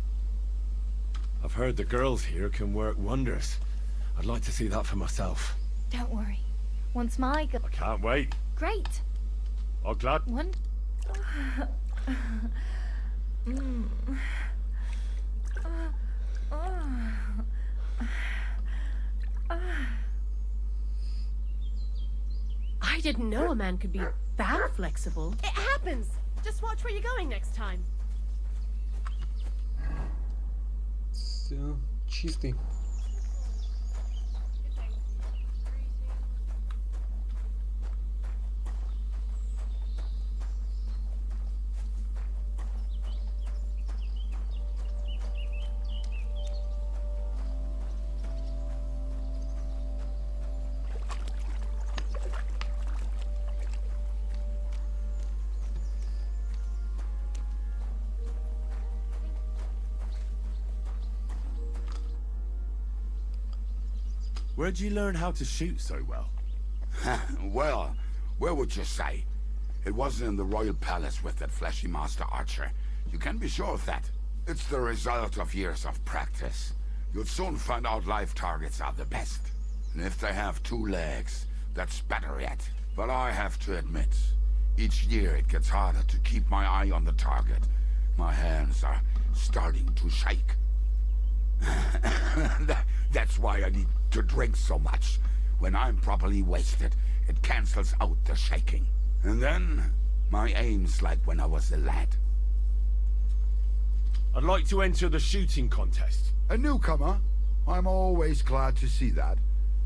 S: I've heard the girls here can work wonders. I'd like to see that for myself.
V: Don't worry. Once my
S: I can't wait.
V: Great.
S: I'm glad.
V: One.
B: I didn't know a man could be that flexible.
I: It happens! Just watch where you're going next time.
A: Все, чистый.
U: Where'd you learn how to shoot so well?
R: Well, where would you say? It wasn't in the royal palace with that fleshy master archer. You can be sure of that. It's the result of years of practice. You'll soon find out live targets are the best. And if they have 2 legs, that's better yet. But I have to admit, each year it gets harder to keep my eye on the target. My hands are starting to shake. That's why I need to drink so much. When I'm properly wasted, it cancels out the shaking. And then, my aim's like when I was a lad.
S: I'd like to enter the shooting contest.
R: A newcomer? I'm always glad to see that.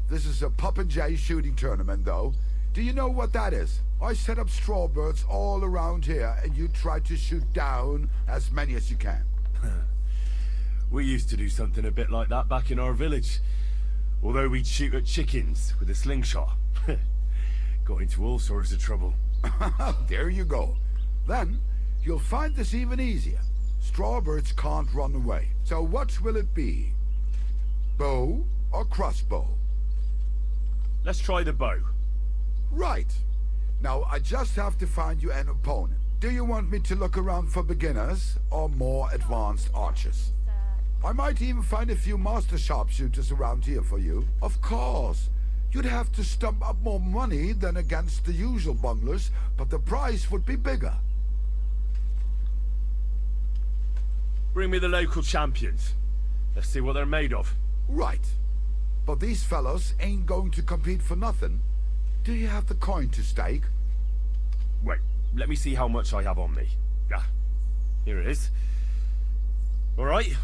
R: This is a Popinjay shooting tournament, though. Do you know what that is? I set up strawbirds all around here, and you try to shoot down as many as you can.
S: We used to do something a bit like that back in our village. Although we'd shoot at chickens with a slingshot. Got into all sorts of trouble.
R: There you go. Then, you'll find this even easier. Strawbirds can't run away. So what will it be? Bow or crossbow?
S: Let's try the bow.
R: Right. Now, I just have to find you an opponent. Do you want me to look around for beginners or more advanced archers? I might even find a few master sharpshooters around here for you. Of course. You'd have to stump up more money than against the usual bunglers, but the price would be bigger.
S: Bring me the local champions. Let's see what they're made of.
R: Right. But these fellows ain't going to compete for nothing. Do you have the coin to stake?
S: Wait, let me see how much I have on me. Ah, here it is. All right.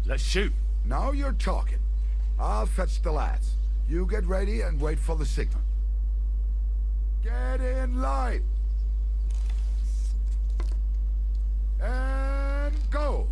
S: Let's shoot.
R: Now you're talking. I'll fetch the lads. You get ready and wait for the signal. Get in line. And go.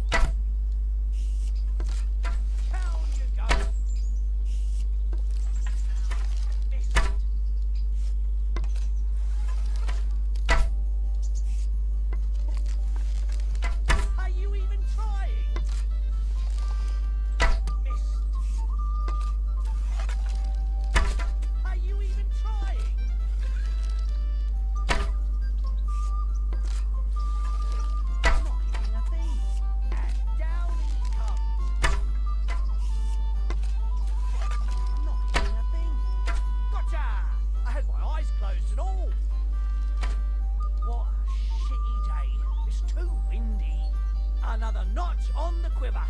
J: Another notch on the quiver.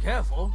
J: Careful.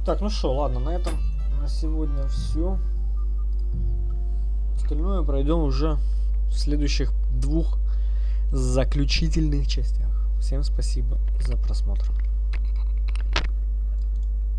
A: Так, ну что, ладно, на этом на сегодня все. Остальное пройдем уже в следующих 2 заключительных частях. Всем спасибо за просмотр.